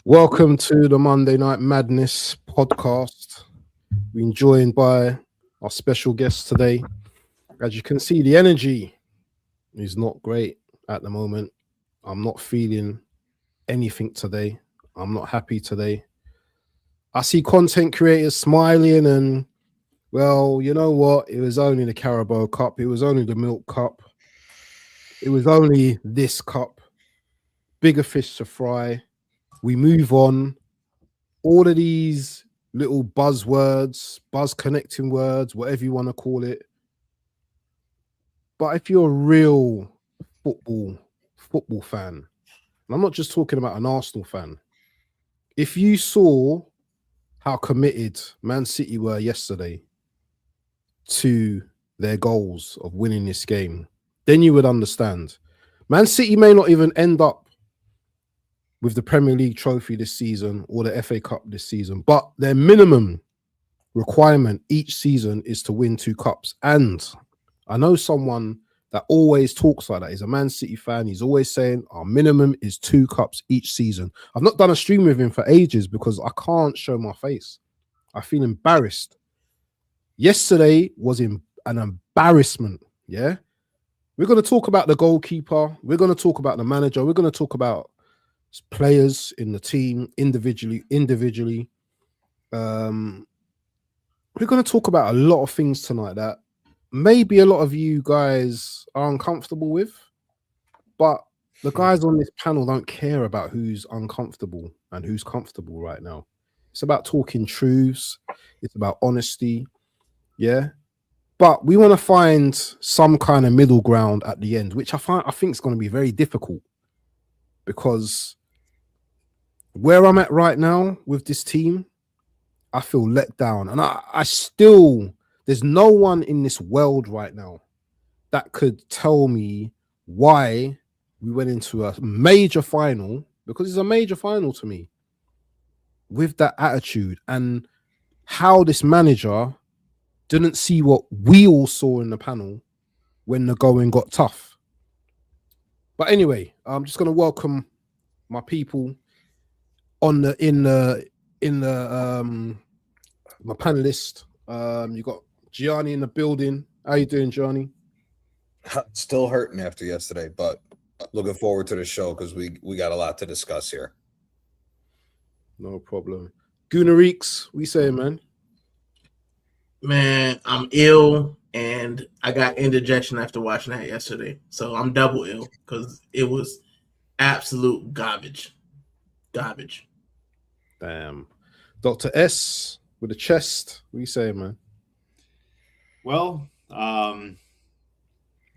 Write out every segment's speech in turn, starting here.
Welcome to the Monday Night Madness podcast. We're joined by our special guest today. As you can see, the energy is not great at the moment. I'm not feeling anything today. I'm not happy today. I see content creators smiling and, well, you know what? It was only the Caraboa Cup. It was only the Milk Cup. It was only this cup. Bigger fish to fry. We move on. All of these little buzzwords, buzz connecting words, whatever you want to call it. But if you're a real football fan, and I'm not just talking about an Arsenal fan, if you saw how committed Man City were yesterday to their goals of winning this game, then you would understand. Man City may not even end up with the Premier League trophy this season or the FA Cup this season, but their minimum requirement each season is to win 2 cups. And I know someone that always talks like that. He's a Man City fan. He's always saying our minimum is 2 cups each season. I've not done a stream with him for ages because I can't show my face. I feel embarrassed. Yesterday was an embarrassment. Yeah. We're going to talk about the goalkeeper. We're going to talk about the manager. We're going to talk about players in the team individually. We're going to talk about a lot of things tonight that maybe a lot of you guys are uncomfortable with, but the guys on this panel don't care about who's uncomfortable and who's comfortable right now. It's about talking truths. It's about honesty. Yeah. But we want to find some kind of middle ground at the end, which I think is going to be very difficult, because where I'm at right now with this team, I feel let down. And I still, there's no one in this world right now that could tell me why we went into a major final, because it's a major final to me, with that attitude, and how this manager didn't see what we all saw in the panel when the going got tough. But anyway, I'm just going to welcome my people on my panelist. You got Gianni in the building. How you doing, Gianni? Still hurting after yesterday, but looking forward to the show because we got a lot to discuss here. No problem. Gunariks, we say, man. Man, I'm ill and I got indigestion after watching that yesterday. So I'm double ill because it was absolute garbage. Damn. Dr. S with the chest. What you saying, man? Well, I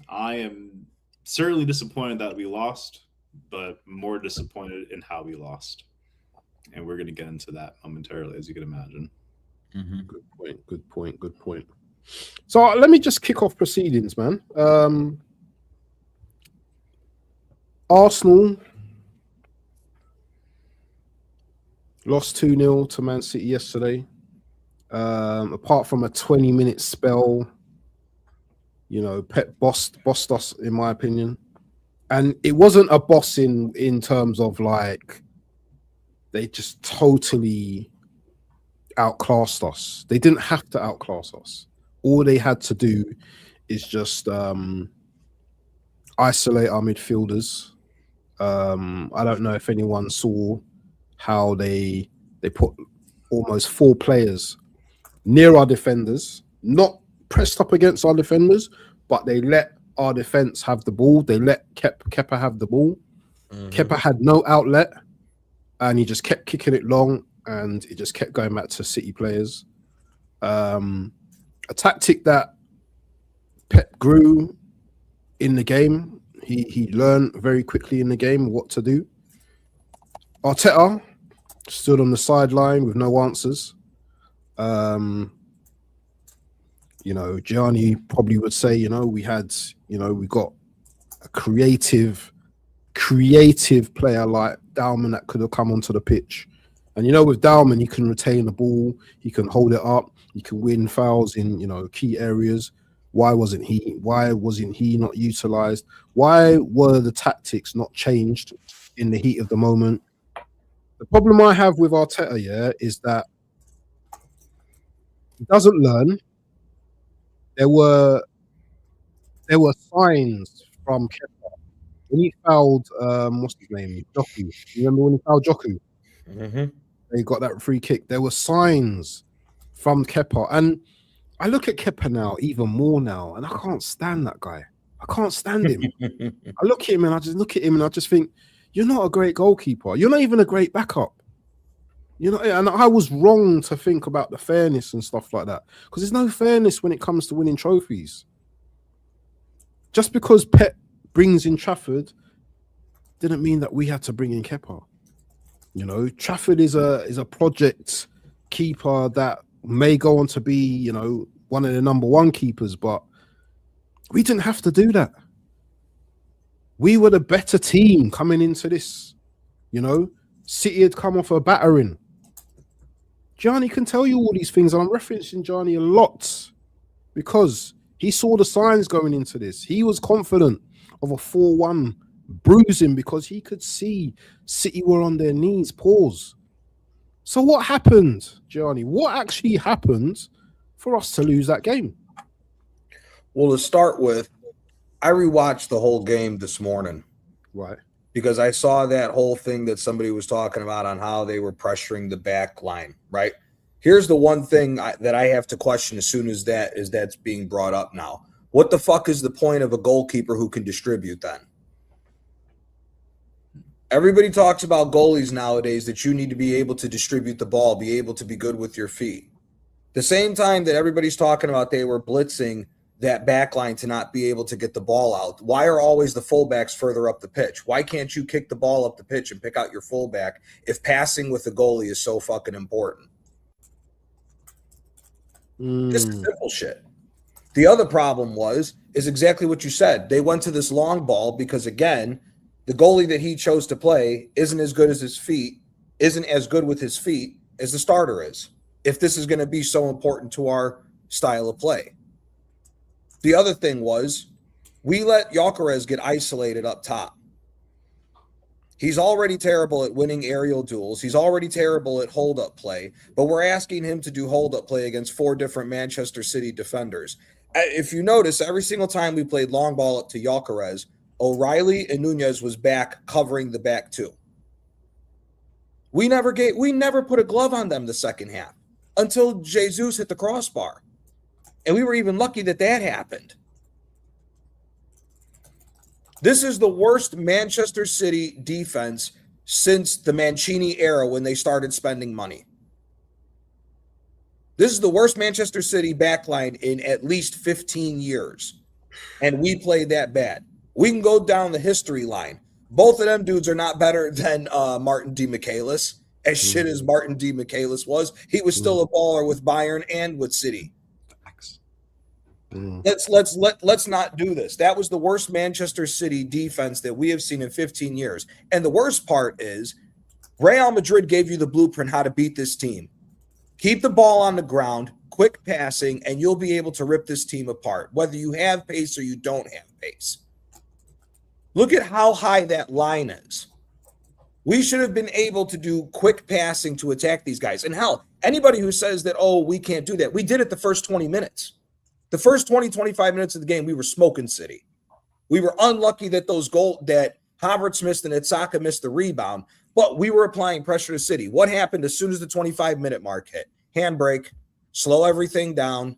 am certainly disappointed that we lost, but more disappointed in how we lost. And we're going to get into that momentarily, as you can imagine. Mm-hmm. Good point. So let me just kick off proceedings, man. Arsenal lost 2-0 to Man City yesterday. Apart from a 20-minute spell, you know, Pep bossed us, in my opinion. And it wasn't a boss in terms of like they just totally outclassed us. They didn't have to outclass us. All they had to do is just isolate our midfielders. I don't know if anyone saw how they put almost 4 players near our defenders, not pressed up against our defenders, but they let our defense have the ball. They let Kepa have the ball. Mm-hmm. Kepa had no outlet, and he just kept kicking it long, and it just kept going back to City players. A tactic that Pep grew in the game. He learned very quickly in the game what to do. Arteta stood on the sideline with no answers. You know, Gianni probably would say, we got a creative player like Dalman that could have come onto the pitch. And, with Dalman, he can retain the ball, he can hold it up, he can win fouls in, key areas. Why wasn't he not utilized? Why were the tactics not changed in the heat of the moment? The problem I have with Arteta, yeah, is that he doesn't learn. There were signs from Kepa when he fouled what's his name? Joku. Remember when he fouled Joku? Mm-hmm. He got that free kick. There were signs from Kepa. And I look at Kepa now even more now, and I can't stand that guy. I can't stand him. I look at him and I just think, you're not a great goalkeeper. You're not even a great backup. You know, and I was wrong to think about the fairness and stuff like that, because there's no fairness when it comes to winning trophies. Just because Pep brings in Trafford didn't mean that we had to bring in Kepa. You know, Trafford is a project keeper that may go on to be, you know, one of the number one keepers, but we didn't have to do that. We were the better team coming into this. You know, City had come off a battering. Gianni can tell you all these things, and I'm referencing Gianni a lot because he saw the signs going into this. He was confident of a 4-1 bruising because he could see City were on their knees. Pause. So what happened, Gianni? What actually happened for us to lose that game? Well, to start with, I rewatched the whole game this morning. Right. Because I saw that whole thing that somebody was talking about on how they were pressuring the back line, right? Here's the one thing that I have to question as soon as that's being brought up now. What the fuck is the point of a goalkeeper who can distribute then? Everybody talks about goalies nowadays that you need to be able to distribute the ball, be able to be good with your feet. The same time that everybody's talking about they were blitzing that back line to not be able to get the ball out. Why are always the fullbacks further up the pitch? Why can't you kick the ball up the pitch and pick out your fullback if passing with the goalie is so fucking important? This is simple shit. The other problem is exactly what you said. They went to this long ball because, again, the goalie that he chose to play isn't as good with his feet as the starter is, if this is going to be so important to our style of play. The other thing was we let Gyökeres get isolated up top. He's already terrible at winning aerial duels. He's already terrible at hold-up play, but we're asking him to do hold-up play against 4 different Manchester City defenders. If you notice, every single time we played long ball up to Gyökeres, O'Reilly and Nunez was back covering the back 2. We never put a glove on them the second half until Jesus hit the crossbar. And we were even lucky that happened. This is the worst Manchester City defense since the Mancini era when they started spending money. This is the worst Manchester City backline in at least 15 years. And we played that bad. We can go down the history line. Both of them dudes are not better than Martin D. Michaelis. As shit as Martin D. Michaelis was, he was still a baller with Bayern and with City. Let's not do this. That was the worst Manchester City defense that we have seen in 15 years. And the worst part is Real Madrid gave you the blueprint how to beat this team. Keep the ball on the ground, quick passing, and you'll be able to rip this team apart, whether you have pace or you don't have pace. Look at how high that line is. We should have been able to do quick passing to attack these guys. And hell, anybody who says that, oh, we can't do that, we did it the first 20 minutes. The first 20, 25 minutes of the game, we were smoking City. We were unlucky that that Havertz missed and Itzhaka missed the rebound, but we were applying pressure to City. What happened as soon as the 25-minute mark hit? Handbrake, slow everything down.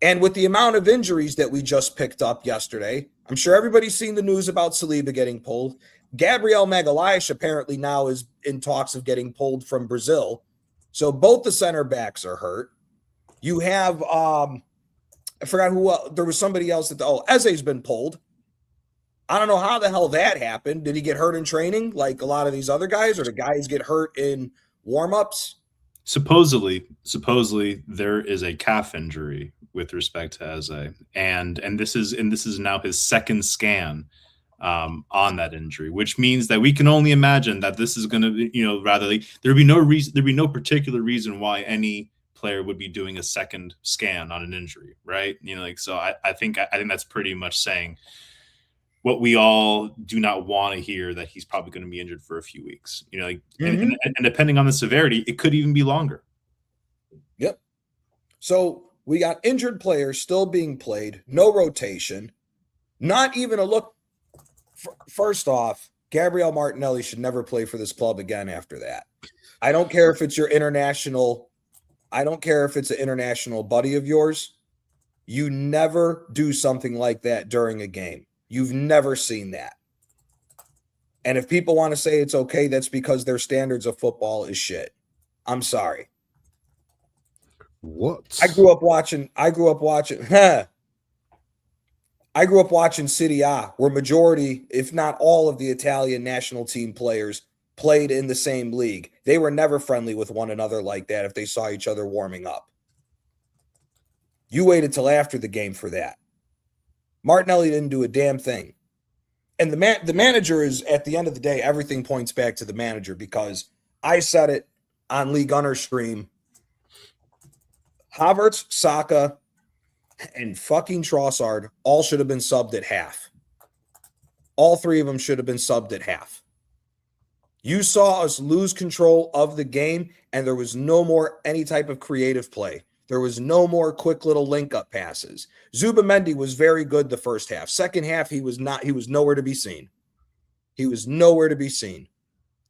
And with the amount of injuries that we just picked up yesterday, I'm sure everybody's seen the news about Saliba getting pulled. Gabriel Magalhaes apparently now is in talks of getting pulled from Brazil. So both the center backs are hurt. You have, I forgot who, there was somebody else Eze's been pulled. I don't know how the hell that happened. Did he get hurt in training like a lot of these other guys, or do guys get hurt in warm-ups? Supposedly there is a calf injury with respect to Eze, and this is now his second scan on that injury, which means that we can only imagine that this is going to be, there'd be no particular reason why any player would be doing a second scan on an injury, right? So I think that's pretty much saying what we all do not want to hear, that he's probably going to be injured for a few weeks. You know, like, and depending on the severity, it could even be longer. Yep. So we got injured players still being played, no rotation, not even a look. First off, Gabriel Martinelli should never play for this club again after that. I don't care if it's your international. I don't care if it's an international buddy of yours. You never do something like that during a game. You've never seen that. And if people want to say it's okay, that's because their standards of football is shit. I'm sorry. What? I grew up watching Serie A, where majority, if not all, of the Italian national team players played in the same league. They were never friendly with one another like that if they saw each other warming up. You waited till after the game for that. Martinelli didn't do a damn thing. And the manager is, at the end of the day, everything points back to the manager, because I said it on Lee Gunner's stream. Havertz, Saka, and fucking Trossard all should have been subbed at half. All three of them should have been subbed at half. You saw us lose control of the game, and there was no more any type of creative play. There was no more quick little link-up passes. Zubamendi was very good the first half. Second half, he was not. He was nowhere to be seen. He was nowhere to be seen.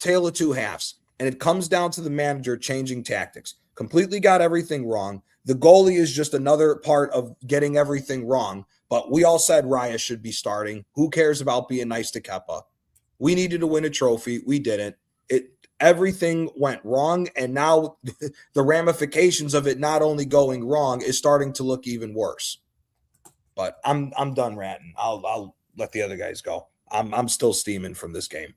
Tale of two halves. And it comes down to the manager changing tactics. Completely got everything wrong. The goalie is just another part of getting everything wrong. But we all said Raya should be starting. Who cares about being nice to Kepa? We needed to win a trophy. We didn't. Everything went wrong, and now the ramifications of it not only going wrong is starting to look even worse. But I'm done ranting. I'll let the other guys go. I'm still steaming from this game.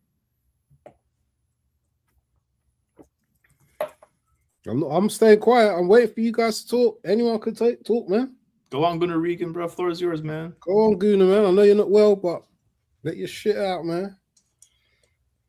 I'm staying quiet. I'm waiting for you guys to talk. Anyone could talk, man. Go on, Gunnar Regan, bro. Floor is yours, man. Go on, Gunnar, man. I know you're not well, but let your shit out, man.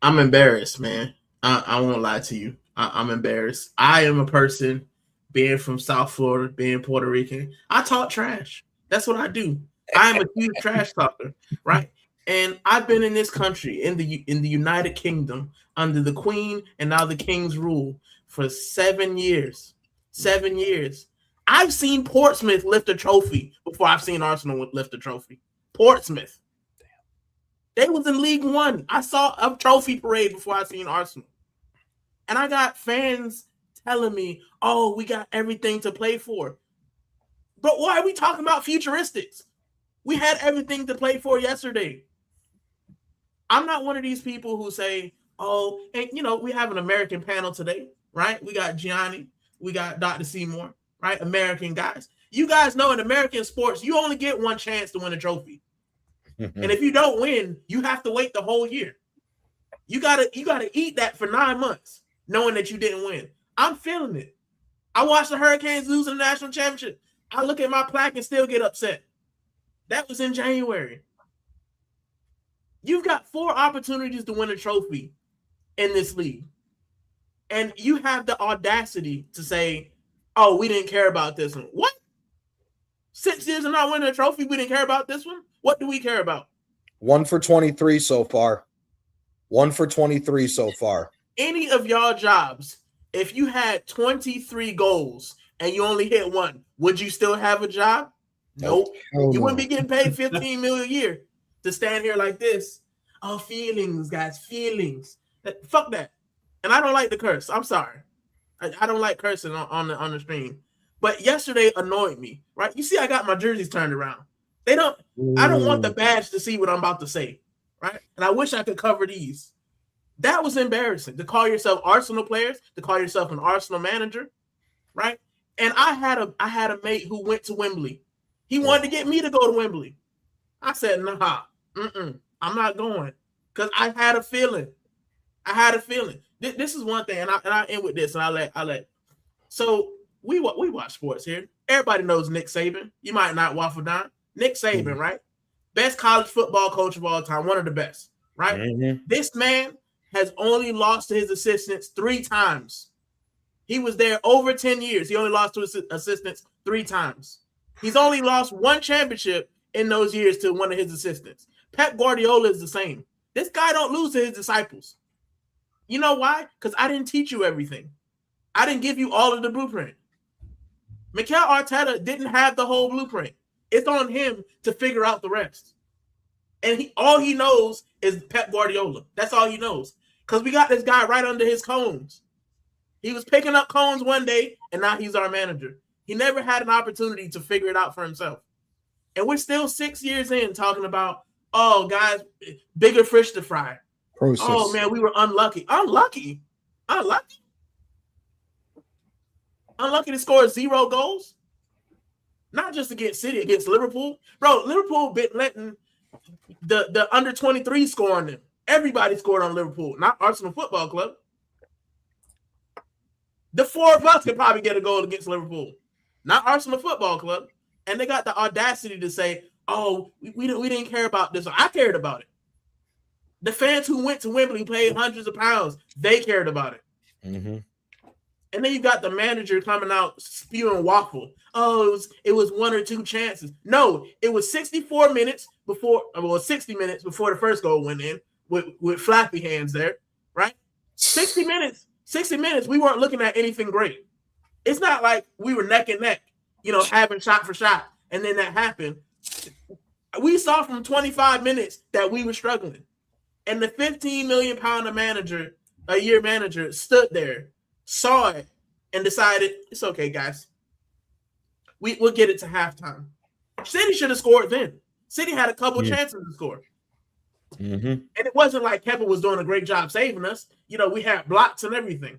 I'm embarrassed, man. I won't lie to you. I'm embarrassed. I am a person, being from South Florida, being Puerto Rican, I talk trash. That's what I do. I am a huge trash talker, right? And I've been in this country, in the United Kingdom, under the Queen and now the King's rule for 7 years. 7 years. I've seen Portsmouth lift a trophy before I've seen Arsenal lift a trophy. Portsmouth. They was in League One. I saw a trophy parade before I seen Arsenal. And I got fans telling me, oh, we got everything to play for. But why are we talking about futuristics? We had everything to play for yesterday. I'm not one of these people who say, oh, and we have an American panel today, right? We got Gianni, we got Dr. Seymour, right? American guys. You guys know in American sports, you only get one chance to win a trophy. And if you don't win, you have to wait the whole year. You gotta eat that for 9 months, knowing that you didn't win. I'm feeling it. I watched the Hurricanes lose in the national championship. I look at my plaque and still get upset. That was in January. You've got 4 opportunities to win a trophy in this league. And you have the audacity to say, oh, we didn't care about this one. What? 6 years of not winning a trophy, we didn't care about this one? What do we care about? 1 for 23 so far. 1 for 23 so far. Any of y'all jobs, if you had 23 goals and you only hit 1, would you still have a job? Nope. You wouldn't be getting paid $15 million a year to stand here like this. Oh, feelings, guys, feelings. Fuck that. And I don't like the curse. I'm sorry. I don't like cursing on the stream. But yesterday annoyed me, right? You see, I got my jerseys turned around. I don't want the badge to see what I'm about to say, right? And I wish I could cover these. That was embarrassing to call yourself Arsenal players, to call yourself an Arsenal manager, right? And I had a mate who went to Wembley. He wanted to get me to go to Wembley. I said, nah, I'm not going, because I had a feeling. This is one thing, and I end with this, and I let. So we watch sports here. Everybody knows Nick Saban. You might not waffle down. Nick Saban, right? Best college football coach of all time, one of the best, right? Mm-hmm. This man has only lost to his assistants 3 times. He was there over 10 years. He only lost to his assistants 3 times. He's only lost 1 championship in those years to one of his assistants. Pep Guardiola is the same. This guy don't lose to his disciples. You know why? Because I didn't teach you everything. I didn't give you all of the blueprint. Mikel Arteta didn't have the whole blueprint. It's on him to figure out the rest. And all he knows is Pep Guardiola. That's all he knows. Because we got this guy right under his cones. He was picking up cones one day, and now he's our manager. He never had an opportunity to figure it out for himself. And we're still 6 years in talking about, oh, guys, bigger fish to fry. Process. Oh, man, we were unlucky. Unlucky to score 0 goals? Not just against City, against Liverpool. Bro, Liverpool been letting the under 23 score on them. Everybody scored on Liverpool, not Arsenal Football Club. The 4 of us could probably get a goal against Liverpool, not Arsenal Football Club. And they got the audacity to say, oh, we didn't care about this. I cared about it. The fans who went to Wembley paid hundreds of pounds. They cared about it. Mm-hmm. And then you got the manager coming out spewing waffle. Oh, it was 1 or 2 chances. No, it was 64 minutes before, 60 minutes before the first goal went in with flappy hands there, right? 60 minutes, we weren't looking at anything great. It's not like we were neck and neck, having shot for shot, and then that happened. We saw from 25 minutes that we were struggling. And the 15 million pound a year manager stood there, saw it, and decided, it's okay, guys. We'll get it to halftime. City should have scored then. City had a couple chances to score. Mm-hmm. And it wasn't like Kepa was doing a great job saving us. We had blocks and everything.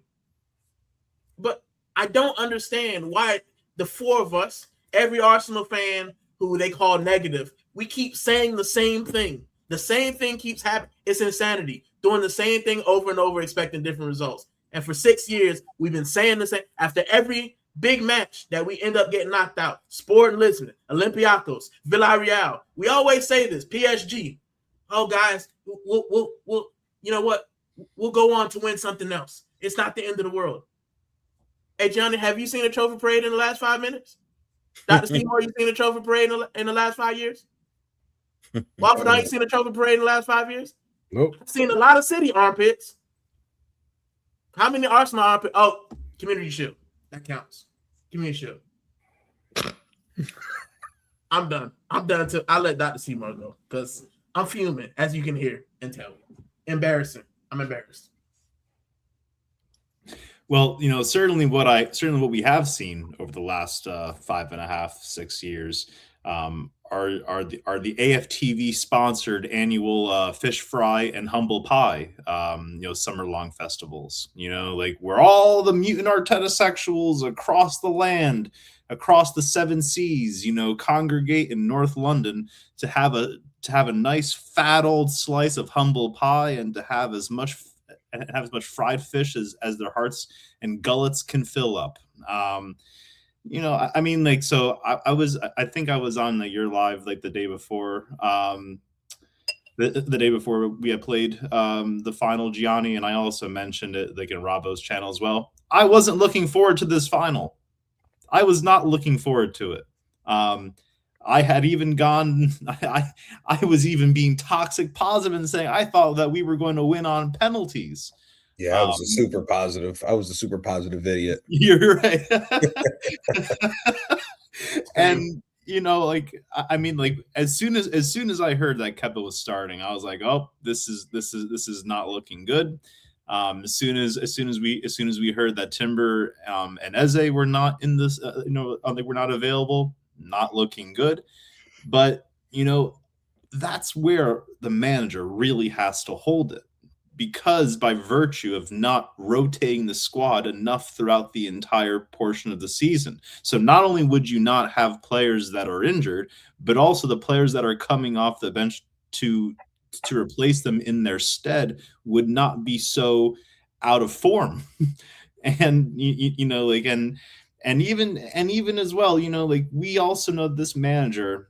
But I don't understand why the 4 of us, every Arsenal fan who they call negative, we keep saying the same thing. The same thing keeps happening. It's insanity. Doing the same thing over and over, expecting different results. And for 6 years, we've been saying the same. After every big match that we end up getting knocked out, Sporting Lisbon, Olympiacos, Villarreal, we always say this, PSG. Oh, guys, we'll you know what? We'll go on to win something else. It's not the end of the world. Hey, Johnny, have you seen a trophy parade in the last 5 minutes? Dr. Seymour, you seen a trophy parade in the last 5 years? Waffle, you seen a trophy parade in the last 5 years? Nope. I've seen a lot of City armpits. How many Arsenal armpits? Oh, Community Shield. That counts. Community Shield. I'm done. I'll let Dr. Seymour go because I'm fuming, as you can hear and tell. Embarrassing. I'm embarrassed. Well, certainly what we have seen over the last 5.5, 6 years are the AFTV sponsored annual fish fry and humble pie summer long festivals, where all the mutant Arteta sexuals across the land, across the 7 seas, congregate in North London to have a nice fat old slice of humble pie and to have as much fried fish as their hearts and gullets can fill up. I think I was on your live like the day before, the day before we had played the final, Gianni, and I also mentioned it like in Robbo's channel as well. I wasn't looking forward to this final. I was not looking forward to it. I had even gone. I was even being toxic positive and saying I thought that we were going to win on penalties. Yeah, I was a super positive. I was a super positive idiot. You're right. And as soon as I heard that Kepa was starting, I was like, oh, this is not looking good. As soon as we heard that Timber and Eze were not in this, were not available, not looking good. But that's where the manager really has to hold it, because by virtue of not rotating the squad enough throughout the entire portion of the season. So not only would you not have players that are injured, but also the players that are coming off the bench to replace them in their stead would not be so out of form. And and even as well, we also know this manager,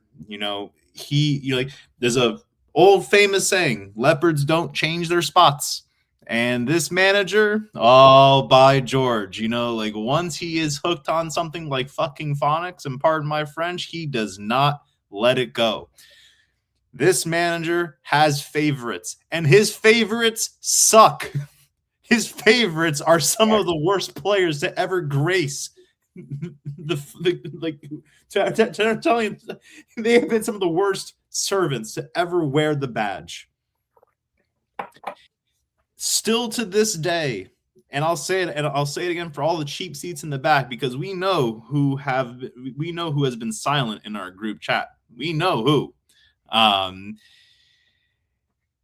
there's a old famous saying, leopards don't change their spots. And this manager, oh, by George, once he is hooked on something like fucking phonics, and pardon my French, he does not let it go. This manager has favorites, and his favorites suck. His favorites are some of the worst players to ever grace telling you, they have been some of the worst servants to ever wear the badge. Still to this day, and I'll say it again for all the cheap seats in the back, because we know who has been silent in our group chat. We know who.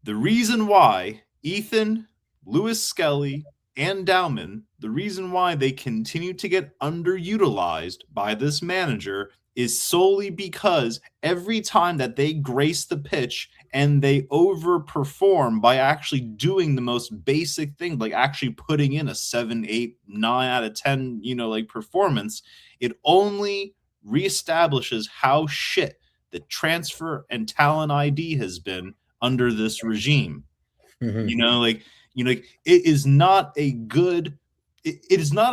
The reason why Ethan, Lewis Skelly, and Dowman, the reason why they continue to get underutilized by this manager is solely because every time that they grace the pitch and they overperform by actually doing the most basic thing, like actually putting in a 7, 8, 9 out of 10, performance, it only reestablishes how shit the transfer and talent ID has been under this regime. Mm-hmm. It is not a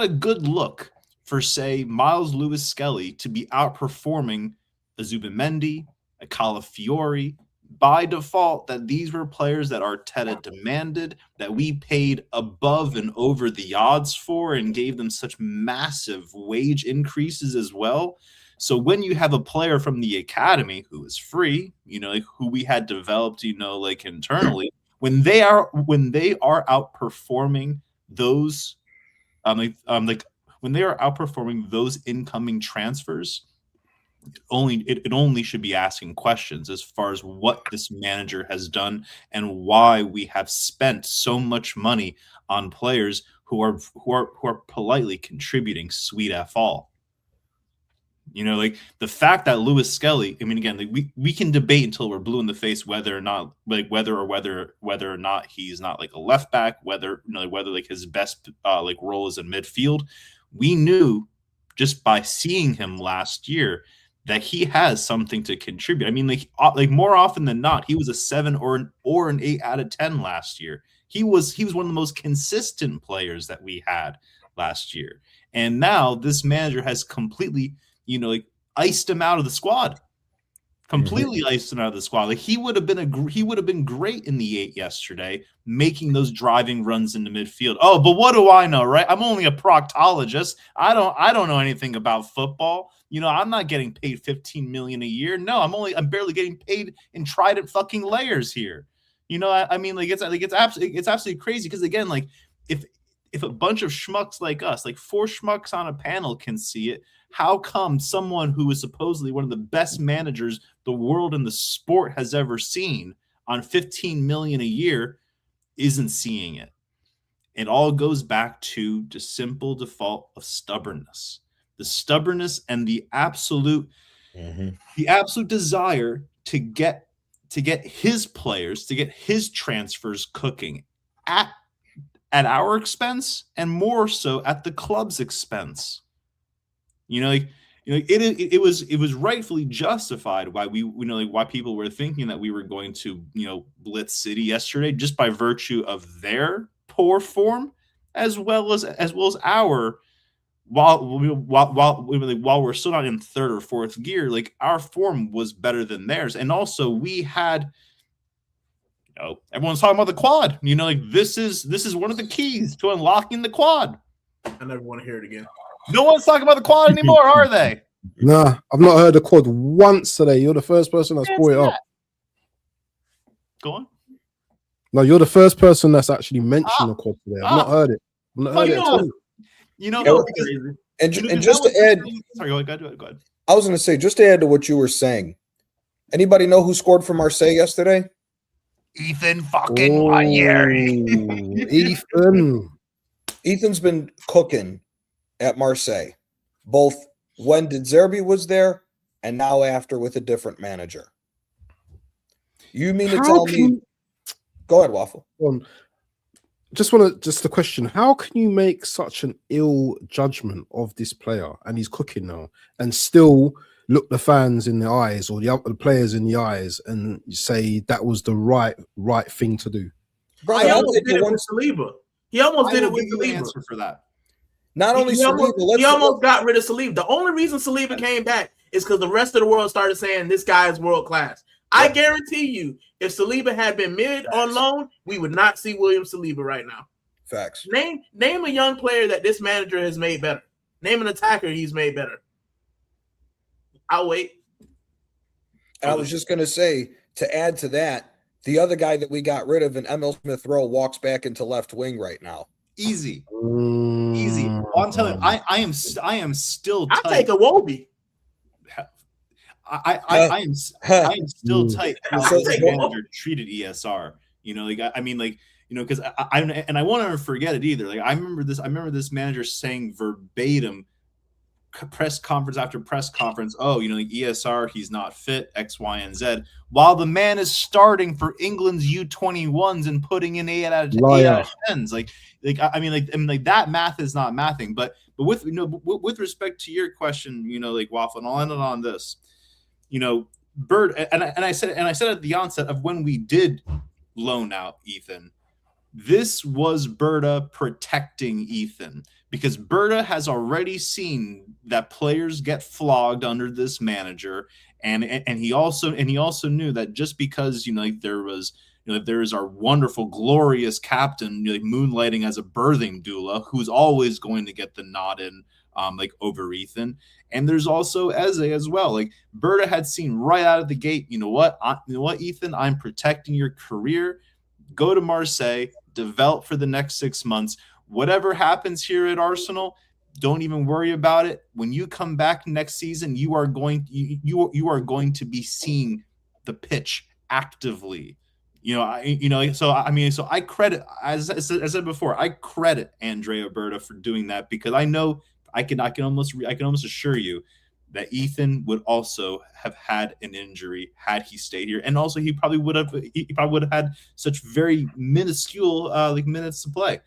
good look for, say, Miles Lewis Skelly to be outperforming a Zubimendi, a Calafiori. By default, that these were players that Arteta demanded, that we paid above and over the odds for, and gave them such massive wage increases as well. So when you have a player from the academy who is free, who we had developed, internally, when they are outperforming those, when they are outperforming those incoming transfers, it only should be asking questions as far as what this manager has done and why we have spent so much money on players who are politely contributing sweet F all. The fact that Lewis Skelly, we can debate until we're blue in the face whether or not he's not like a left back, whether his best role is in midfield. We knew just by seeing him last year that he has something to contribute. More often than not, he was a 7 or an 8 out of 10 last year. He was one of the most consistent players that we had last year. And now this manager has completely, iced him out of the squad. Completely iced him out of the squad. He would have been great in the 8 yesterday, making those driving runs into midfield. Oh, but what do I know, right? I'm only a proctologist. I don't know anything about football. I'm not getting paid $15 million a year. No, I'm barely getting paid in trident fucking layers here. It's absolutely crazy, because again, if a bunch of schmucks like us, 4 schmucks on a panel, can see it, how come someone who is supposedly one of the best managers the world and the sport has ever seen on $15 million a year isn't seeing it? It all goes back to the simple default of stubbornness. The stubbornness and the absolute desire to get his players, to get his transfers cooking at our expense, and more so at the club's expense. It was rightfully justified why why people were thinking that we were going to blitz City yesterday, just by virtue of their poor form, as well as our, while we're still not in 3rd or 4th gear, our form was better than theirs. And also we had, everyone's talking about the quad. This is one of the keys to unlocking the quad. I never want to hear it again. No one's talking about the quad anymore, are they? Nah, I've not heard the quad once today. You're the first person that's brought it up. Go on. No, you're the first person that's actually mentioned the quad today. I've not heard it. I've not heard it at all. And just to add, sorry, go ahead. I was going to say, just to add to what you were saying, anybody know who scored for Marseille yesterday? Ethan fucking Wanyeri. Ethan's been cooking at Marseille, both when De Zerbi was there and now after with a different manager. You mean to tell me? Go ahead, Waffle. Just a question: how can you make such an ill judgment of this player, and he's cooking now, and still look the fans in the eyes or the other players in the eyes and say that was the right thing to do? Bro, he almost did it with Saliba. He almost did it with Saliba. Answer for that. Not only he almost got rid of Saliba. The only reason Saliba came back is because the rest of the world started saying this guy is world class. I guarantee you, if Saliba had been mid on loan, we would not see William Saliba right now. Facts. Name a young player that this manager has made better. Name an attacker he's made better. I'll wait. And I was just going to say, to add to that, the other guy that we got rid of in Emil Smith Rowe walks back into left wing right now. Easy. Well, I'm telling you, I am still tight. I'll take a Wobie. I am still tight how the manager treated ESR. You know, like I mean, like, you know, because I won't ever forget it either. Like I remember this manager saying verbatim, press conference after press conference, oh, you know, like ESR, he's not fit, X, Y, and Z, while the man is starting for England's U21s and putting in 8 out of 10s. Like I mean, that math is not mathing. But with, you know, with respect to your question, you know, like Waffle, and I'll end it on this. You know, Bird, and I said at the onset of when we did loan out Ethan, this was Berta protecting Ethan, because Berta has already seen that players get flogged under this manager, and he also knew that just because, you know, like there is our wonderful, glorious captain, you know, like moonlighting as a birthing doula, who's always going to get the nod in, like over Ethan. And there's also Eze as well. Like Berta had seen right out of the gate, you know what, Ethan, I'm protecting your career. Go to Marseille, develop for the next 6 months. Whatever happens here at Arsenal, don't even worry about it. When you come back next season, you are going to be seeing the pitch actively. So I credit, as I said before, I credit Andrea Berta for doing that, because I know I can almost assure you that Ethan would also have had an injury had he stayed here, and also he probably would have had such very minuscule like minutes to play.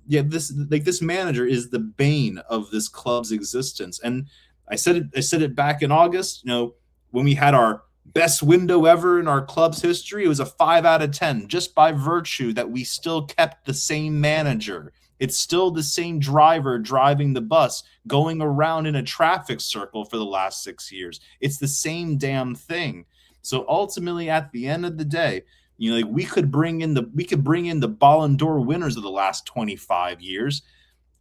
This manager is the bane of this club's existence, and I said it back in August. You know, when we had our best window ever in our club's history, it was a 5 out of 10, just by virtue that we still kept the same manager. It's still the same driver driving the bus, going around in a traffic circle for the last 6 years. It's the same damn thing. So ultimately, at the end of the day, you know, like we could bring in the Ballon d'Or winners of the last 25 years.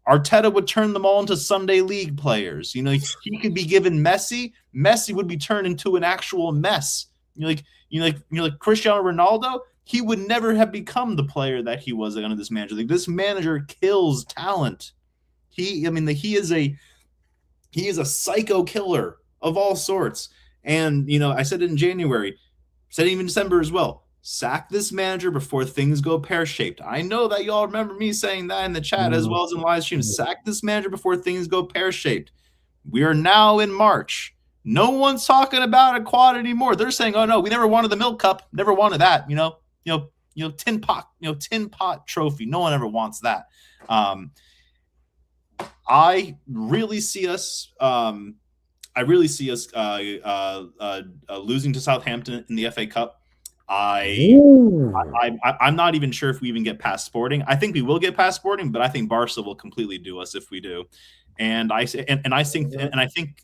Arteta would turn them all into Sunday league players. You know, he could be given Messi. Messi would be turned into an actual mess. Like Cristiano Ronaldo, he would never have become the player that he was under this manager. Like, this manager kills talent. He is a psycho killer of all sorts. And, you know, I said it in January, said it even in December as well. Sack this manager before things go pear-shaped. I know that y'all remember me saying that in the chat as well as in live stream. Sack this manager before things go pear-shaped. We are now in March. No one's talking about a quad anymore. They're saying, "Oh no, we never wanted the milk cup. Never wanted that." Tin pot trophy. No one ever wants that. I really see us losing to Southampton in the FA Cup. I'm not even sure if we even get past Sporting. I think we will get past Sporting, but I think Barca will completely do us if we do. And I think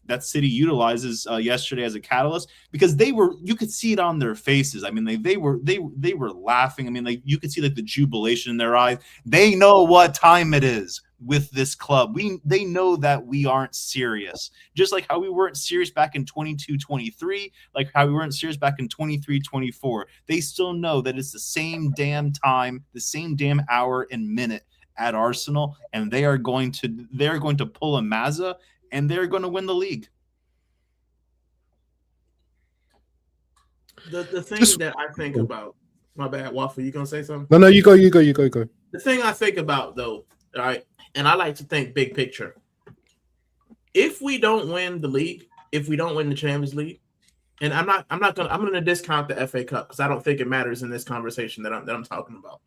that City utilizes yesterday as a catalyst, because you could see it on their faces. I mean, they were laughing. I mean, like, you could see like the jubilation in their eyes. They know what time it is with this club. They know that we aren't serious. Just like how we weren't serious back in 22-23, like how we weren't serious back in 23-24. They still know that it's the same damn time, the same damn hour and minute at Arsenal, and they're going to pull a Mazza, and they're going to win the league. The thing that I think about, my bad, Waffle, you gonna say something? No, you go. The thing I think about, though, right, and I like to think big picture. If we don't win the league, if we don't win the Champions League, and I'm gonna discount the FA Cup because I don't think it matters in this conversation that I'm talking about.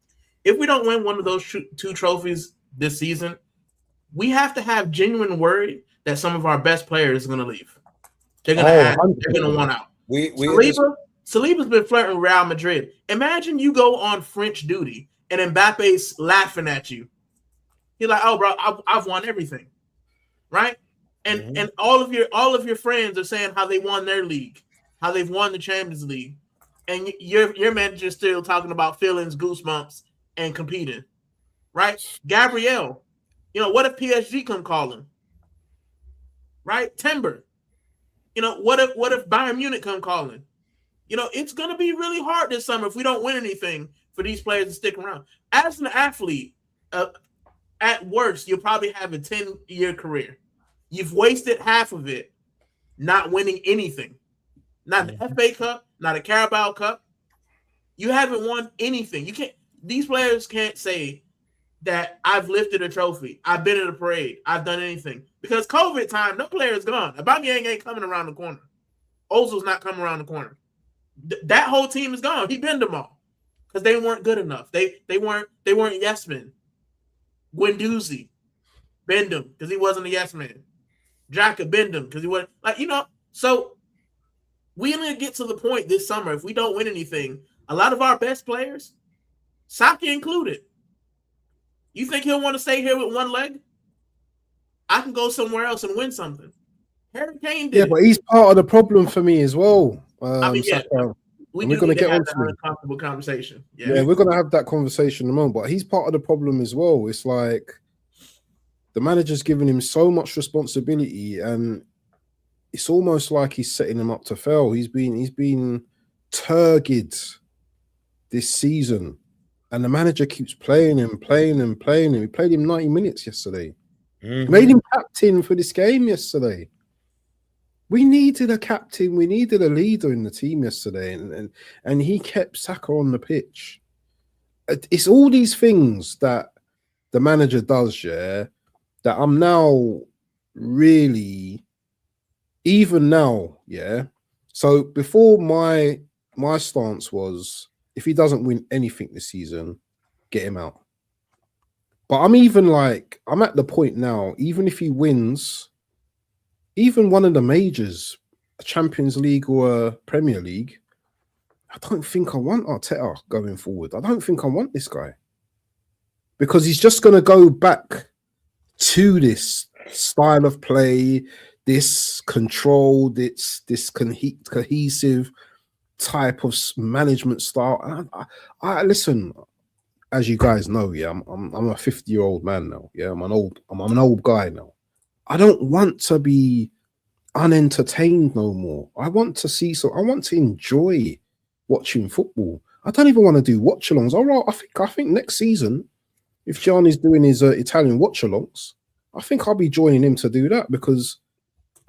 If we don't win one of those 2 trophies this season, we have to have genuine worry that some of our best players are going to leave. They're going to want out. Saliba's been flirting with Real Madrid. Imagine you go on French duty and Mbappe's laughing at you. You're like, "Oh, bro, I've won everything," right? And all of your friends are saying how they won their league, how they've won the Champions League, and your manager's still talking about feelings, goosebumps, and competing, right? Gabrielle, what if PSG come calling, right? Timber, what if Bayern Munich come calling? It's going to be really hard this summer if we don't win anything for these players to stick around. As an athlete, at worst, you'll probably have a 10-year career. You've wasted half of it not winning anything. Not the FA Cup, not a Carabao Cup. You haven't won anything. These players can't say that I've lifted a trophy, I've been at a parade, I've done anything. Because COVID time, no player is gone. Aubameyang ain't coming around the corner. Ozil's not coming around the corner. That whole team is gone. He bent them all because they weren't good enough. They weren't yes men. Guendouzi, bend him because he wasn't a yes man. Xhaka, bend him because he wasn't So we need to get to the point this summer. If we don't win anything, a lot of our best players, Saka included. You think he'll want to stay here with one leg? I can go somewhere else and win something. Harry Kane did. Yeah, but he's part of the problem for me as well. We're going to get on to an uncomfortable conversation. Yeah, we're going to have that conversation in a moment. But he's part of the problem as well. It's like the manager's giving him so much responsibility, and it's almost like he's setting him up to fail. He's been turgid this season, and the manager keeps playing him. He played him 90 minutes yesterday. Mm-hmm. Made him captain for this game yesterday. We needed a captain. We needed a leader in the team yesterday, and he kept Saka on the pitch. It's all these things that the manager does, that I'm now really, even now, So before my stance was, if he doesn't win anything this season, get him out. But I'm at the point now, even if he wins even one of the majors, a Champions League or a Premier League, I don't think I want Arteta going forward. I don't think I want this guy. Because he's just going to go back to this style of play, this control, this cohesive type of management style. I listen, as you guys know, I'm a 50-year-old man now. I'm an old guy now. I don't want to be unentertained no more. I want to enjoy watching football. I don't even want to do watch-alongs. All right, I think next season, if John is doing his Italian watch-alongs, I think I'll be joining him to do that, because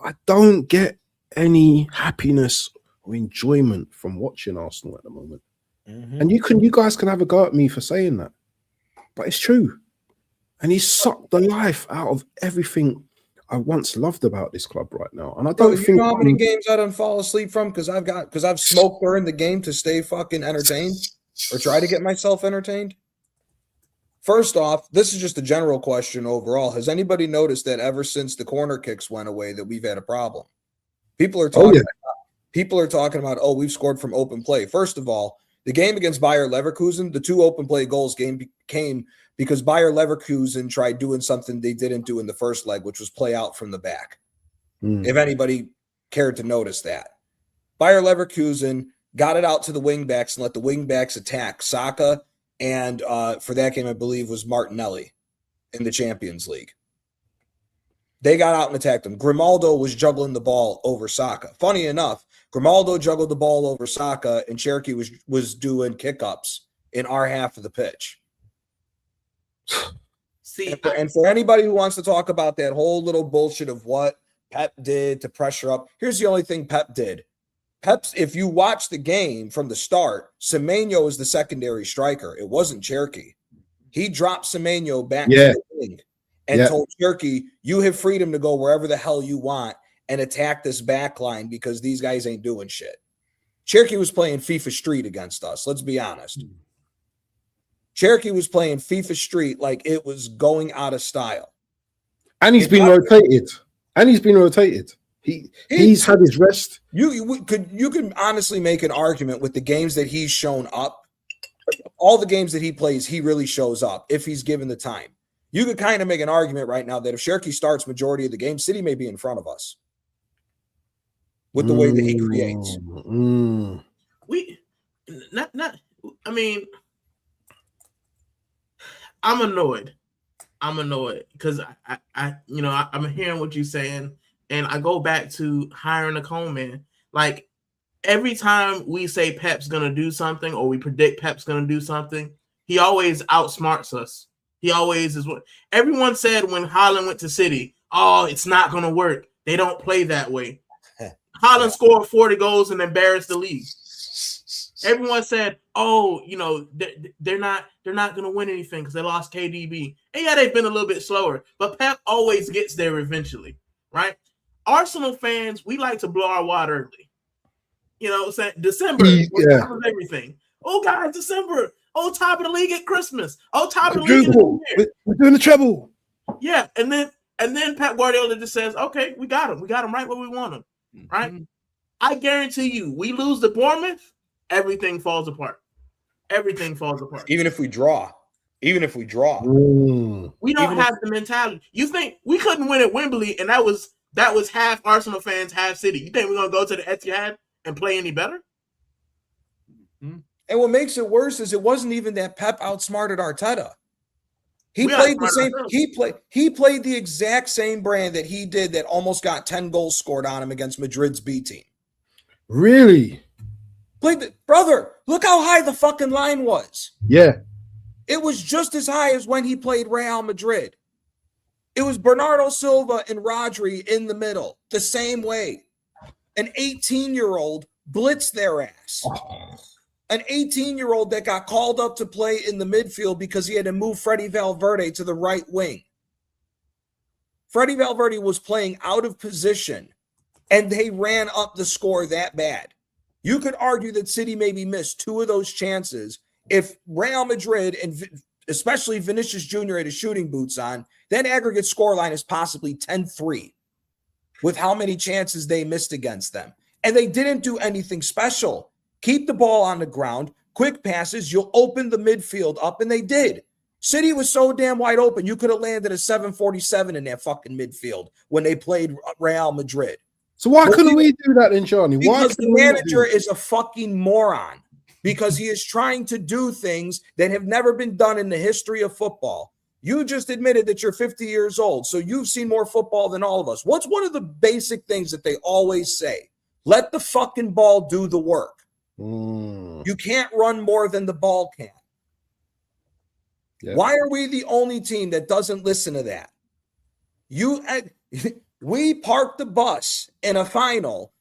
I don't get any happiness or enjoyment from watching Arsenal at the moment. Mm-hmm. And you guys can have a go at me for saying that, but it's true. And he sucked the life out of everything I once loved about this club right now. And I don't think, you know how many games I don't fall asleep from because I've smoked during the game to stay fucking entertained or try to get myself entertained. First off, this is just a general question overall. Has anybody noticed that ever since the corner kicks went away that we've had a problem? People are talking about, we've scored from open play. First of all, the game against Bayer Leverkusen, the 2 open play goals came because Bayer Leverkusen tried doing something they didn't do in the first leg, which was play out from the back. If anybody cared to notice that. Bayer Leverkusen got it out to the wingbacks and let the wingbacks attack Saka, and for that game, I believe, was Martinelli in the Champions League. They got out and attacked him. Grimaldo was juggling the ball over Saka. Funny enough, Grimaldo juggled the ball over Saka, and Cherokee was doing kick-ups in our half of the pitch. And for anybody who wants to talk about that whole little bullshit of what Pep did to pressure up, here's the only thing Pep did. If you watch the game from the start, Semenyo is the secondary striker. It wasn't Cherokee. He dropped Semenyo back to the wing and told Cherokee, you have freedom to go wherever the hell you want and attack this back line because these guys ain't doing shit. Cherokee was playing FIFA Street against us. Let's be honest. Cherokee was playing FIFA Street like it was going out of style. And he's been rotated. He's had his rest. You can honestly make an argument with the games that he's shown up. All the games that he plays, he really shows up if he's given the time. You could kind of make an argument right now that if Cherokee starts majority of the game, City may be in front of us with the way that he creates. not. I mean, I'm annoyed. Because I'm hearing what you're saying, and I go back to hiring a Cone man. Like every time we say Pep's gonna do something, or we predict Pep's gonna do something, he always outsmarts us. He always is what everyone said when Holland went to City. Oh, it's not gonna work. They don't play that way. Holland scored 40 goals and embarrassed the league. Everyone said, "Oh, they're not going to win anything because they lost KDB." And yeah, they've been a little bit slower, but Pep always gets there eventually, right? Arsenal fans, we like to blow our wad early. December, top of everything. Oh, guys, December. Oh, top of the league at Christmas. Oh, top of the league at New Year. We're doing the treble. Yeah, and then Pep Guardiola just says, "Okay, we got him. We got him right where we want him." Right? I guarantee you, we lose to Bournemouth, everything falls apart. Everything falls apart. Even if we draw. We don't have the mentality. You think we couldn't win at Wembley, and that was half Arsenal fans, half City. You think we're gonna go to the Etihad and play any better? And what makes it worse is it wasn't even that Pep outsmarted Arteta. He played the exact same brand that he did that almost got 10 goals scored on him against Madrid's B team. Really? Brother, look how high the fucking line was. Yeah. It was just as high as when he played Real Madrid. It was Bernardo Silva and Rodri in the middle, the same way. An 18-year-old blitzed their ass. An 18-year-old that got called up to play in the midfield because he had to move Freddie Valverde to the right wing. Freddie Valverde was playing out of position, and they ran up the score that bad. You could argue that City maybe missed two of those chances. If Real Madrid, and especially Vinicius Jr. had his shooting boots on, that aggregate scoreline is possibly 10-3 with how many chances they missed against them. And they didn't do anything special. Keep the ball on the ground, quick passes, you'll open the midfield up, and they did. City was so damn wide open, you could have landed a 747 in that fucking midfield when they played Real Madrid. So why couldn't we do that then, Johnny? Because the manager is a fucking moron. Because he is trying to do things that have never been done in the history of football. You just admitted that you're 50 years old, so you've seen more football than all of us. What's one of the basic things that they always say? Let the fucking ball do the work. You can't run more than the ball can. Yep. Why are we the only team that doesn't listen to that? We parked the bus in a final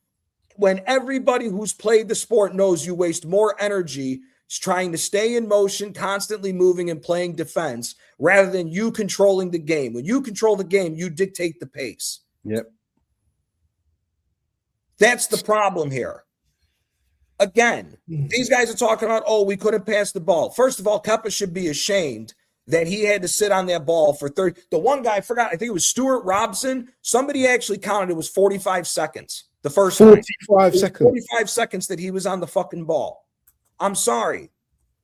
when everybody who's played the sport knows you waste more energy trying to stay in motion, constantly moving and playing defense, rather than you controlling the game. When you control the game, you dictate the pace. Yep. That's the problem here. Again, these guys are talking about, oh, we couldn't pass the ball. First of all, Kepa should be ashamed that he had to sit on that ball for 30. The one guy, I forgot, I think it was Stuart Robson. Somebody actually counted it was 45 seconds. The first 45 seconds. 45 seconds that he was on the fucking ball. I'm sorry.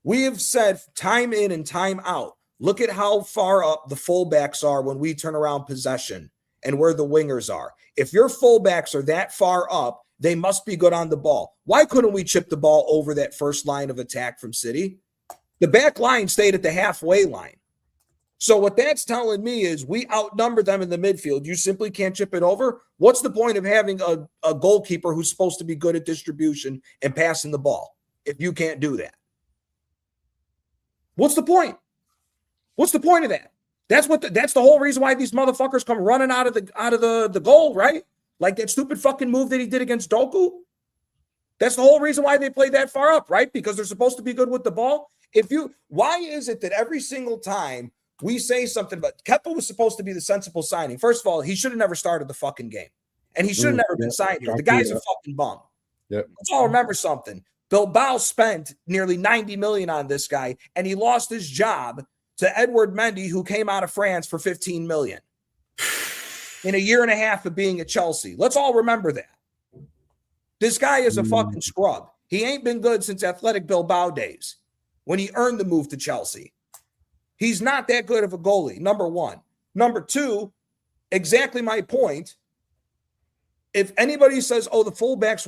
We have said time in and time out. Look at how far up the fullbacks are when we turn around possession and where the wingers are. If your fullbacks are that far up, they must be good on the ball. Why couldn't we chip the ball over that first line of attack from City? The back line stayed at the halfway line. So what that's telling me is we outnumber them in the midfield. You simply can't chip it over. What's the point of having a goalkeeper who's supposed to be good at distribution and passing the ball if you can't do that? What's the point? What's the point of that? That's the whole reason why these motherfuckers come running out of the goal, right? Like that stupid fucking move that he did against Doku. That's the whole reason why they play that far up, right? Because they're supposed to be good with the ball. Why is it that every single time we say something about Kepa was supposed to be the sensible signing? First of all, he should have never started the fucking game. And he should have never been signed here. The guy's a fucking bum. Yep. Let's all remember something. Bilbao spent nearly 90 million on this guy, and he lost his job to Edward Mendy, who came out of France for 15 million in a year and a half of being at Chelsea. Let's all remember that. This guy is a fucking scrub. He ain't been good since Athletic Bilbao days when he earned the move to Chelsea. He's not that good of a goalie, number one. Number two, exactly my point. If anybody says, oh, the fullbacks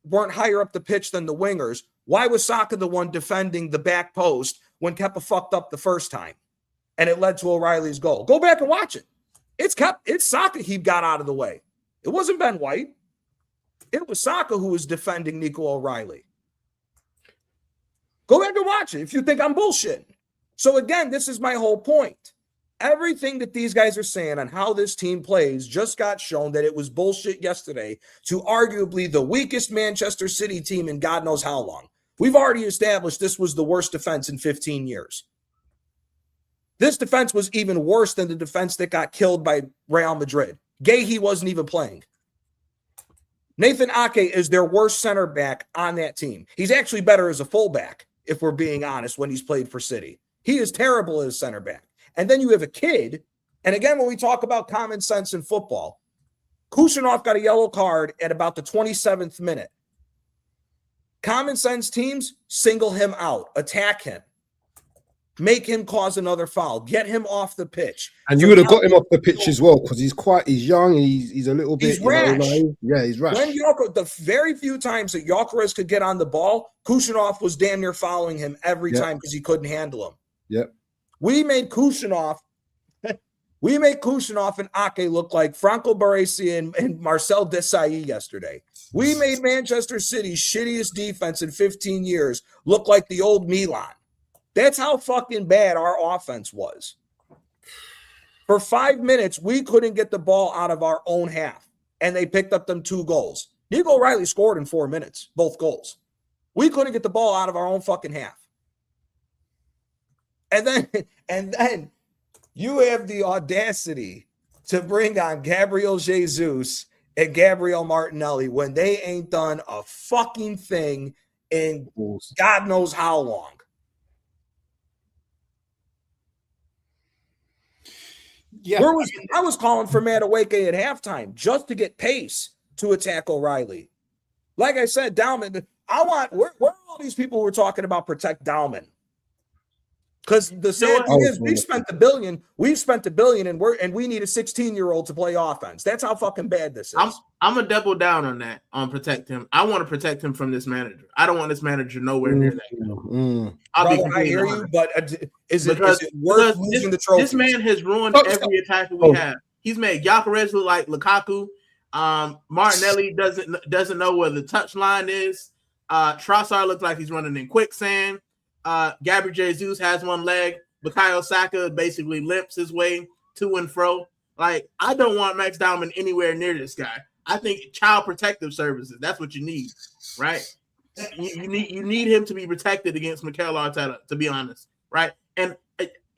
weren't higher up the pitch than the wingers, Why was Saka the one defending the back post when Kepa fucked up the first time? And it led to O'Reilly's goal. Go back and watch it. It's Saka he got out of the way. It wasn't Ben White. It was Saka who was defending Nico O'Reilly. Go back and watch it if you think I'm bullshitting. So again, this is my whole point. Everything that these guys are saying on how this team plays just got shown that it was bullshit yesterday to arguably the weakest Manchester City team in God knows how long. We've already established this was the worst defense in 15 years. This defense was even worse than the defense that got killed by Real Madrid. Gahey wasn't even playing. Nathan Ake is their worst center back on that team. He's actually better as a fullback, if we're being honest, when he's played for City. He is terrible as center back. And then you have a kid, and again, when we talk about common sense in football, Kushanoff got a yellow card at about the 27th minute. Common sense teams single him out, attack him, make him cause another foul, get him off the pitch. And you would have got him off the pitch as well because he's young, he's a little bit, he's rash. He's rash. When the very few times that Gyökeres could get on the ball, Kushanoff was damn near following him every time because he couldn't handle him. Yep. We made Kushanoff and Ake look like Franco Baresi and Marcel Desailly yesterday. We made Manchester City's shittiest defense in 15 years look like the old Milan. That's how fucking bad our offense was. For 5 minutes, we couldn't get the ball out of our own half, and they picked up them 2 goals. Nico O'Reilly scored in 4 minutes, both goals. We couldn't get the ball out of our own fucking half. And then you have the audacity to bring on Gabriel Jesus and Gabriel Martinelli when they ain't done a fucking thing in God knows how long. Yeah, I was calling for Madueke at halftime just to get pace to attack O'Reilly. Like I said, Dauman, where are all these people who were talking about protect Dauman? Because the sad thing is, we've spent $1 billion, and we need a 16-year-old to play offense. That's how fucking bad this is. I'm gonna double down on that, on protect him. I want to protect him from this manager. I don't want this manager nowhere near that. I hear you, but is it worth losing the trophy? This man has ruined every attacker we have. He's made Gyökeres look like Lukaku. Martinelli doesn't know where the touch line is. Trossard looks like he's running in quicksand. Gabriel Jesus has one leg. Bukayo Saka basically limps his way to and fro. Like, I don't want Max Dauman anywhere near this guy. I think child protective services, that's what you need, right? You need him to be protected against Mikel Arteta, to be honest, right? And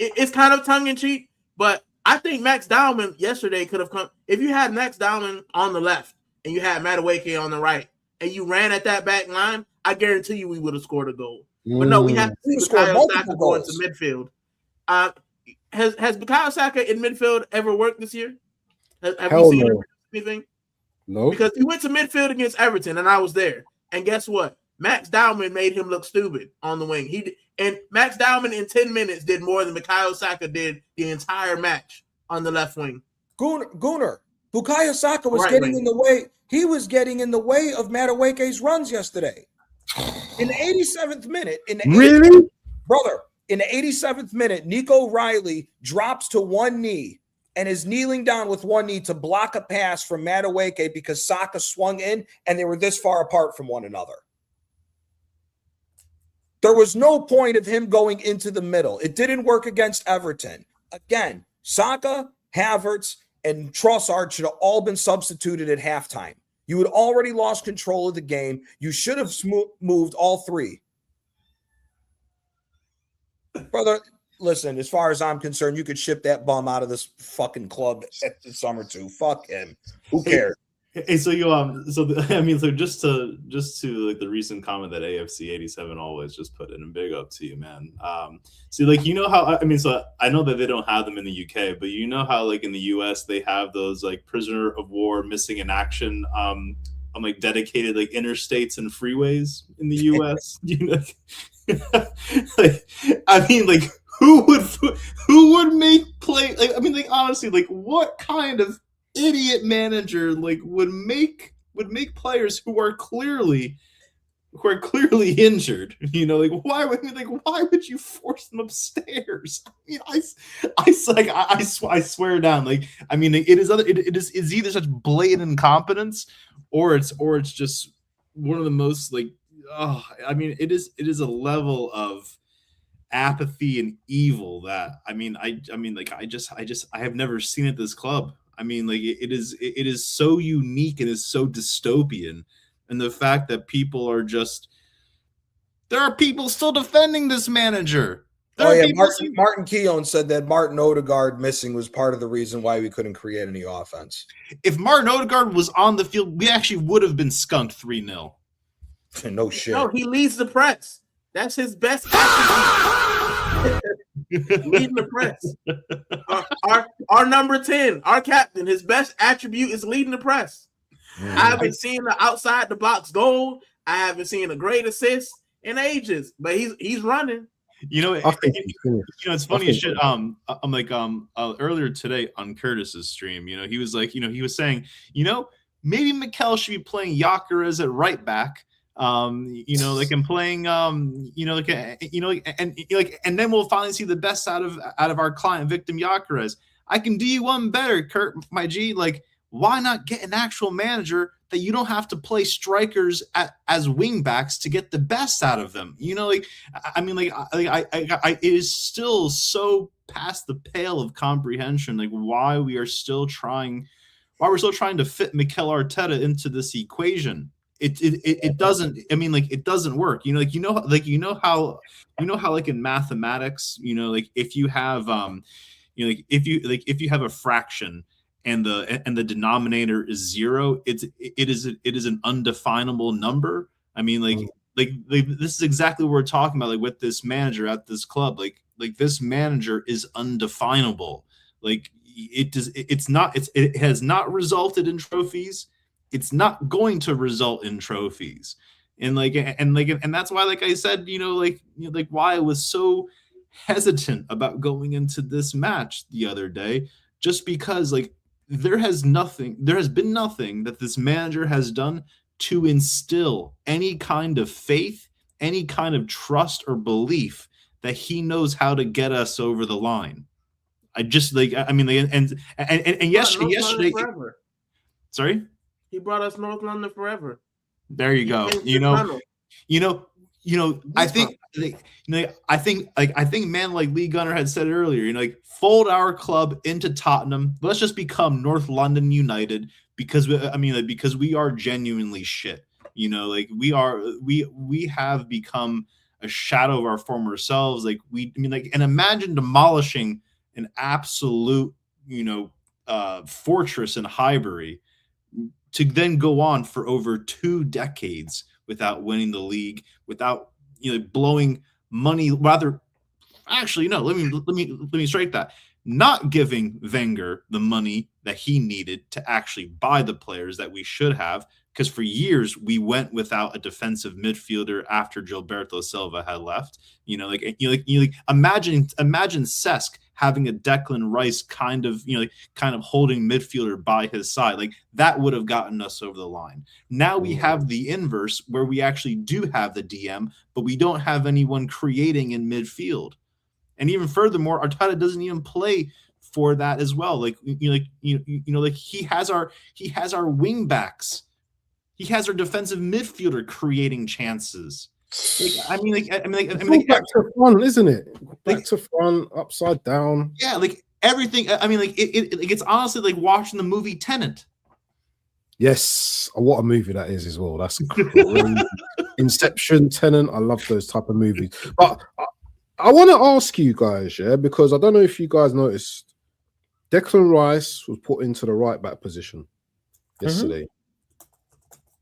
it's kind of tongue-in-cheek, but I think Max Dauman yesterday could have come. If you had Max Dauman on the left and you had Madueke on the right and you ran at that back line, I guarantee you we would have scored a goal. But no, we have to see Bukayo Saka go into midfield. Has Bukayo Saka in midfield ever worked this year? Have you seen anything? No. Because he went to midfield against Everton, and I was there. And guess what? Max Dauman made him look stupid on the wing. And Max Dauman in 10 minutes did more than Bukayo Saka did the entire match on the left wing. Gunnar, Bukayo Saka was getting in the way. He was getting in the way of Madueke's runs yesterday. In the 87th minute, in the 87th minute, Nico O'Reilly drops to one knee and is kneeling down with one knee to block a pass from Madueke because Saka swung in and they were this far apart from one another. There was no point of him going into the middle. It didn't work against Everton. Again, Saka, Havertz, and Trossard should have all been substituted at halftime. You had already lost control of the game. You should have moved all 3. Brother, listen, as far as I'm concerned, you could ship that bum out of this fucking club at the summer too. Fuck him. Who cares? Hey, so just to like the recent comment that AFC 87 always just put in, and big up to you, man. See, like, you know how, so I know that they don't have them in the UK, but you know how like in the US they have those like prisoner of war missing in action on like dedicated like interstates and freeways in the US. You know, like who would make play? Like, honestly, like what kind of idiot manager like would make players who are clearly who are clearly injured. You know, like why would you force them upstairs? You know, I swear down. Like, I mean, it is either such blatant incompetence, or it's just one of the most like, oh, I mean, it is a level of apathy and evil that I have never seen at this club. I mean, like it is so unique and is so dystopian, and the fact that people are just, there are people still defending this manager. Martin Keown said that Martin Odegaard missing was part of the reason why we couldn't create any offense. If Martin Odegaard was on the field, we actually would have been skunked 3-0. No shit. No, he leads the press. That's his best attribute. Leading the press. Our number 10, our captain, his best attribute is leading the press. I haven't seen the outside the box goal. I haven't seen a great assist in ages, but he's running. You know, it's funny as shit. I'm like, earlier today on Curtis's stream, you know, he was like, you know, he was saying, you know, maybe Mikel should be playing Gyökeres at right back. You know, like, and playing, you know, like, and then we'll finally see the best out of our client Victim Gyökeres. I can do you one better, Kurt, my G. Like, why not get an actual manager that you don't have to play strikers as wing backs to get the best out of them? You know, like, I mean, like, it is still so past the pale of comprehension, like why we're still trying to fit Mikel Arteta into this equation. It doesn't. I mean, like, it doesn't work. You know, how like in mathematics, you know, like if you have you know, like if you have a fraction and the denominator is 0, it is an undefinable number. I mean, like this is exactly what we're talking about, like with this manager at this club. Like this manager is undefinable. Like it has not resulted in trophies. It's not going to result in trophies. And that's why, like I said, like why I was so hesitant about going into this match the other day, just because like there has been nothing that this manager has done to instill any kind of faith, any kind of trust or belief that he knows how to get us over the line. I just yesterday. Sorry? He brought us North London forever. There you go. I think man, like Lee Gunner had said earlier, like fold our club into Tottenham. Let's just become North London United because we are genuinely shit. Like we have become a shadow of our former selves. Like and imagine demolishing an absolute, fortress in Highbury to then go on for over 2 decades without winning the league, without blowing money. Rather, actually, no. Let me straight that. Not giving Wenger the money that he needed to actually buy the players that we should have, because for years we went without a defensive midfielder after Gilberto Silva had left. Imagine Cesc having a Declan Rice kind of holding midfielder by his side. Like that would have gotten us over the line. Now we have the inverse, where we actually do have the DM, but we don't have anyone creating in midfield. And even furthermore, Arteta doesn't even play for that as well. Like he has our wing backs. He has our defensive midfielder creating chances. Back to front, isn't it? Back to front, upside down. Yeah, like everything. It's honestly like watching the movie Tenet. Yes, what a movie that is as well. That's Inception, Tenet. I love those type of movies. But I want to ask you guys, because I don't know if you guys noticed, Declan Rice was put into the right back position yesterday.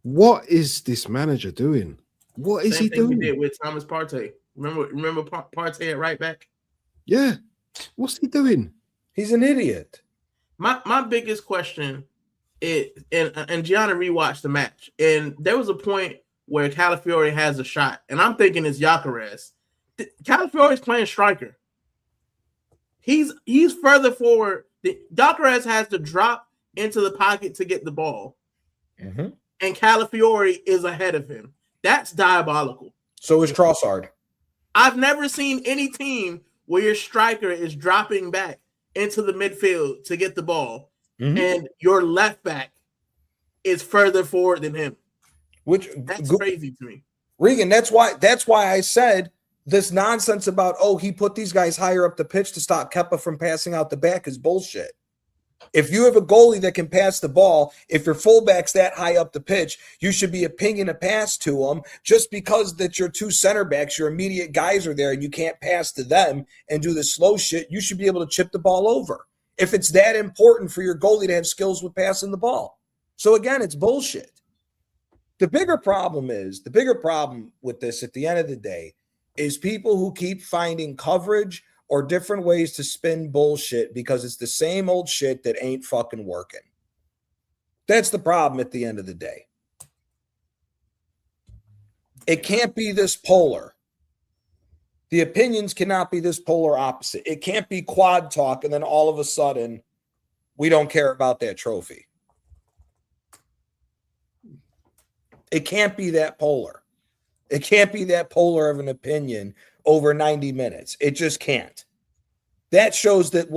What is this manager doing? What is he doing? He did with Thomas Partey. Remember Partey at right back? Yeah. What's he doing? He's an idiot. My biggest question is, and Gianna rewatched the match, and there was a point where Calafiore has a shot, and I'm thinking it's Gyökeres. Calafiore is playing striker. He's further forward. Gyökeres has to drop into the pocket to get the ball. And Calafiore is ahead of him. That's diabolical. So is Trossard. I've never seen any team where your striker is dropping back into the midfield to get the ball, and your left back is further forward than him. That's crazy to me. Regan, that's why I said this nonsense about, he put these guys higher up the pitch to stop Kepa from passing out the back is bullshit. If you have a goalie that can pass the ball, if your fullback's that high up the pitch, you should be pinging a pass to them. Just because that your two center backs, your immediate guys are there and you can't pass to them and do the slow shit, you should be able to chip the ball over. If it's that important for your goalie to have skills with passing the ball. So again, it's bullshit. The bigger problem with this at the end of the day is people who keep finding coverage or different ways to spin bullshit because it's the same old shit that ain't fucking working. That's the problem at the end of the day. It can't be this polar. The opinions cannot be this polar opposite. It can't be quad talk and then all of a sudden we don't care about that trophy. It can't be that polar. It can't be that polar of an opinion over 90 minutes. It just can't. That shows that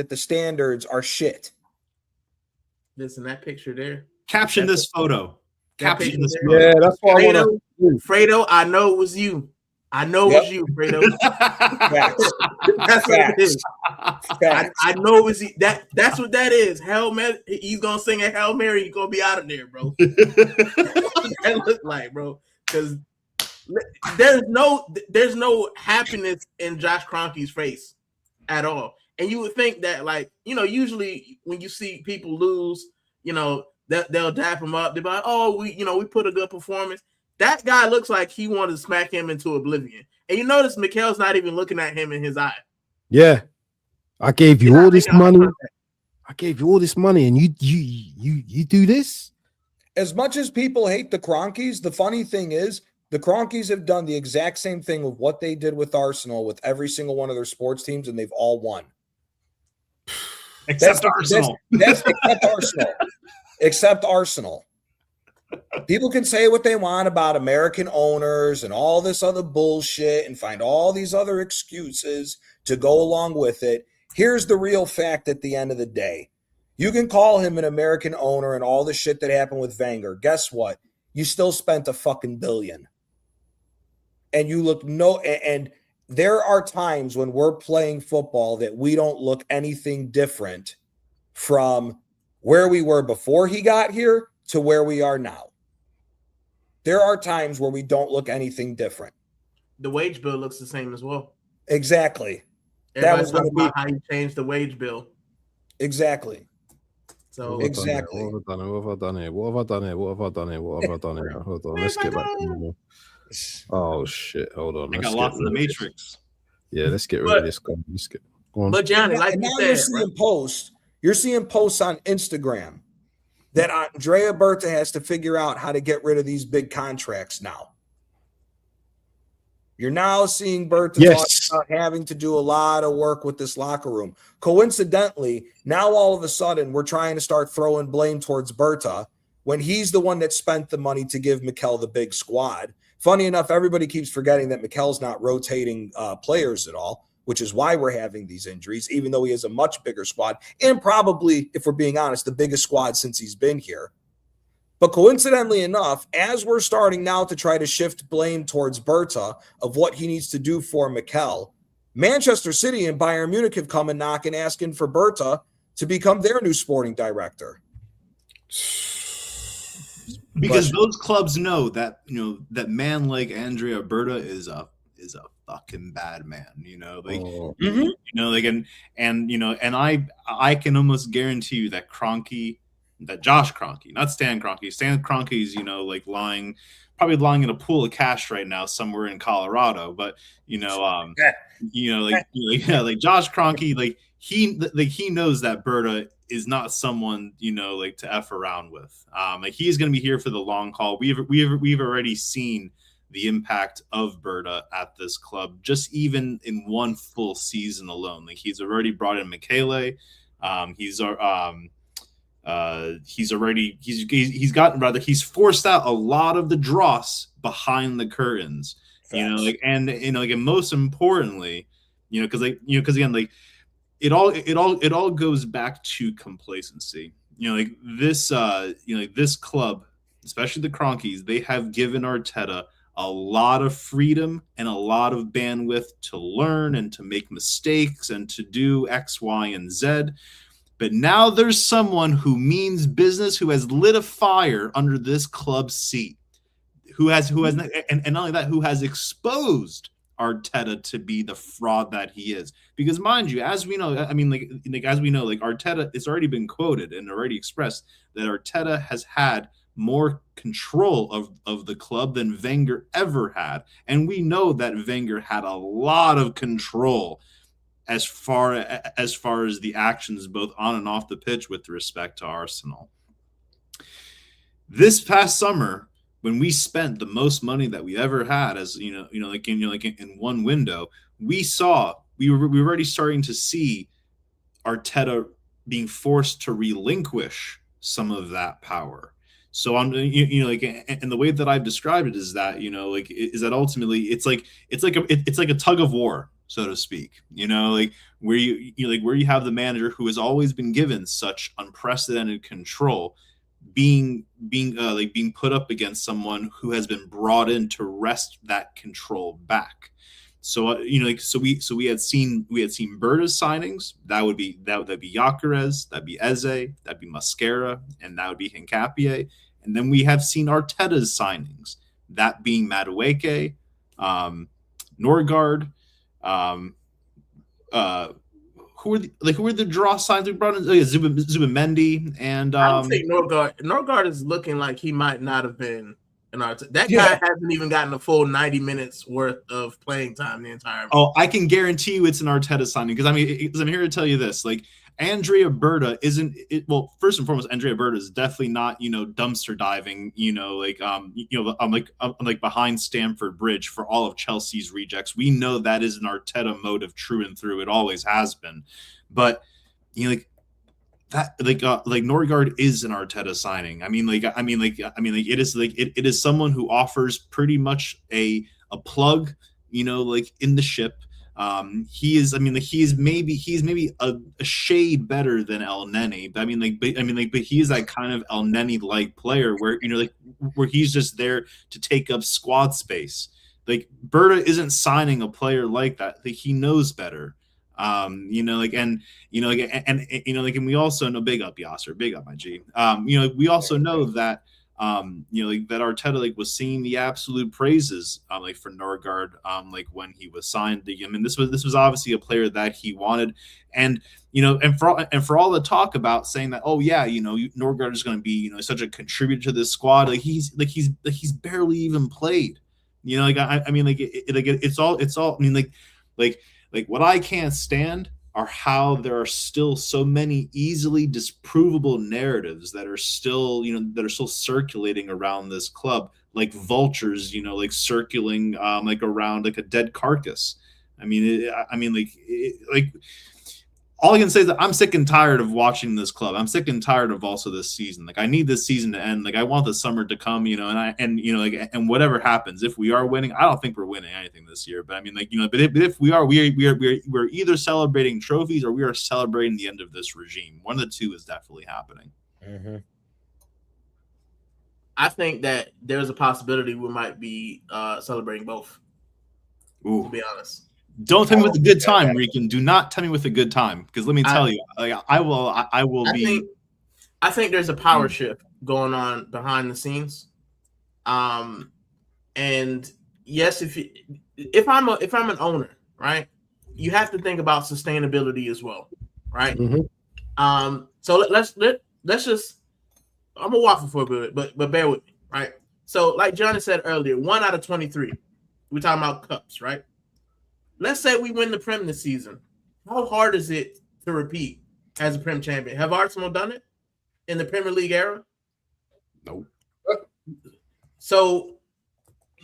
the standards are shit. Listen, that picture there. Caption this photo. Caption this photo. Yeah, that's what I want to. Fredo, I know it was you. I know it was you, Fredo. Facts. That's what it is. Facts. I know it was that's what that is. Hail Mary. He's gonna sing a Hail Mary. He's gonna be out of there, bro. That looks like, bro, because there's no happiness in Josh Kroenke's face at all. And you would think that, like, usually when you see people lose, they'll dap him up. They're like, we put a good performance. That guy looks like he wanted to smack him into oblivion. And you notice Mikel's not even looking at him in his eye. Yeah. I gave you all this money. I gave you all this money and you do this? As much as people hate the Kroenkes, the funny thing is the Kroenkes have done the exact same thing with what they did with Arsenal with every single one of their sports teams, and they've all won. Except Arsenal. Except Arsenal. Except Arsenal. People can say what they want about American owners and all this other bullshit and find all these other excuses to go along with it. Here's the real fact at the end of the day. You can call him an American owner and all the shit that happened with Wenger. Guess what? You still spent $1 fucking billion. And and there are times when we're playing football that we don't look anything different from where we were before he got here to where we are now. There are times where we don't look anything different. The wage bill looks the same as well. Exactly. That was about how you changed the wage bill. Exactly. So exactly. What have I done here? What have I done here? Hold on. Let's get back to normal. Oh shit! Hold on. I got lost in the Matrix. Yeah, let's get rid of this guy. Let's get on. But Johnny, like and you now said, you're seeing posts on Instagram that Andrea Berta has to figure out how to get rid of these big contracts now. You're now seeing Berta talk about having to do a lot of work with this locker room. Coincidentally, now all of a sudden we're trying to start throwing blame towards Berta when he's the one that spent the money to give Mikel the big squad. Funny enough, everybody keeps forgetting that Mikel's not rotating players at all, which is why we're having these injuries, even though he has a much bigger squad and probably, if we're being honest, the biggest squad since he's been here. But coincidentally enough, as we're starting now to try to shift blame towards Berta of what he needs to do for Mikel, Manchester City and Bayern Munich have come and knocking, asking for Berta to become their new sporting director. Because those clubs know that that man like Andrea Berta is a fucking bad man. And I can almost guarantee you that Josh Kroenke, not Stan Kroenke. Stan Kroenke's, probably lying in a pool of cash right now somewhere in Colorado. But like Josh Kroenke, he knows that Berta is not someone to F around with. He's going to be here for the long haul. We've already seen the impact of Berta at this club, just even in one full season alone. He's already brought in Michele. He's forced out a lot of the dross behind the curtains. Facts. And most importantly, because again, like it all goes back to complacency. This club, especially the Cronkies, they have given Arteta a lot of freedom and a lot of bandwidth to learn and to make mistakes and to do X, Y, and Z. But now there's someone who means business, who has lit a fire under this club's seat, who has and not only that, who has exposed Arteta to be the fraud that he is. Because mind you, as we know, Arteta, it's already been quoted and already expressed that Arteta has had more control of the club than Wenger ever had. And we know that Wenger had a lot of control as far as the actions both on and off the pitch with respect to Arsenal. This past summer, when we spent the most money that we ever had, as in one window, we were already starting to see Arteta being forced to relinquish some of that power. So and the way that I've described it is that is that ultimately it's like a tug of war, so to speak, where you have the manager who has always been given such unprecedented control being put up against someone who has been brought in to wrest that control back. So we had seen Berta's signings. That would be Gyökeres, that'd be Eze, that'd be Mascara, and that would be Hincapié. And then we have seen Arteta's signings, that being Madueke, Norgard, who are the draw signs we brought in? Zubimendi and I don't think Norgard is looking like he might not have been an Arteta. That guy hasn't even gotten a full 90 minutes worth of playing time the entire. Oh, I can guarantee you it's an Arteta signing because I'm here to tell you this. Like Andrea Berta isn't it. Well, first and foremost, Andrea Berta is definitely not dumpster diving. Like behind Stamford Bridge for all of Chelsea's rejects. We know that is an Arteta motive through and through. It always has been, but Norgard is an Arteta signing. It is someone who offers pretty much a plug, in the ship. He is maybe a shade better than El Neni, but he is that kind of El Neni like player where where he's just there to take up squad space. Like Berta isn't signing a player like that. Like he knows better. And we also know, big up Yasser, big up my G. We also know that that Arteta was singing the absolute praises for Norgard when he was signed to him. And this was obviously a player that he wanted. And for all the talk about saying that, oh yeah, Norgard is going to be such a contributor to this squad, he's barely even played. What I can't stand are how there are still so many easily disprovable narratives that are still circulating around this club, like vultures, circling around a dead carcass. All I can say is that I'm sick and tired of watching this club. I'm sick and tired of also this season. I need this season to end. I want the summer to come, and whatever happens, if we are winning, I don't think we're winning anything this year. But but if we are, we're either celebrating trophies or we are celebrating the end of this regime. One of the two is definitely happening. Mm-hmm. I think that there's a possibility we might be celebrating both. Ooh. To be honest. Don't tell me with a good time, Rican. Do not tell me with a good time, because let me tell you, I will. I think there's a power shift going on behind the scenes, and yes, if I'm an owner, right, you have to think about sustainability as well, right? Mm-hmm. So let's just. I'm a waffle for a bit, but bear with me, right? So like Johnny said earlier, 1 out of 23. We're talking about cups, right? Let's say we win the Prem this season. How hard is it to repeat as a Prem champion? Have Arsenal done it in the Premier League era? Nope. So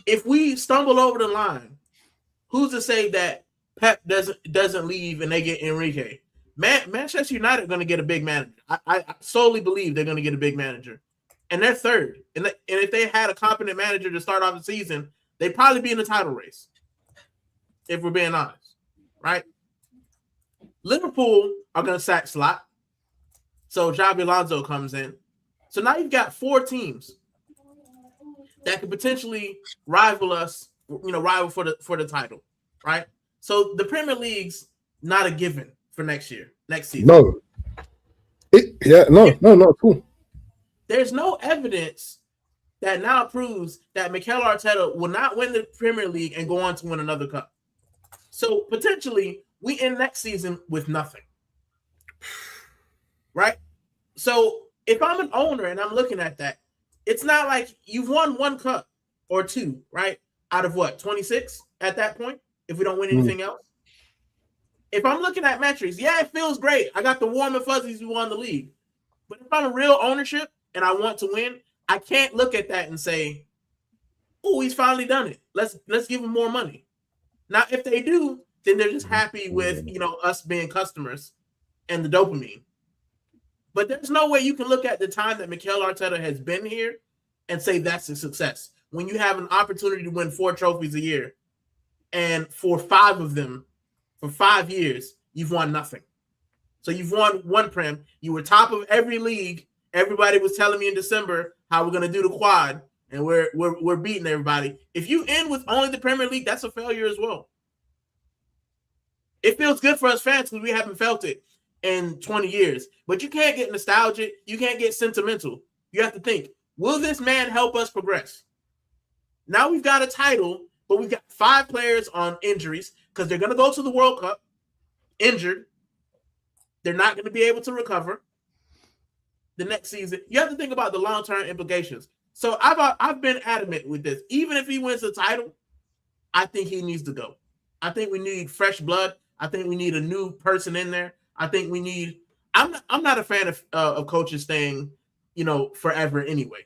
if we stumble over the line, who's to say that Pep doesn't leave and they get Enrique? Manchester United are going to get a big manager. I solely believe they're going to get a big manager, and they're third. And if they had a competent manager to start off the season, they'd probably be in the title race. If we're being honest, right? Liverpool are going to sack Slot, so Xabi Alonso comes in. So now you've got 4 teams that could potentially rival us, rival for the title, right? So the Premier League's not a given for next season. No. No, not at all. There's no evidence that now proves that Mikel Arteta will not win the Premier League and go on to win another cup. So potentially we end next season with nothing, right? So if I'm an owner and I'm looking at that, it's not like you've won 1 cup or 2, right? Out of what, 26 at that point, if we don't win anything else? If I'm looking at metrics, yeah, it feels great. I got the warm and fuzzies, we won the league. But if I'm a real ownership and I want to win, I can't look at that and say, oh, he's finally done it. Let's give him more money. Now, if they do, then they're just happy with, us being customers and the dopamine. But there's no way you can look at the time that Mikel Arteta has been here and say that's a success. When you have an opportunity to win 4 trophies a year, and for 5 of them, for 5 years, you've won nothing. So you've won 1 Prem. You were top of every league. Everybody was telling me in December how we're going to do the quad, and we're beating everybody. If you end with only the Premier League, that's a failure as well. It feels good for us fans because we haven't felt it in 20 years. But you can't get nostalgic. You can't get sentimental. You have to think, will this man help us progress? Now we've got a title, but we've got 5 players on injuries because they're going to go to the World Cup injured. They're not going to be able to recover the next season. You have to think about the long-term implications. So I've been adamant with this. Even if he wins the title, I think he needs to go. I think we need fresh blood. I think we need a new person in there. I think we need. I'm not a fan of coaches staying, forever anyway.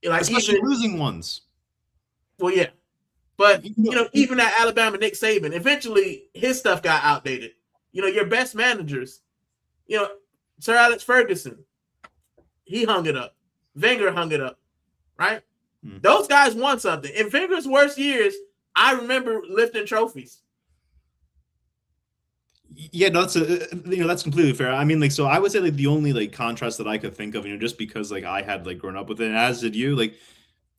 Like especially losing ones. Well, yeah, but even at Alabama, Nick Saban, eventually his stuff got outdated. Your best managers, Sir Alex Ferguson, he hung it up. Wenger hung it up, right? Those guys won something. In Wenger's worst years, I remember lifting trophies. Yeah, no, that's completely fair. I mean, so I would say the only contrast that I could think of, just because I had grown up with it, and as did you,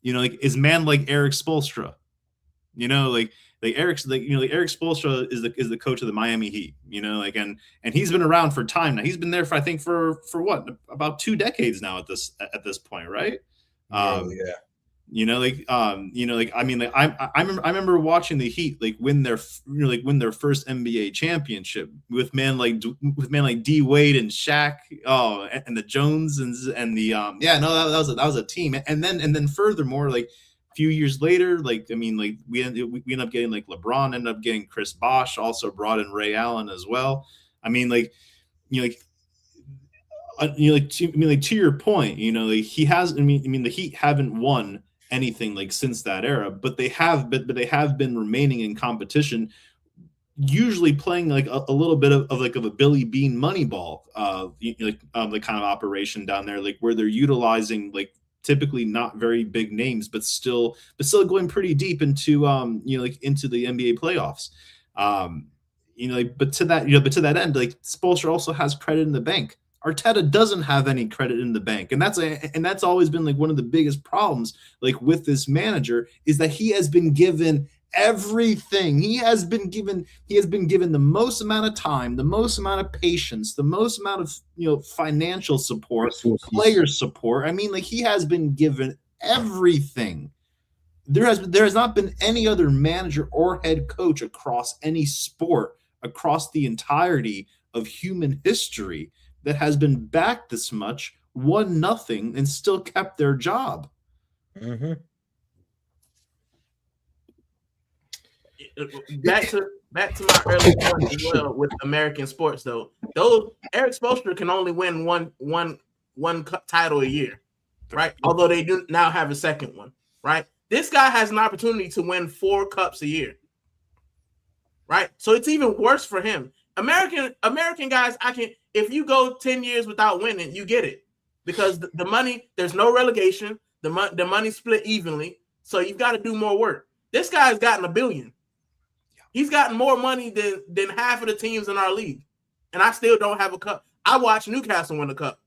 is man like Eric Spoelstra, Eric Spoelstra is the coach of the Miami Heat, and he's been around for time now. He's been there for I think for what, about 2 decades now at this point, right? Yeah. I remember watching the Heat win their first NBA championship with man like D Wade and Shaq, and the Jones and the that was a team, and then furthermore a few years later we end up getting LeBron, ended up getting Chris Bosh, also brought in Ray Allen as well. To your point, he has. The Heat haven't won anything since that era, but they have been remaining in competition, usually playing a little bit of a Billy Bean Moneyball kind of operation down there, where they're utilizing typically not very big names, but still going pretty deep into into the NBA playoffs. But to that end, Spoelstra also has credit in the bank. Arteta doesn't have any credit in the bank, and that's always been one of the biggest problems with this manager, is that he has been given everything. He has been given the most amount of time, the most amount of patience, the most amount of financial support, player support. He has been given everything. There has not been any other manager or head coach across any sport, across the entirety of human history, that has been backed this much, won nothing, and still kept their job. Mm-hmm. Back to my earlier point as well with American sports, though. Eric Spoelstra can only win one title a year, right? Although they do now have a second one, right? This guy has an opportunity to win 4 cups a year, right? So it's even worse for him. American guys, if you go 10 years without winning, you get it. Because the money, there's no relegation. The money split evenly. So you've got to do more work. This guy's gotten $1 billion. He's gotten more money than half of the teams in our league. And I still don't have a cup. I watched Newcastle win a cup.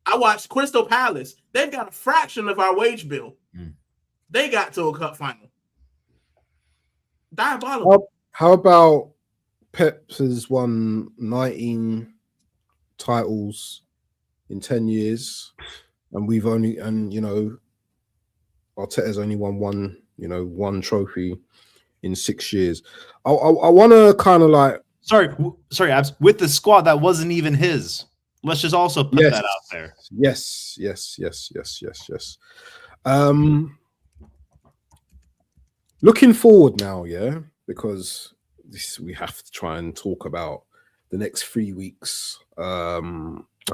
I watched Crystal Palace. They've got a fraction of our wage bill. They got to a cup final. Diabolical. How about Pep has won 19 titles in 10 years, and Arteta's only won one trophy in 6 years. I want to kind of like sorry, Abs, with the squad that wasn't even his. Let's just also put that out there. Yes. Looking forward now, because we have to try and talk about the next 3 weeks. I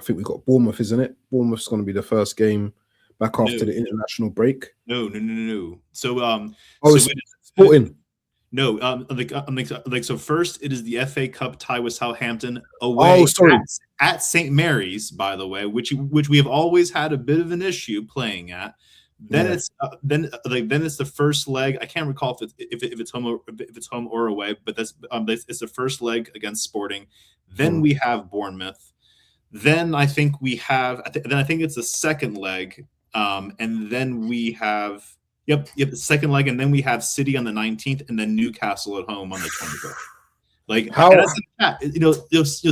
think we've got Bournemouth, isn't it? Bournemouth's going to be the first game back after the international break. No. So, Sporting. No, so first it is the FA Cup tie with Southampton away at St. Mary's, by the way, which we have always had a bit of an issue playing at. Then it's the first leg. I can't recall if it's home or away, but it's the first leg against Sporting. Then we have Bournemouth. Then I think we have. I think it's the second leg, and then we have. Yep, the second leg, and then we have City on the 19th, and then Newcastle at home on the 25th. Like how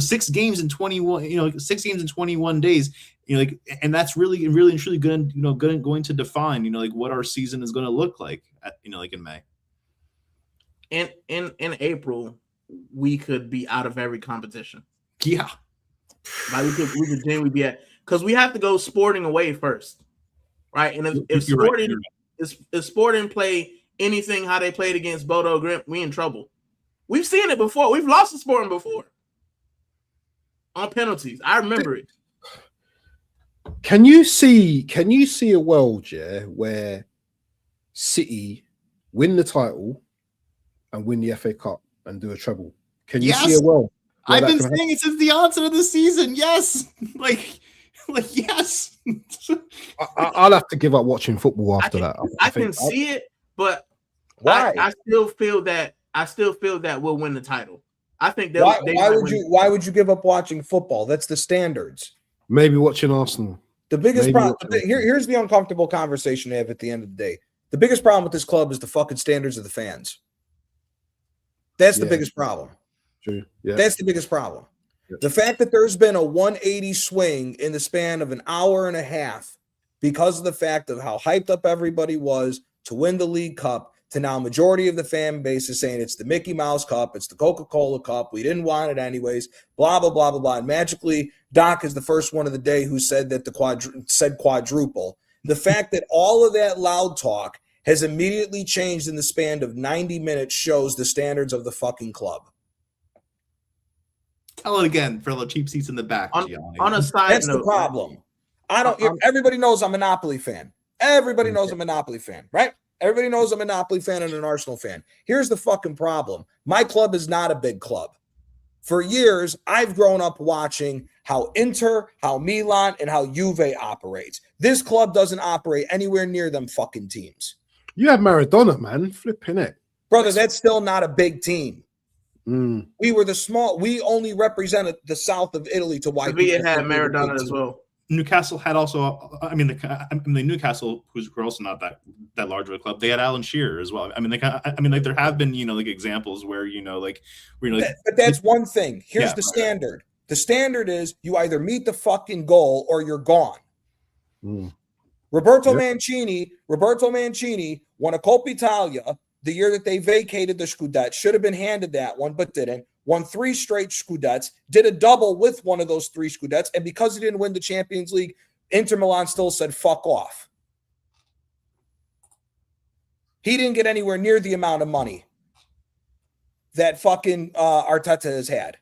6 games in 21, 6 games in 21 days, and that's really and truly going to define, what our season is going to look like in May. In April, we could be out of every competition. Yeah, like we could genuinely be at, because we have to go Sporting away first, right? And if Sporting. Right. If Sporting play anything how they played against Bodo Glimt, we in trouble. We've seen it before. We've lost to Sporting before on penalties. I remember it. Can you see a world, where City win the title and win the FA Cup and do a treble? Can you see a world? I've been saying it since the onset of the season. Yes, yes. I'll have to give up watching football after that. I can see it, but why? I still feel that we'll win the title. I think why would you give up watching football? That's the standards. Maybe watching Arsenal. The biggest problem here's the uncomfortable conversation to have at the end of the day. The biggest problem with this club is the fucking standards of the fans. That's the biggest problem. True. Yeah. That's the biggest problem. The fact that there's been a 180 swing in the span of an hour and a half because of the fact of how hyped up everybody was to win the League Cup, to now majority of the fan base is saying it's the Mickey Mouse Cup, it's the Coca-Cola Cup, we didn't want it anyways, blah, blah, blah, blah, blah. And magically, Doc is the first one of the day who said that said quadruple. The fact that all of that loud talk has immediately changed in the span of 90 minutes shows the standards of the fucking club. Tell it again for the cheap seats in the back. On a side That's note, the problem. Everybody knows I'm a Monopoly fan. Everybody knows I'm a Monopoly fan, right? Everybody knows I'm a Monopoly fan and an Arsenal fan. Here's the fucking problem. My club is not a big club. For years, I've grown up watching how Inter, how Milan, and how Juve operates. This club doesn't operate anywhere near them fucking teams. You have Maradona, man. Flipping it. Brother, that's still not a big team. We were we only represented the south of Italy to white people. Sevilla had Maradona as well. Newcastle had also, the Newcastle, who's also not that large of a club, they had Alan Shearer as well. There have been, examples where, but that's one thing. Here's the standard. The standard is you either meet the fucking goal or you're gone. Roberto Mancini won a Coppa Italia the year that they vacated the Scudetto. Should have been handed that one, but didn't. Won 3 straight Scudettos, did a double with one of those 3 Scudettos, and because he didn't win the Champions League, Inter Milan still said, fuck off. He didn't get anywhere near the amount of money that fucking Arteta has had.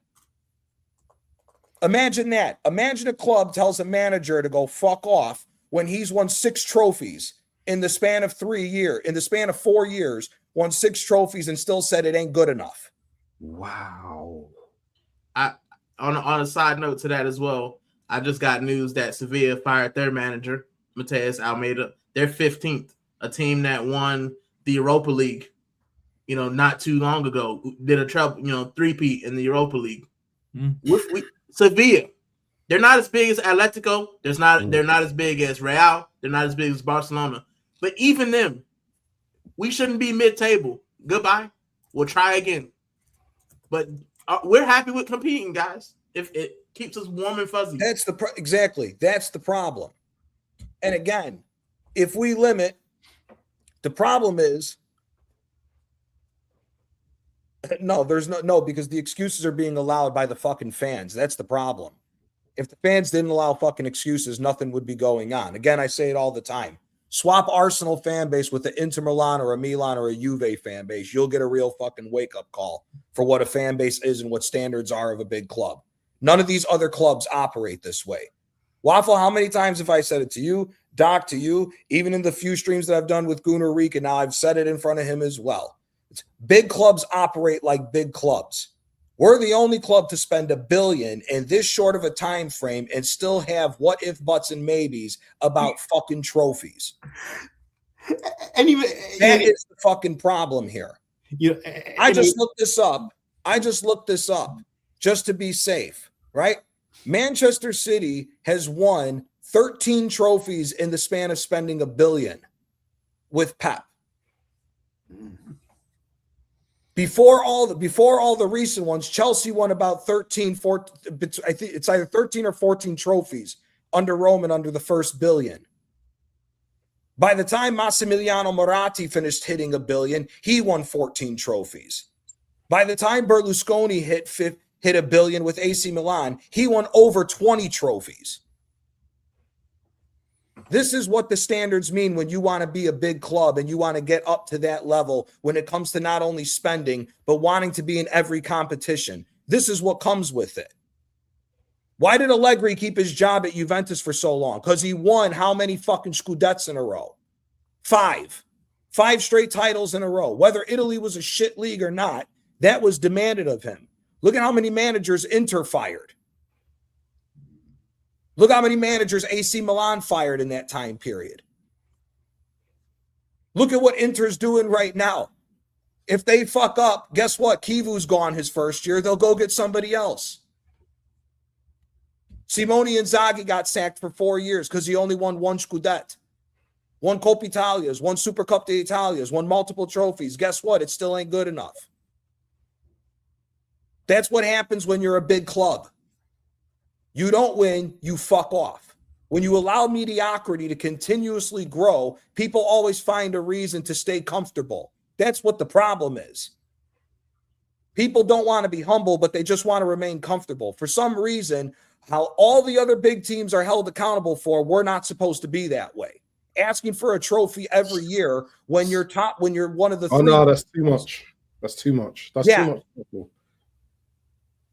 Imagine that. Imagine a club tells a manager to go fuck off when he's won 6 trophies in the span of 4 years, won 6 trophies and still said it ain't good enough. Wow. on a side note to that as well, I just got news that Sevilla fired their manager, Mateus Almeida. They're 15th, a team that won the Europa League, not too long ago. Did a three-peat in the Europa League. Sevilla, they're not as big as Atletico. They're not as big as Real. They're not as big as Barcelona. But even them, we shouldn't be mid-table. Goodbye. We'll try again. But we're happy with competing, guys. If it keeps us warm and fuzzy. That's exactly. That's the problem. And again, if we limit, the problem is no, because the excuses are being allowed by the fucking fans. That's the problem. If the fans didn't allow fucking excuses, nothing would be going on. Again, I say it all the time. Swap Arsenal fan base with the Inter Milan or a Milan or a Juve fan base. You'll get a real fucking wake-up call for what a fan base is and what standards are of a big club. None of these other clubs operate this way. Waffle, how many times have I said it to you, Doc, to you, even in the few streams that I've done with Gunnar Reek, and now I've said it in front of him as well. Big clubs operate like big clubs. We're the only club to spend $1 billion in this short of a time frame and still have what if, buts, and maybes about fucking trophies. And even that is the fucking problem here. I just looked this up just to be safe, right? Manchester City has won 13 trophies in the span of spending $1 billion with Pep. Before all the recent ones, Chelsea won about 13, 14, I think it's either 13 or 14 trophies under Roman under the first $1 billion. By the time Massimiliano Moratti finished hitting $1 billion, he won 14 trophies. By the time Berlusconi hit $1 billion with AC Milan, he won over 20 trophies. This is what the standards mean when you want to be a big club and you want to get up to that level when it comes to not only spending, but wanting to be in every competition. This is what comes with it. Why did Allegri keep his job at Juventus for so long? Because he won how many fucking Scudettes in a row? 5. 5 straight titles in a row. Whether Italy was a shit league or not, that was demanded of him. Look at how many managers Inter fired. Look how many managers AC Milan fired in that time period. Look at what Inter's doing right now. If they fuck up, guess what? Kivu's gone his first year. They'll go get somebody else. Simone Inzaghi got sacked for 4 years because he only won 1 Scudetto. 1 Coppa Italias, 1 Super Cup d'Italias, won multiple trophies. Guess what? It still ain't good enough. That's what happens when you're a big club. You don't win, you fuck off. When you allow mediocrity to continuously grow, people always find a reason to stay comfortable. That's what the problem is. People don't want to be humble, but they just want to remain comfortable. For some reason, how all the other big teams are held accountable for, we're not supposed to be that way. Asking for a trophy every year when you're one of the 3. Oh, no, that's too much. That's too much. That's too much.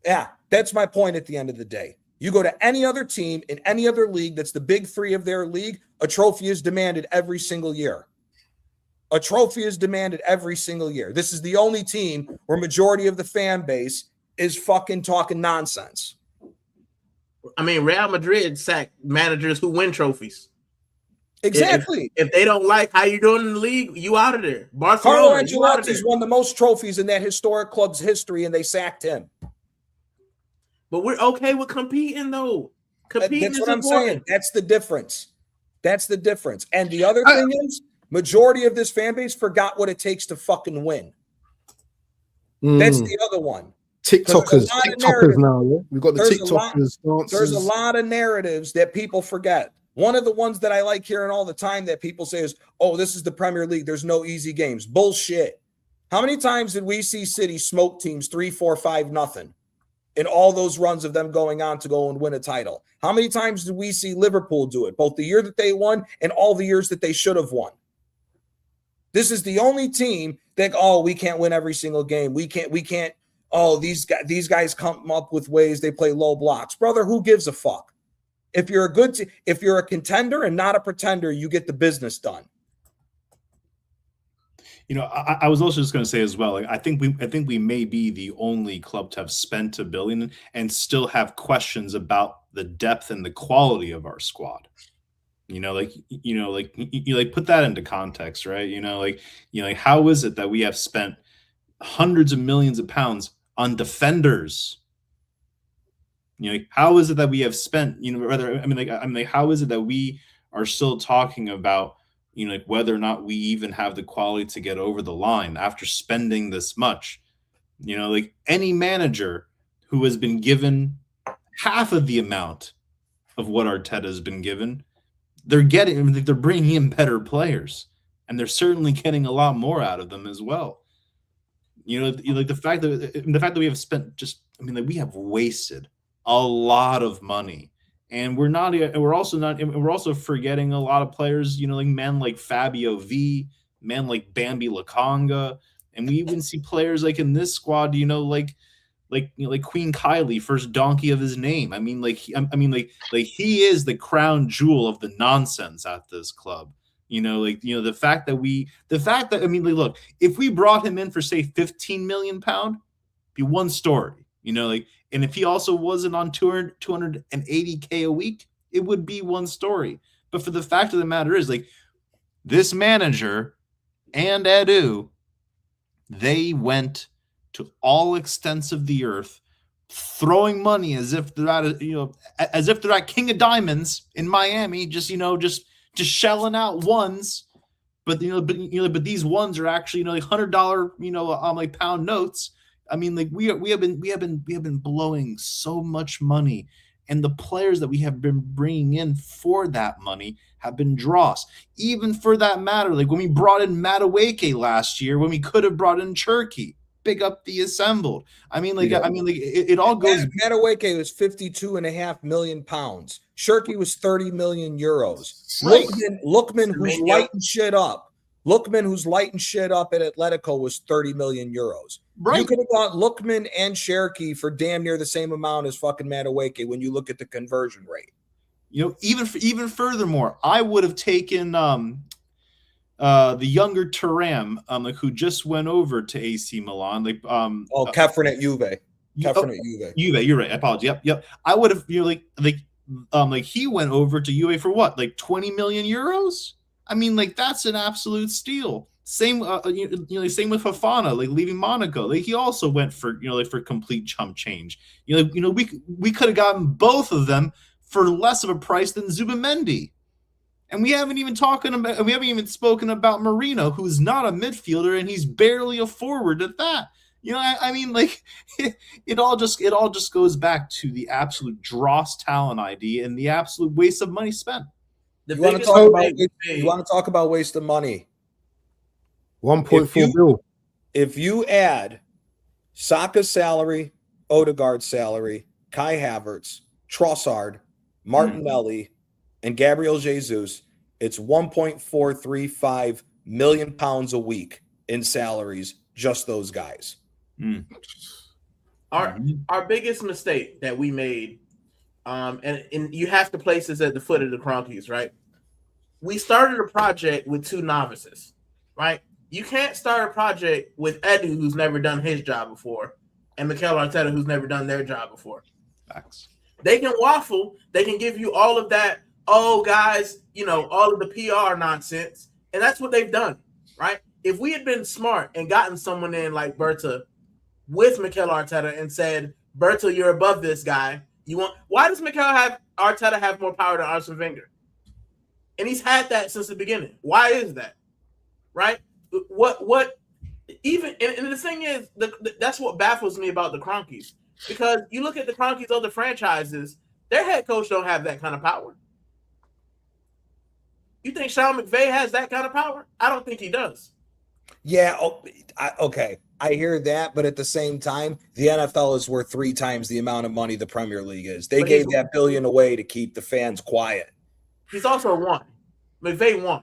Yeah, that's my point at the end of the day. You go to any other team in any other league that's the big 3 of their league, a trophy is demanded every single year. A trophy is demanded every single year. This is the only team where majority of the fan base is fucking talking nonsense. I mean, Real Madrid sack managers who win trophies. Exactly. If they don't like how you're doing in the league, you out of there. Carlo Barcelona, Ancelotti's won the most trophies in that historic club's history, and they sacked him. But we're okay with competing, though. Competing That's is what I'm important. saying. That's the difference. That's the difference. And the other thing is, majority of this fan base forgot what it takes to fucking win. That's the other one. TikTokers now. Yeah? We've got the TikTokers. There's a lot of narratives that people forget. One of the ones that I like hearing all the time that people say is, oh, this is the Premier League. There's no easy games. Bullshit. How many times did we see City smoke teams 3-4-5-0 in all those runs of them going on to go and win a title? How many times did we see Liverpool do it, both the year that they won and all the years that they should have won? This is the only team that, oh, we can't win every single game. We can't. Oh, these guys come up with ways they play low blocks. Brother, who gives a fuck? If you're if you're a contender and not a pretender, you get the business done. I was also just going to say as well. Like, I think we may be the only club to have spent $1 billion and still have questions about the depth and the quality of our squad. Like put that into context, right? Like how is it that we have spent hundreds of millions of pounds on defenders? How is it that we have spent? How is it that we are still talking about? Like whether or not we even have the quality to get over the line after spending this much. Like any manager who has been given half of the amount of what Arteta has been given, they're bringing in better players, and they're certainly getting a lot more out of them as well. Like the fact that we have spent we have wasted a lot of money. And we're also forgetting a lot of players, like men like Fabio V, men like Bambi Lakanga, and we even see players like in this squad, like Queen Kylie, first donkey of his name. He is the crown jewel of the nonsense at this club. The fact that look, if we brought him in for say 15 million pound, be one story. And if he also wasn't on 280K a week, it would be one story. But for the fact of the matter is, like, this manager and Edu, they went to all extents of the earth, throwing money as if they're at King of Diamonds in Miami, just shelling out ones. But these ones are actually like $100 pound notes. We have been blowing so much money, and the players that we have been bringing in for that money have been dross. Even for that matter, like when we brought in Madueke last year, when we could have brought in Cherki, big up the assembled. It all goes. Madueke was 52.5 million pounds. Cherki was 30 million euros. Right. Lookman, who's lighting shit up. Lookman, who's lighting shit up at Atletico, was 30 million euros. Right. You could have got Lookman and Cherki for damn near the same amount as fucking Madueke when you look at the conversion rate. Even furthermore, I would have taken the younger Thuram, who just went over to AC Milan, Kefren at Juve. Juve, you're right. I apologize. Yep. I would have he went over to Juve for what, like 20 million euros? That's an absolute steal. Same, same with Fofana, leaving Monaco. He also went for for complete chump change. We could have gotten both of them for less of a price than Zubimendi, and we haven't even spoken about Marino, who's not a midfielder and he's barely a forward at that. It all just goes back to the absolute dross talent ID and the absolute waste of money spent. You want to talk about waste of money? 1.4 bill. If you add Saka's salary, Odegaard's salary, Kai Havertz, Trossard, Martinelli, and Gabriel Jesus, it's 1.435 million pounds a week in salaries, just those guys. Our biggest mistake that we made, and you have to place this at the foot of the Cronkies, right? We started a project with two novices, right? You can't start a project with Edu, who's never done his job before, and Mikel Arteta, who's never done their job before. Facts. They can waffle. They can give you all of that, all of the PR nonsense, and that's what they've done, right? If we had been smart and gotten someone in like Berta with Mikel Arteta and said, Berta, you're above this guy. Why does Arteta have more power than Arsene Wenger? And he's had that since the beginning. Why is that? Right? Even the thing is, that's what baffles me about the Cronkies. Because you look at the Cronkies' other franchises, their head coach don't have that kind of power. You think Sean McVay has that kind of power? I don't think he does. Yeah, okay. I hear that, but at the same time, the NFL is worth 3 times the amount of money the Premier League is. They gave that $1 billion away to keep the fans quiet. He's also won. McVay won.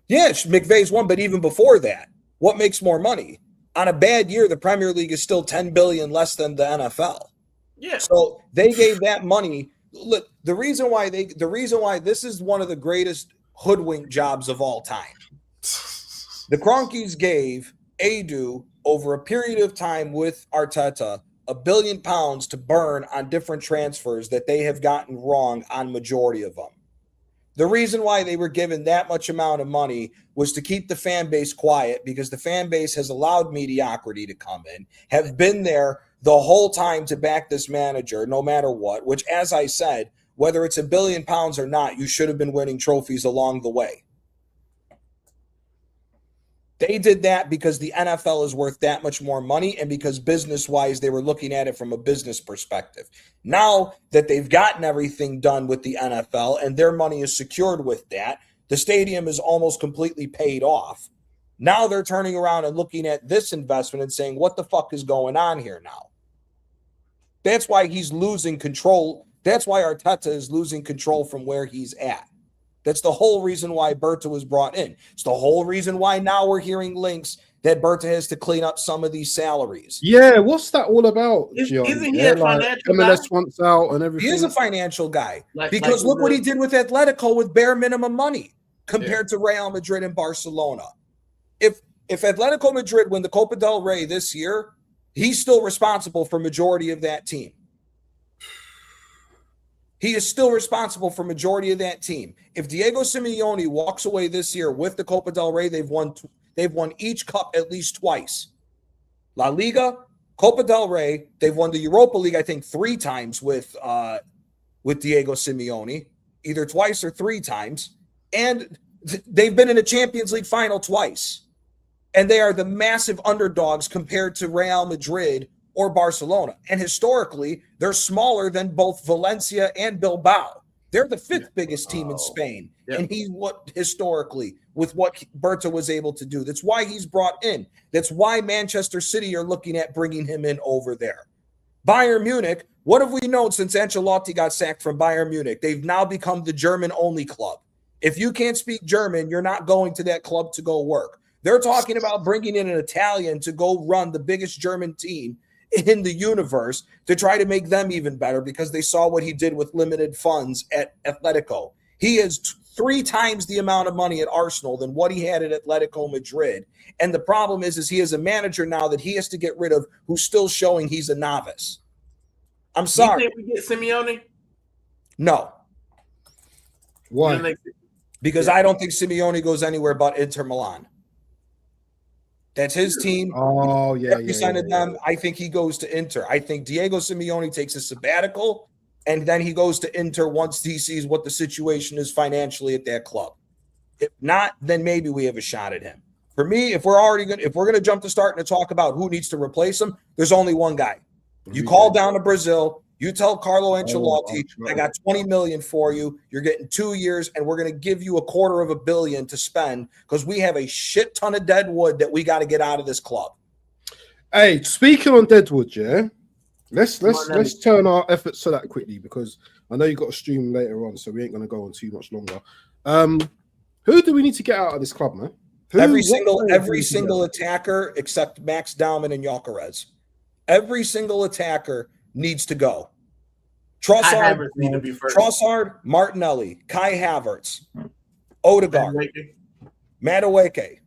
Yeah, McVay's won, but even before that, what makes more money? On a bad year, the Premier League is still $10 billion less than the NFL. Yeah. So they gave that money. Look, the reason why this is one of the greatest hoodwink jobs of all time. The Kroenkes gave Edu over a period of time with Arteta £1 billion to burn on different transfers that they have gotten wrong on majority of them. The reason why they were given that much amount of money was to keep the fan base quiet, because the fan base has allowed mediocrity to come in, have been there the whole time to back this manager no matter what, which, as I said, whether it's £1 billion or not, you should have been winning trophies along the way. They did that because the NFL is worth that much more money and because business-wise they were looking at it from a business perspective. Now that they've gotten everything done with the NFL and their money is secured with that, the stadium is almost completely paid off. Now they're turning around and looking at this investment and saying, what the fuck is going on here now? That's why he's losing control. That's why Arteta is losing control from where he's at. That's the whole reason why Berta was brought in. It's the whole reason why now we're hearing links that Berta has to clean up some of these salaries. Yeah, what's that all about? Isn't he a financial guy? MLS wants out and everything. He is a financial guy because look what he did with Atletico with bare minimum money compared to Real Madrid and Barcelona. If Atletico Madrid win the Copa del Rey this year, he's still responsible for majority of that team. He is still responsible for majority of that team. If Diego Simeone walks away this year with the Copa del Rey, they've won each cup at least twice. La Liga, Copa del Rey, they've won the Europa League, I think, 3 times with Diego Simeone, either twice or 3 times. And they've been in a Champions League final twice. And they are the massive underdogs compared to Real Madrid or Barcelona. And historically, they're smaller than both Valencia and Bilbao. They're the 5th biggest team in Spain. Yep. And he's what historically with what Berta was able to do. That's why he's brought in. That's why Manchester City are looking at bringing him in over there. Bayern Munich, what have we known since Ancelotti got sacked from Bayern Munich? They've now become the German-only club. If you can't speak German, you're not going to that club to go work. They're talking about bringing in an Italian to go run the biggest German team in the universe to try to make them even better because they saw what he did with limited funds at Atletico. He has 3 times the amount of money at Arsenal than what he had at Atletico Madrid. And the problem is he is a manager now that he has to get rid of who's still showing he's a novice. I'm sorry. You think we get Simeone? No. Why? Because I don't think Simeone goes anywhere but Inter Milan. That's his team. Oh, yeah. Represented them. I think he goes to Inter. I think Diego Simeone takes a sabbatical, and then he goes to Inter once he sees what the situation is financially at that club. If not, then maybe we have a shot at him. For me, if we're gonna jump to start and to talk about who needs to replace him, there's only one guy. You call down to Brazil. You tell Carlo Ancelotti, I got 20 million for you. You're getting 2 years, and we're going to give you $250 million to spend because we have a shit ton of dead wood that we got to get out of this club. Hey, speaking on Deadwood, yeah, let's turn our efforts to that quickly because I know you got a stream later on, so we ain't going to go on too much longer. Who do we need to get out of this club, man? Every single attacker except Max Daumann and Gyökeres. Every single attacker needs to go. Trossard, Martinelli, Kai Havertz, Odegaard, Madueke.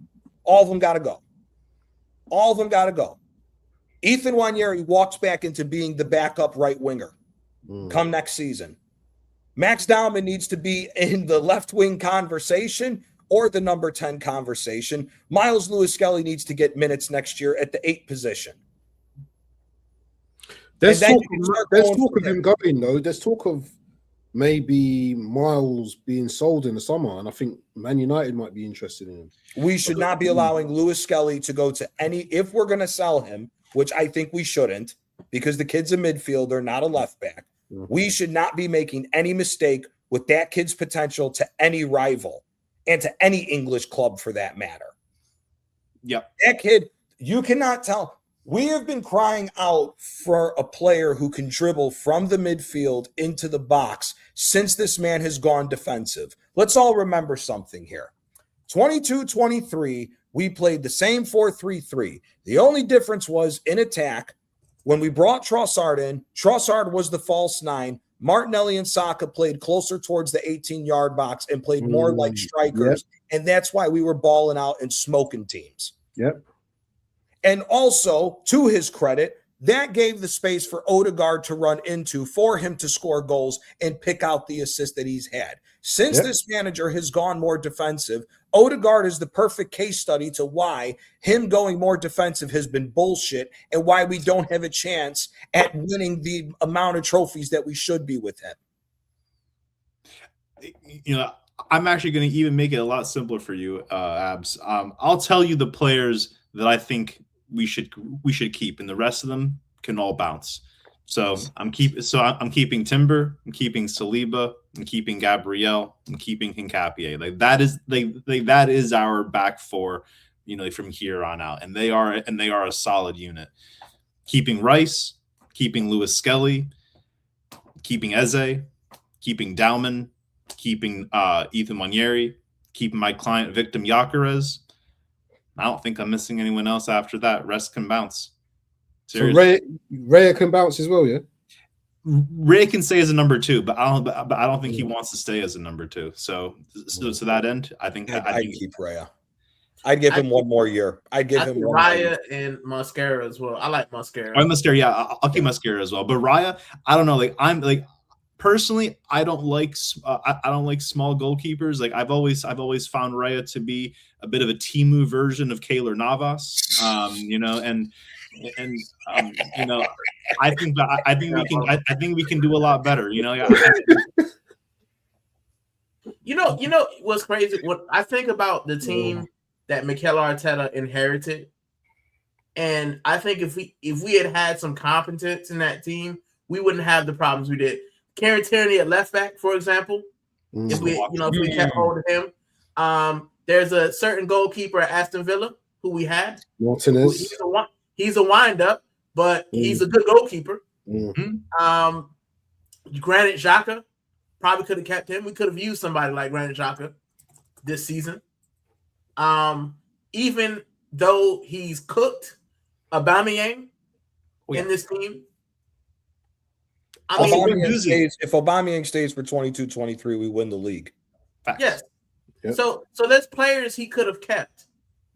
All of them got to go. All of them got to go. Ethan Nwaneri walks back into being the backup right winger come next season. Max Daumann needs to be in the left wing conversation or the number 10 conversation. Miles Lewis-Skelly needs to get minutes next year at the 8 position. There's talk of him going, though. There's talk of maybe Miles being sold in the summer, and I think Man United might be interested in him. We should not be allowing Lewis-Skelly to go to any – if we're going to sell him, which I think we shouldn't because the kid's a midfielder, not a left back. We should not be making any mistake with that kid's potential to any rival and to any English club for that matter. Yep. That kid, you cannot tell – we have been crying out for a player who can dribble from the midfield into the box since this man has gone defensive. Let's all remember something here. 22-23, we played the same 4-3-3. The only difference was in attack, when we brought Trossard in, Trossard was the false 9. Martinelli and Saka played closer towards the 18-yard box and played more like strikers And that's why we were balling out and smoking teams. Yep. And also, to his credit, that gave the space for Odegaard to run into, for him to score goals and pick out the assist that he's had. Since this manager has gone more defensive, Odegaard is the perfect case study to why him going more defensive has been bullshit and why we don't have a chance at winning the amount of trophies that we should be with him. You know, I'm actually going to even make it a lot simpler for you, Abs. I'll tell you the players that I think we should keep, and the rest of them can all bounce. So I'm keeping Timber, I'm keeping Saliba, I'm keeping Gabriel, I'm keeping Hincapié. Like that is our back four, you know, from here on out, and they are a solid unit. Keeping Rice, keeping Lewis Skelly, keeping Eze, keeping Dauman, keeping Ethan Monieri, keeping my client Victim Gyökeres. I don't think I'm missing anyone else after that. Rest can bounce. Seriously. So Raya can bounce as well, yeah? Ray can stay as a number 2, but I don't think he wants to stay as a number 2. So to that end, I think I'd keep Raya. I'd give him one more year. I'd give him Raya and Mascara as well. I like Mascara. Mascara, yeah, I'll keep Mascara as well. But Raya, I don't know. Like personally, I don't like small goalkeepers. Like I've always found Raya to be a bit of a Timu version of Keylor Navas. You know, and you know, I think we can do a lot better. You know, you know what's crazy? What I think about the team that Mikel Arteta inherited, and I think if we had some competence in that team, we wouldn't have the problems we did. Kieran Tierney at left back, for example, if we kept hold of him. There's a certain goalkeeper at Aston Villa who we had. Martinez. He's a wind-up, but he's a good goalkeeper. Mm-hmm. Granit Xhaka, probably could have kept him. We could have used somebody like Granit Xhaka this season. Even though he's cooked Aubameyang in this team. If Aubameyang stays for 22-23, we win the league. Facts. Yes. Yep. So there's players he could have kept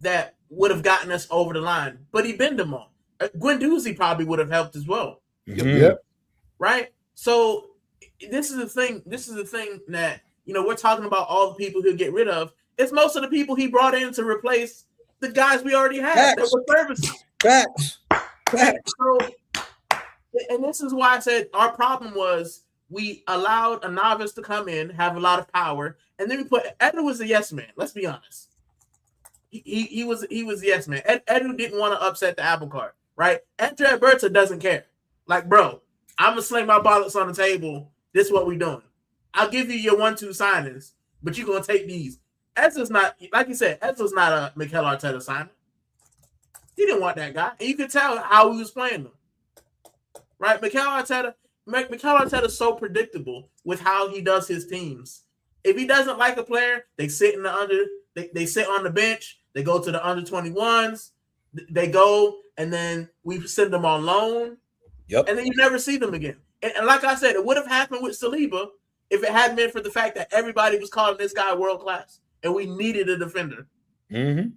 that would have gotten us over the line, but he bent them all. Guendouzi probably would have helped as well. Mm-hmm. Yep. Right? So this is the thing. This is the thing that, you know, we're talking about all the people he'll get rid of. It's most of the people he brought in to replace the guys we already had that were services. Facts. So, and this is why I said our problem was we allowed a novice to come in, have a lot of power, and then we put Edu was a yes man. Let's be honest. He was yes man. Edu didn't want to upset the apple cart, right? Andre Berta doesn't care. Like, bro, I'm gonna sling my bollocks on the table. This is what we doing. I'll give you your 1-2 signings, but you're gonna take these. Ezra's not, like you said, Ezra's not a Mikel Arteta signing. He didn't want that guy, and you could tell how he was playing them. Right, Mikel Arteta is so predictable with how he does his teams. If he doesn't like a player, they sit they sit on the bench. They go to the under 21s. They go, and then we send them on loan. Yep. And then you never see them again. And like I said, it would have happened with Saliba if it hadn't been for the fact that everybody was calling this guy world class, and we needed a defender. Mm-hmm.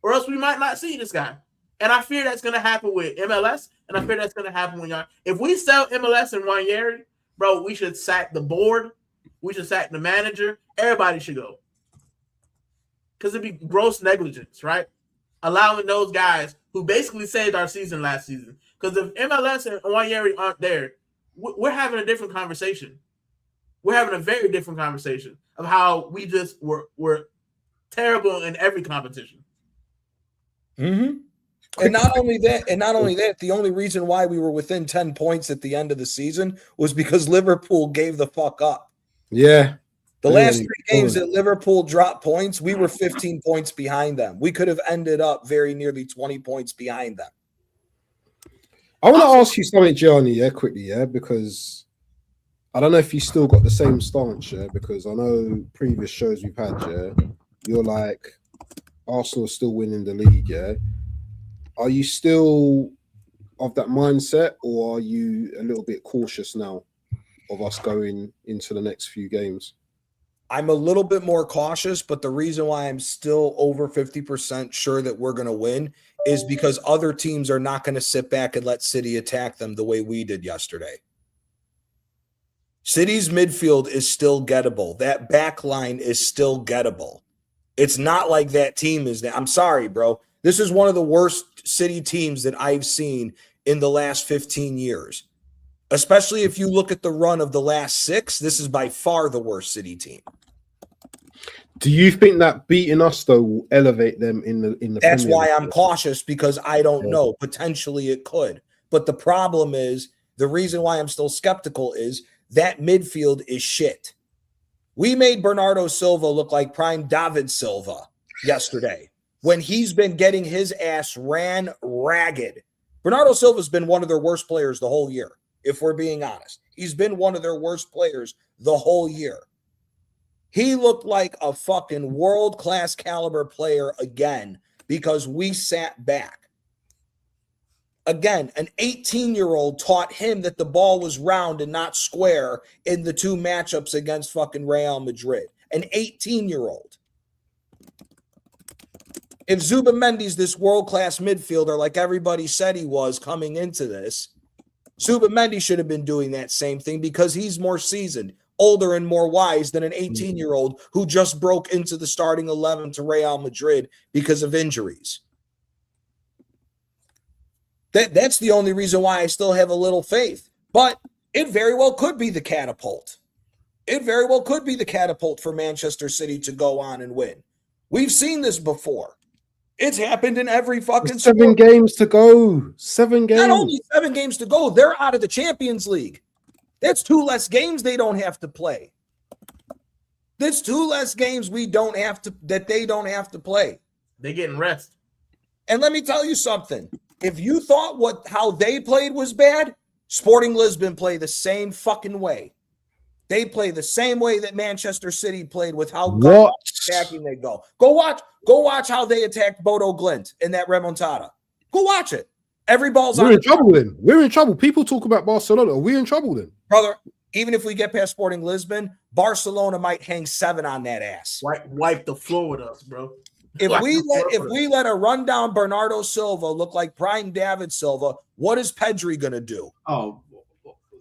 Or else we might not see this guy. And I fear that's going to happen with MLS, and I fear that's going to happen when y'all. If we sell MLS and Wanyeri, bro, we should sack the board. We should sack the manager. Everybody should go. Because it'd be gross negligence, right? Allowing those guys who basically saved our season last season. Because if MLS and Wanyeri aren't there, we're having a different conversation. We're having a very different conversation of how we just were terrible in every competition. Mm-hmm. And not only that, the only reason why we were within 10 points at the end of the season was because Liverpool gave the fuck up. Yeah. The last 3 games that Liverpool dropped points, we were 15 points behind them. We could have ended up very nearly 20 points behind them. I want to ask you something, Gianni, quickly, because I don't know if you still got the same stance, because I know previous shows we've had, you're like, Arsenal's still winning the league, Are you still of that mindset, or are you a little bit cautious now of us going into the next few games? I'm a little bit more cautious, but the reason why I'm still over 50% sure that we're going to win is because other teams are not going to sit back and let City attack them the way we did yesterday. City's midfield is still gettable. That back line is still gettable. It's not like that team is that. I'm sorry, bro. This is one of the worst City teams that I've seen in the last 15 years. Especially if you look at the run of the last 6, this is by far the worst City team. Do you think that beating us though will elevate them in the? That's Premier why League? I'm cautious, because I don't know. Potentially it could, but the problem is, the reason why I'm still skeptical is that midfield is shit. We made Bernardo Silva look like prime David Silva yesterday when he's been getting his ass ran ragged. Bernardo Silva's been one of their worst players the whole year, if we're being honest. He's been one of their worst players the whole year. He looked like a fucking world-class caliber player again because we sat back. Again, an 18-year-old taught him that the ball was round and not square in the 2 matchups against fucking Real Madrid. An 18-year-old. If Zubimendi's this world-class midfielder like everybody said he was coming into this, Zubimendi should have been doing that same thing because he's more seasoned, older and more wise than an 18-year-old who just broke into the starting 11 to Real Madrid because of injuries. That's the only reason why I still have a little faith. But it very well could be the catapult. It very well could be the catapult for Manchester City to go on and win. We've seen this before. It's happened in every fucking 7 games to go. 7 games. Not only 7 games to go, they're out of the Champions League. That's 2 less games they don't have to play. That's 2 less games they don't have to play. They're getting rest. And let me tell you something. If you thought how they played was bad, Sporting Lisbon played the same fucking way. They play the same way that Manchester City played with how attacking they go. Go watch how they attacked Bodo Glimt in that remontada. Go watch it. Every ball's We're in trouble then. We're in trouble. People talk about Barcelona. We're in trouble then. Brother, even if we get past Sporting Lisbon, Barcelona might hang 7 on that ass. Wipe the floor with us, bro. If we let a rundown Bernardo Silva look like prime David Silva, what is Pedri going to do? Oh,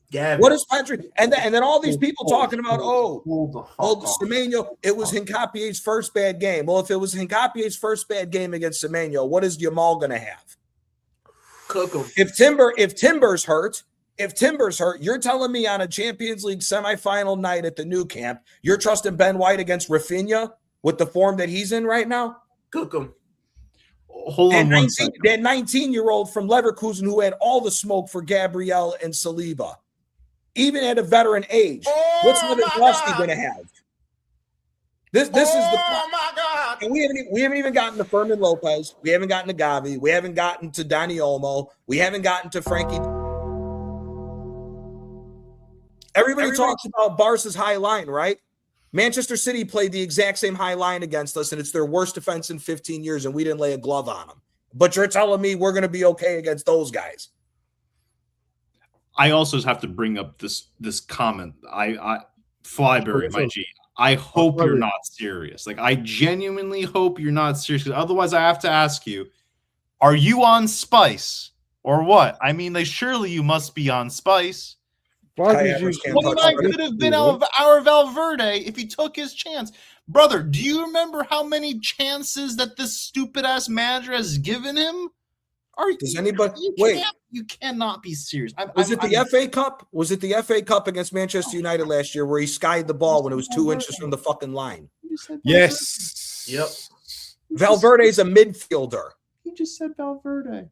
Gavin. What is Pedri? And then all these people talking about, Semenyo, it was Hincapie's first bad game. Well, if it was Hincapie's first bad game against Semenyo, what is Yamal going to have? Cook him. If Timber's hurt, you're telling me on a Champions League semifinal night at the Nou Camp, you're trusting Ben White against Rafinha with the form that he's in right now? Cook him. Hold on one second. That 19-year-old from Leverkusen who had all the smoke for Gabriel and Saliba, even at a veteran age. What's Lewandowski going to have? This is the oh my God. And we haven't even gotten to Fermin Lopez. We haven't gotten to Gavi. We haven't gotten to Dani Olmo. We haven't gotten to Frankie. Everybody talks about Barca's high line, right? Manchester City played the exact same high line against us, and it's their worst defense in 15 years, and we didn't lay a glove on them. But you're telling me we're going to be okay against those guys? I also have to bring up this comment. I Flyberry, my G. I hope you're not serious. Like, I genuinely hope you're not serious. Because otherwise, I have to ask you: are you on Spice or what? I mean, surely you must be on Spice. Why did you? 29 could have been our Valverde if he took his chance. Brother, do you remember how many chances that this stupid ass manager has given him? Does anybody wait? You cannot be serious. Was it the FA Cup? Was it the FA Cup against Manchester United last year where he skied the ball when it was 2 inches from the fucking line? Yes. Yep. Valverde's a midfielder. You just said Valverde.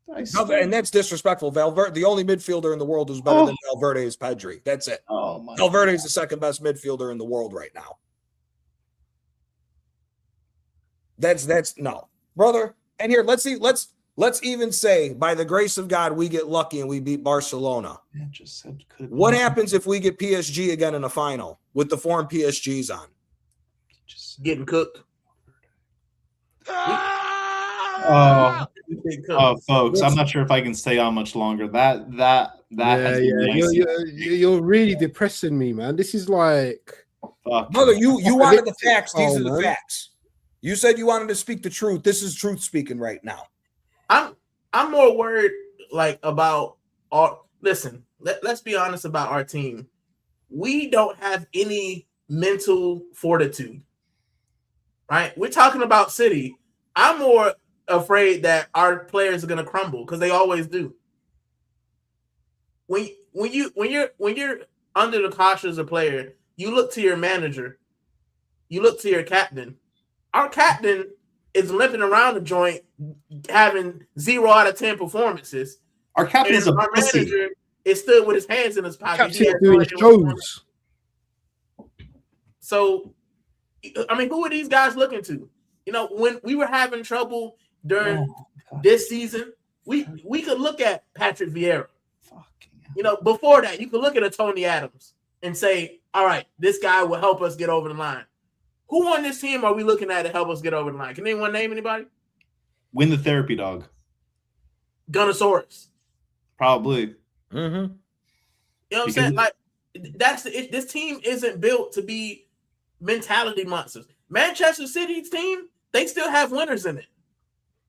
And that's disrespectful. Valverde, the only midfielder in the world who's better than Valverde is Pedri. That's it. Oh my Valverde is the second best midfielder in the world right now. That's no, brother. And here, let's see. Let's even say, by the grace of God, we get lucky and we beat Barcelona. What happens if we get PSG again in the final with the form PSG's on? Getting cooked. Folks, I'm not sure if I can stay on much longer. That has been nice. You're really depressing me, man. This is like Brother, you wanted the facts. These Oh, are the man. facts. You said you wanted to speak the truth. This is truth speaking right now. I'm more worried like about our listen, let's be honest about our team. We don't have any mental fortitude. Right? We're talking about City. I'm more afraid that our players are gonna crumble because they always do. When you're under the caution as a player, you look to your manager, you look to your captain. Our captain is limping around the joint, having 0 out of 10 performances. Our captain is a Our pussy. manager is stood with his hands in his pocket. He Captain has no doing idea what's going on. shows. So, I mean, who are these guys looking to? You know, when we were having trouble during this season, we could look at Patrick Vieira. You know, before that, you could look at a Tony Adams and say, all right, this guy will help us get over the line. Who on this team are we looking at to help us get over the line? Can anyone name anybody? Win the therapy dog. Gunnosaurus. Probably. Mm-hmm. You know what I'm Because- saying? Like, this team isn't built to be mentality monsters. Manchester City's team, they still have winners in it.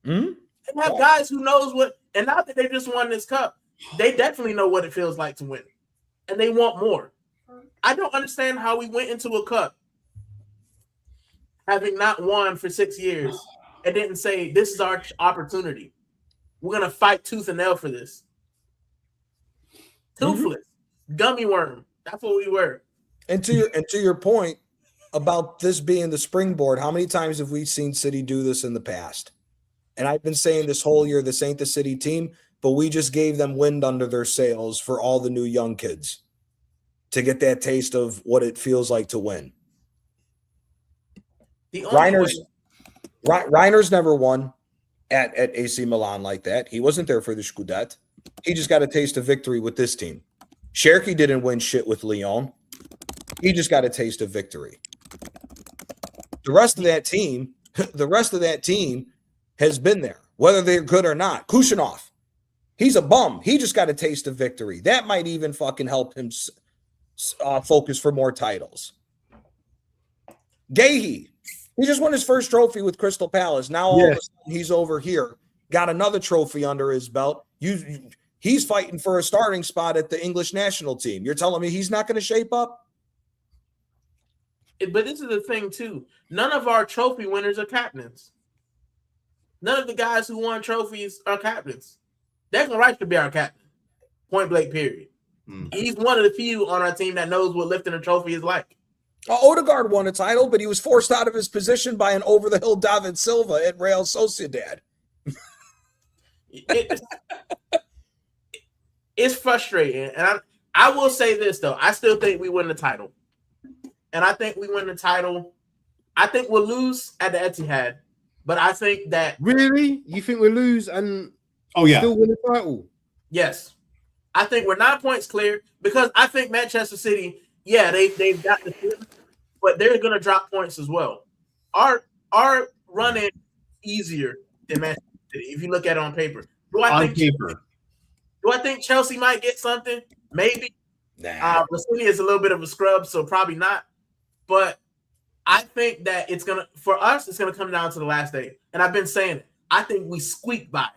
Mm-hmm. They have guys who knows what, and not that they just won this cup, they definitely know what it feels like to win, and they want more. I don't understand how we went into a cup having not won for 6 years and didn't say this is our opportunity. We're gonna fight tooth and nail for this. Toothless, gummy worm. That's what we were. And to your point about this being the springboard, how many times have we seen City do this in the past? And I've been saying this whole year, this ain't the City team, but we just gave them wind under their sails for all the new young kids to get that taste of what it feels like to win. The only Reiner's never won at AC Milan like that. He wasn't there for the Scudetto. He just got a taste of victory with this team. Cherky didn't win shit with Lyon. He just got a taste of victory. The rest of that team has been there, whether they're good or not. Kushinov, he's a bum. He just got a taste of victory. That might even fucking help him focus for more titles. Gahey, he just won his first trophy with Crystal Palace. Now all of a sudden he's over here, got another trophy under his belt. He's fighting for a starting spot at the English national team. You're telling me he's not going to shape up? But this is the thing too. None of our trophy winners are captains. None of the guys who won trophies are captains. Declan Rice should be our captain. Point blank, period. He's one of the few on our team that knows what lifting a trophy is like. Odegaard won a title, but he was forced out of his position by an over-the-hill David Silva at Real Sociedad. It's frustrating. And I will say this, though. I still think we win the title. And I think we win the title. I think we'll lose at the Etihad. But I think that... Really? You think we'll lose and still win the title? Yes. I think we're 9 points clear because I think Manchester City, they've got the feeling, but they're going to drop points as well. Our run-in easier than Manchester City if you look at it on paper. Do I think Chelsea might get something? Maybe. Nah. City is a little bit of a scrub, so probably not. But I think that it's gonna come down to the last day. And I've been saying it. I think we squeak by.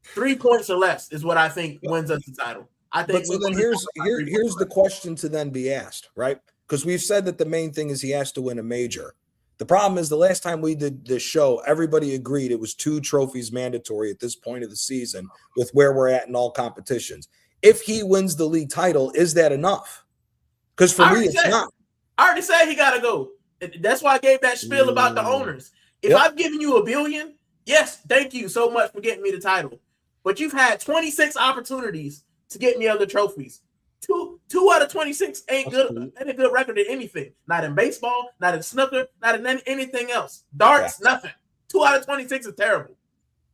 3 points or less is what I think wins us the title. I think. But so then here's the question to then be asked, right? Because we've said that the main thing is he has to win a major. The problem is the last time we did this show, everybody agreed it was 2 trophies mandatory at this point of the season with where we're at in all competitions. If he wins the league title, is that enough? Because for me, it's not. I already said he got to go. That's why I gave that spiel about the owners. If I've given you $1 billion, yes, thank you so much for getting me the title. But you've had 26 opportunities to get me other trophies. Two out of 26 ain't good. Ain't a good record in anything. Not in baseball, not in snooker, not in anything else. Darts, nothing. 2 out of 26 is terrible,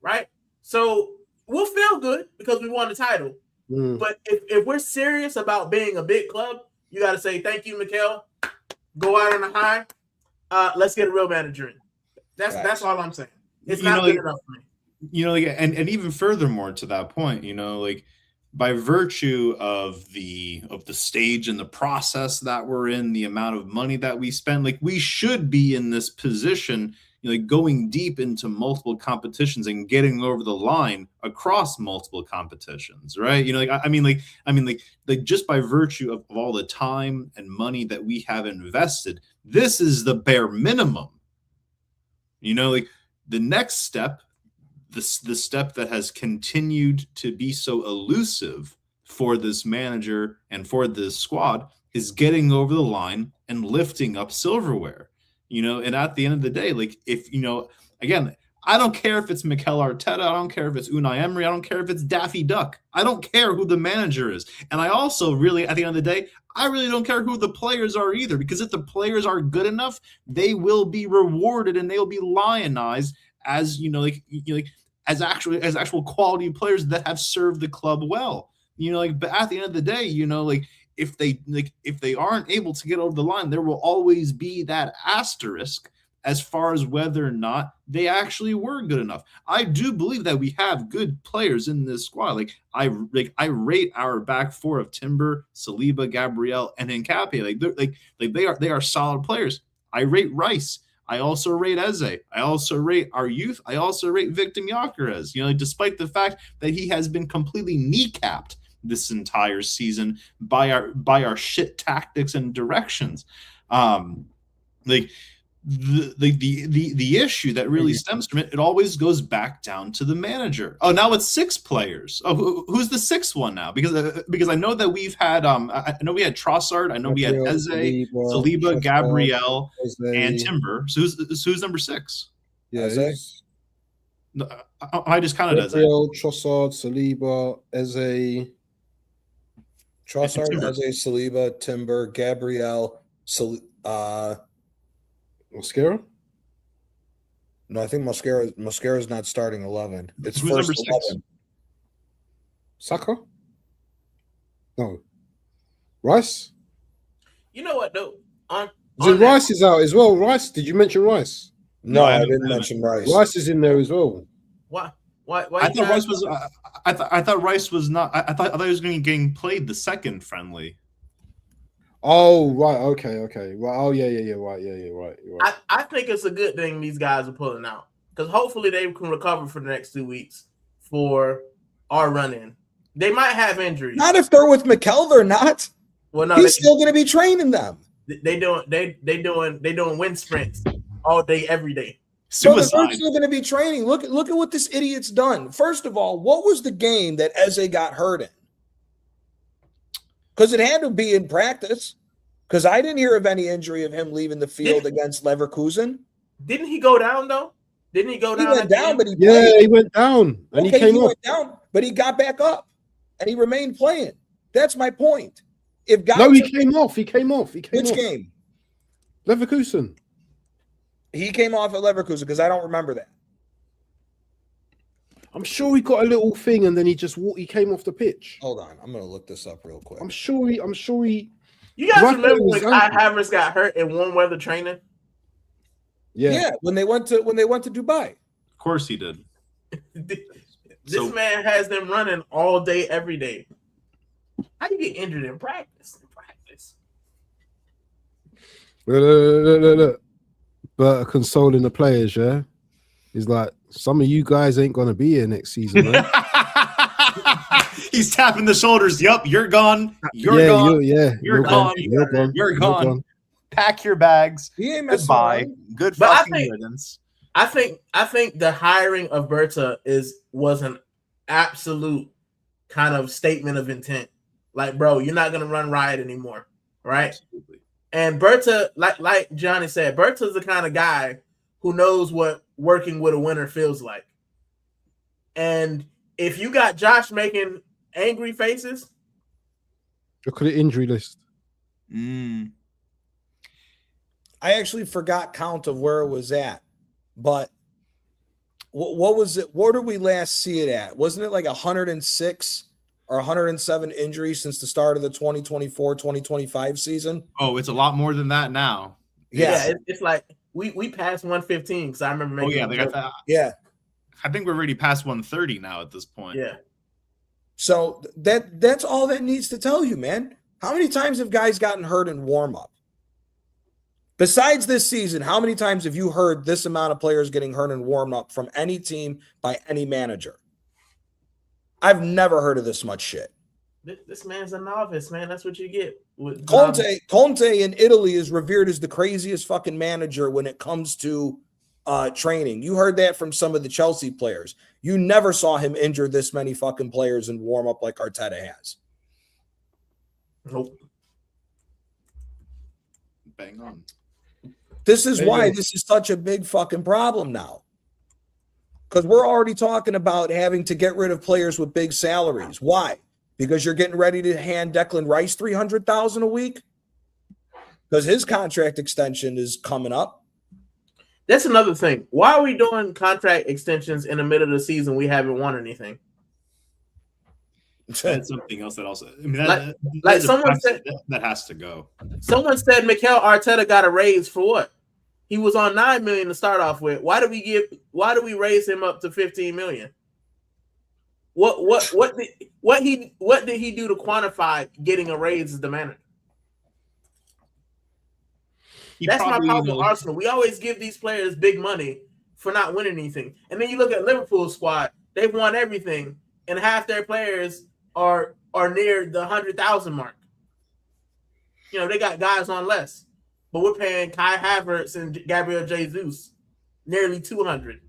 right? So we'll feel good because we won the title. But if we're serious about being a big club, you got to say thank you, Mikel. Go out on a high. Let's get a real manager in. That's all I'm saying. It's not good enough for me. And even furthermore to that point, by virtue of the stage and the process that we're in, the amount of money that we spend, like we should be in this position, like going deep into multiple competitions and getting over the line across multiple competitions, right? Like just by virtue of all the time and money that we have invested, this is the bare minimum. Like the next step, the step that has continued to be so elusive for this manager and for this squad is getting over the line and lifting up silverware. And at the end of the day, like if, again, I don't care if it's Mikel Arteta, I don't care if it's Unai Emery, I don't care if it's Daffy Duck. I don't care who the manager is. And I also really, at the end of the day, I really don't care who the players are either, because if the players are good enough, they will be rewarded and they will be lionized as, as actual quality players that have served the club well. But at the end of the day, if they aren't able to get over the line, there will always be that asterisk as far as whether or not they actually were good enough. I do believe that we have good players in this squad. I rate our back four of Timber, Saliba, Gabriel, and Nketiah. They are solid players. I rate Rice. I also rate Eze. I also rate our youth. I also rate Victor Gyökeres. Despite the fact that he has been completely kneecapped this entire season by our shit tactics and directions. The issue that really stems from it always goes back down to the manager. Oh, now it's 6 players. Oh, who's the 6th one now? Because I know that we've had I know we had Trossard, I know we had Eze, Saliba, Gabriel, and Timber. So who's number 6? Yeah, Eze. I just counted Eze. Trossard, Saliba, Eze. Trossard, Eze, Saliba, Timber, Gabriel, Mosquera? No, I think Mosquera's not starting 11. It's Who's first number 6? 11. Saka? No. Rice? You know what though? Rice is out as well. Rice? Did you mention Rice? No, I didn't mention Rice. Rice is in there as well. Why I thought Rice was. I thought Rice was not. I thought he was going to be getting played the second friendly. Oh right, okay. Right. Oh yeah. Right, you're right. I think it's a good thing these guys are pulling out, because hopefully they can recover for the next 2 weeks for our run-in. They might have injuries. Not if they're with Mikel, they're not. Well, no, he's still going to be training them. They doing wind sprints all day, every day. Suicide. So they're still going to be training. Look at what this idiot's done. First of all, what was the game that Eze got hurt in? Because it had to be in practice. Because I didn't hear of any injury of him leaving the field against Leverkusen. Didn't he go down though? Didn't he go down? He went down, but he played. Yeah, he went down and he came up. Went down, but he got back up and he remained playing. That's my point. He came off. He came off. Which game? Leverkusen. He came off at Leverkusen because I don't remember that. I'm sure he got a little thing and then he came off the pitch. Hold on, I'm gonna look this up real quick. I'm sure he. You guys remember when Kai Havertz got hurt in warm weather training? Yeah, when they went to Dubai. Of course he did. This man has them running all day, every day. How you get injured in practice? Look. But consoling the players, yeah. He's like, some of you guys ain't gonna be here next season, man. He's tapping the shoulders. Yup, you're gone. You're gone. You're gone. You're gone. Pack your bags. Goodbye. Good fucking riddance. I think the hiring of Berta was an absolute kind of statement of intent. Like, bro, you're not gonna run riot anymore, right? Absolutely. And Berta, like Johnny said, Berta's the kind of guy who knows what working with a winner feels like. And if you got Josh making angry faces, look at the injury list. I actually forgot count of where it was at, but what was it? Where did we last see it at? Wasn't it like 106 or 107 injuries since the start of the 2024-2025 season? Oh, it's a lot more than that now. Yeah, it's like we passed 115 because I remember making. Yeah. I think we're already past 130 now at this point. Yeah. So that's all that needs to tell you, man. How many times have guys gotten hurt in warm-up? Besides this season, how many times have you heard this amount of players getting hurt in warm-up from any team by any manager? I've never heard of this much shit. This man's a novice, man. That's what you get. Conte in Italy is revered as the craziest fucking manager when it comes to training. You heard that from some of the Chelsea players. You never saw him injure this many fucking players in warm-up like Arteta has. Nope. Bang on. This is why this is such a big fucking problem now. Because we're already talking about having to get rid of players with big salaries. Why? Because you're getting ready to hand Declan Rice $300,000 a week? Because his contract extension is coming up. That's another thing. Why are we doing contract extensions in the middle of the season? We haven't won anything. That's something else that also. I mean, like someone said, that has to go. Someone said Mikel Arteta got a raise for what? He was on $9 million to start off with. Why do we raise him up to $15 million? What did he do to quantify getting a raise as the manager? That's my problem with Arsenal. We always give these players big money for not winning anything. And then you look at Liverpool's squad, they've won everything, and half their players are near the 100,000 mark. You know, they got guys on less. But we're paying Kai Havertz and Gabriel Jesus nearly 200.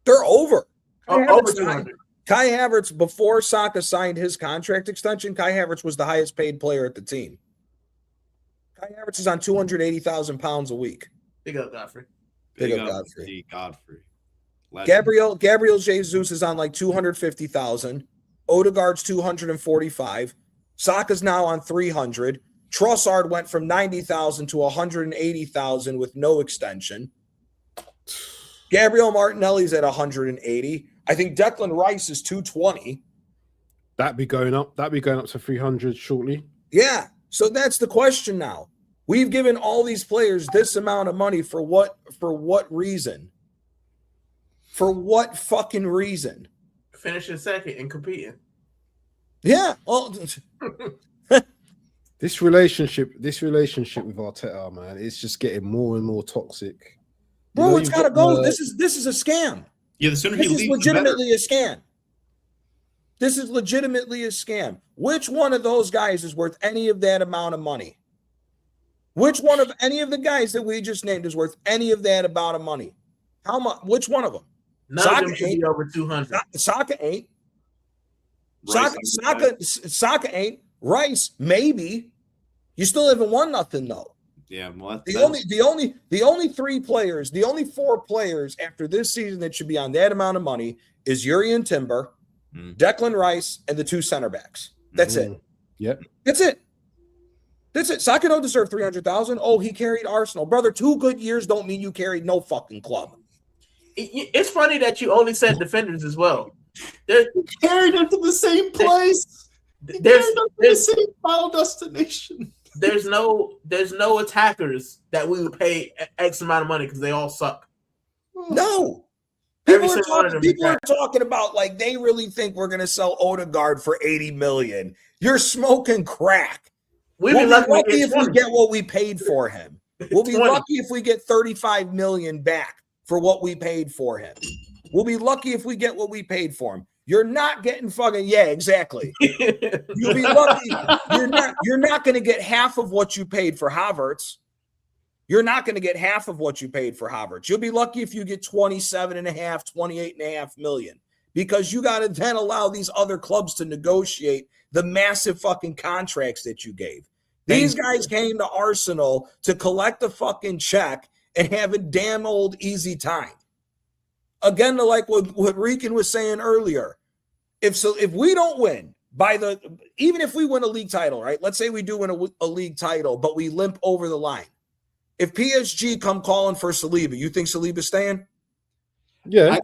They're over. Over 200. Kai Havertz, before Saka signed his contract extension, Kai Havertz was the highest paid player at the team. Kai Havertz is on £280,000 a week. Big up, Godfrey. Big up, Godfrey. Legend. Gabriel Jesus is on like 250,000. Odegaard's 245. Saka's now on 300. Trossard went from 90,000 to 180,000 with no extension. Gabriel Martinelli's at 180. I think Declan Rice is 220. That'd be going up to 300 shortly. Yeah. So that's the question now. We've given all these players this amount of money for what reason? For what fucking reason? Finishing second and competing. Yeah. Well, This relationship with Arteta, man, it's just getting more and more toxic. Bro, it's gotta go. This is a scam. Yeah, the sooner he leaves, this is legitimately a scam. This is legitimately a scam. Which one of those guys is worth any of that amount of money? Which one of any of the guys that we just named is worth any of that amount of money? How much? Which one of them? None of them should be over 200. Saka ain't. Rice, Saka ain't. Rice, maybe. You still haven't won nothing though. Yeah, well, The only four players after this season that should be on that amount of money is Jurrien Timber, Declan Rice, and the two center backs. That's it. Yep. That's it. Saka don't deserve 300,000. Oh, he carried Arsenal, brother. 2 good years don't mean you carried no fucking club. It's funny that you only said defenders as well. carried them to the same place. There's the same final destination. There's no attackers that we would pay X amount of money because they all suck. No. People are talking about like they really think we're going to sell Odegaard for 80 million. You're smoking crack. We'll be lucky if we get what we paid for him. We'll be lucky if we get 35 million back for what we paid for him. We'll be lucky if we get what we paid for him. You're not getting fucking exactly. You'll be lucky. You're not going to get half of what you paid for Havertz. You're not going to get half of what you paid for Havertz. You'll be lucky if you get 27.5, 28.5 million, because you got to then allow these other clubs to negotiate the massive fucking contracts that you gave. These guys came to Arsenal to collect a fucking check and have a damn old easy time. Again, to like what Rican was saying earlier, if we don't win even if we win a league title, right? Let's say we do win a league title, but we limp over the line. If PSG come calling for Saliba, you think Saliba's staying? Yeah.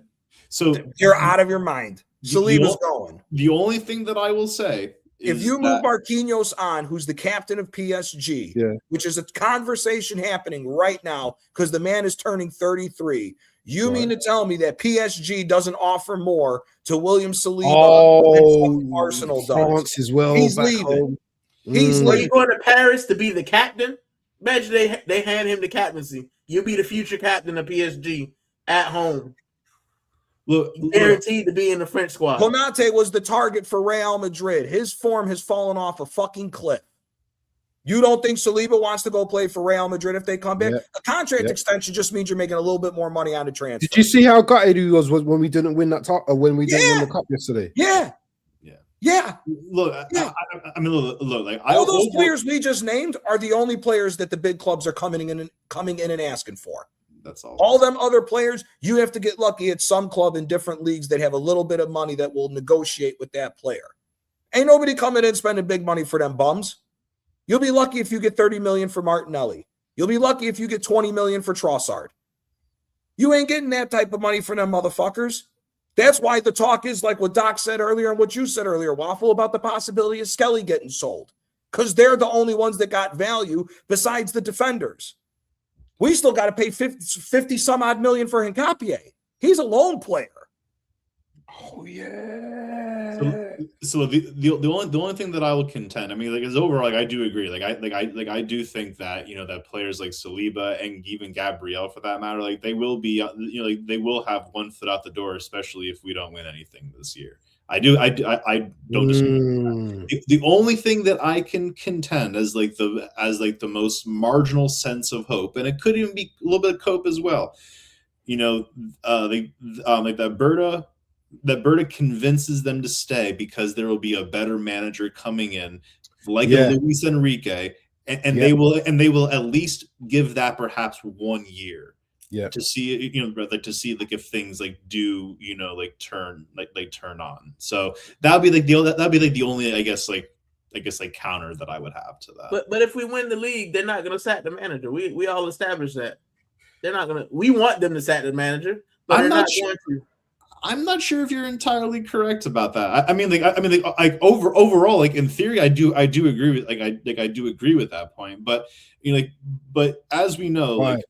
So you're out of your mind. Saliba's going. The only thing that I will say is if you move Marquinhos on, who's the captain of PSG, yeah, which is a conversation happening right now because the man is turning 33. You mean to tell me that PSG doesn't offer more to William Saliba than Arsenal does? France as well. He's back leaving. home. He's Are you leaving. going to Paris to be the captain? Imagine they hand him the captaincy. You'll be the future captain of PSG at home. Look, Guaranteed to be in the French squad. Konate was the target for Real Madrid. His form has fallen off a fucking cliff. You don't think Saliba wants to go play for Real Madrid if they come back? Yep. A contract Yep. extension just means you're making a little bit more money on the transfer. Did you see how gutted he was when we didn't win that when we didn't win Yeah. the cup yesterday? Yeah. Yeah. Yeah. look, Yeah. I mean, look, like All those players we just named are the only players that the big clubs are coming in and asking for. That's all. All them other players, you have to get lucky at some club in different leagues that have a little bit of money that will negotiate with that player. Ain't nobody coming in spending big money for them bums. You'll be lucky if you get 30 million for Martinelli. You'll be lucky if you get 20 million for Trossard. You ain't getting that type of money for them motherfuckers. That's why the talk is like what Doc said earlier and what you said earlier, Waffle, about the possibility of Skelly getting sold. Because they're the only ones that got value besides the defenders. We still got to pay 50 some odd million for Hincapié. He's a lone player. Oh yeah. So the only thing that I will contend, I mean, like, is overall, like, I do agree. I do think that, you know, that players like Saliba and even Gabriel, for that matter, like, they will be, you know, like, they will have one foot out the door, especially if we don't win anything this year. I don't disagree. The only thing that I can contend as the most marginal sense of hope, and it could even be a little bit of cope as well, you know, like that Berta convinces them to stay because there will be a better manager coming in, like a Luis Enrique, and they will at least give that perhaps 1 year. Yeah, to see, you know, like, to see, like, if things like do, you know, like turn on. So that'd be the only I guess counter that I would have to that. But if we win the league, they're not gonna sack the manager. We all established that. They're not gonna. We want them to sack the manager, but they're not going to. I'm not sure if you're entirely correct about that. I mean, overall, like, in theory, I do agree with I do agree with that point. But, you know, but as we know, right.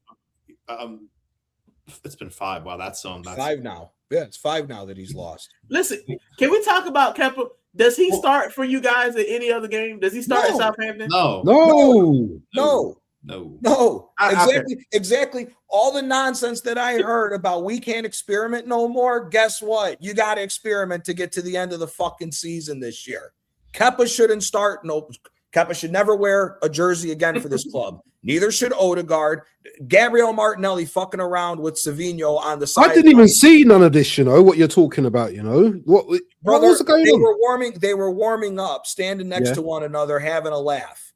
It's been 5. Wow, that's 5 now. Yeah, it's 5 now that he's lost. Listen, can we talk about Kepa? Does he start for you guys at any other game? Does he start at Southampton? No. Okay. Exactly. All the nonsense that I heard about we can't experiment no more. Guess what? You got to experiment to get to the end of the fucking season this year. Kepa shouldn't start. No, Kepa should never wear a jersey again for this club. Neither should Odegaard. Gabriel Martinelli fucking around with Savinho on the side. I didn't even see none of this, you know, what you're talking about, you know. What was going on? They were warming up, standing next to one another, having a laugh.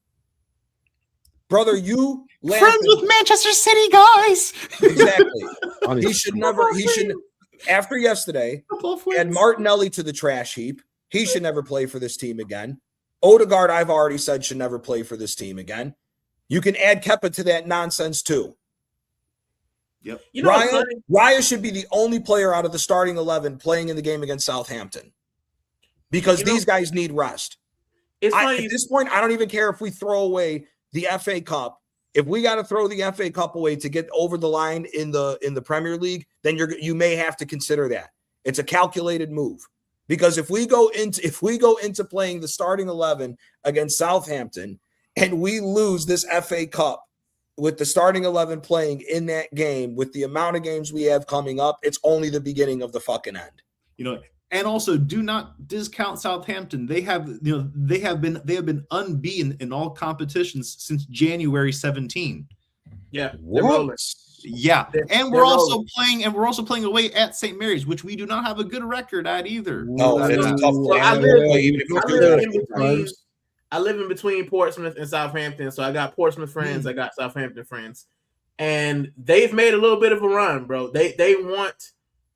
Brother, you friends with Manchester City guys. Exactly. He should after yesterday, add Martinelli to the trash heap. He should never play for this team again. Odegaard, I've already said, should never play for this team again. You can add Kepa to that nonsense too. Yep. You know, Raya should be the only player out of the starting 11 playing in the game against Southampton because these guys need rest. It's funny. At this point, I don't even care if we throw away the FA Cup. If we got to throw the FA Cup away to get over the line in the Premier League, then you may have to consider that. It's a calculated move because if we go into playing the starting 11 against Southampton and we lose this FA Cup with the starting 11 playing in that game with the amount of games we have coming up, it's only the beginning of the fucking end. You know, and also do not discount Southampton. They have been unbeaten in all competitions since January 17. Yeah. What? Yeah. And we're also playing away at St. Mary's, which we do not have a good record at either. No, it's a tough game. I live in between Portsmouth and Southampton, so I got Portsmouth friends, I got Southampton friends, and they've made a little bit of a run, bro.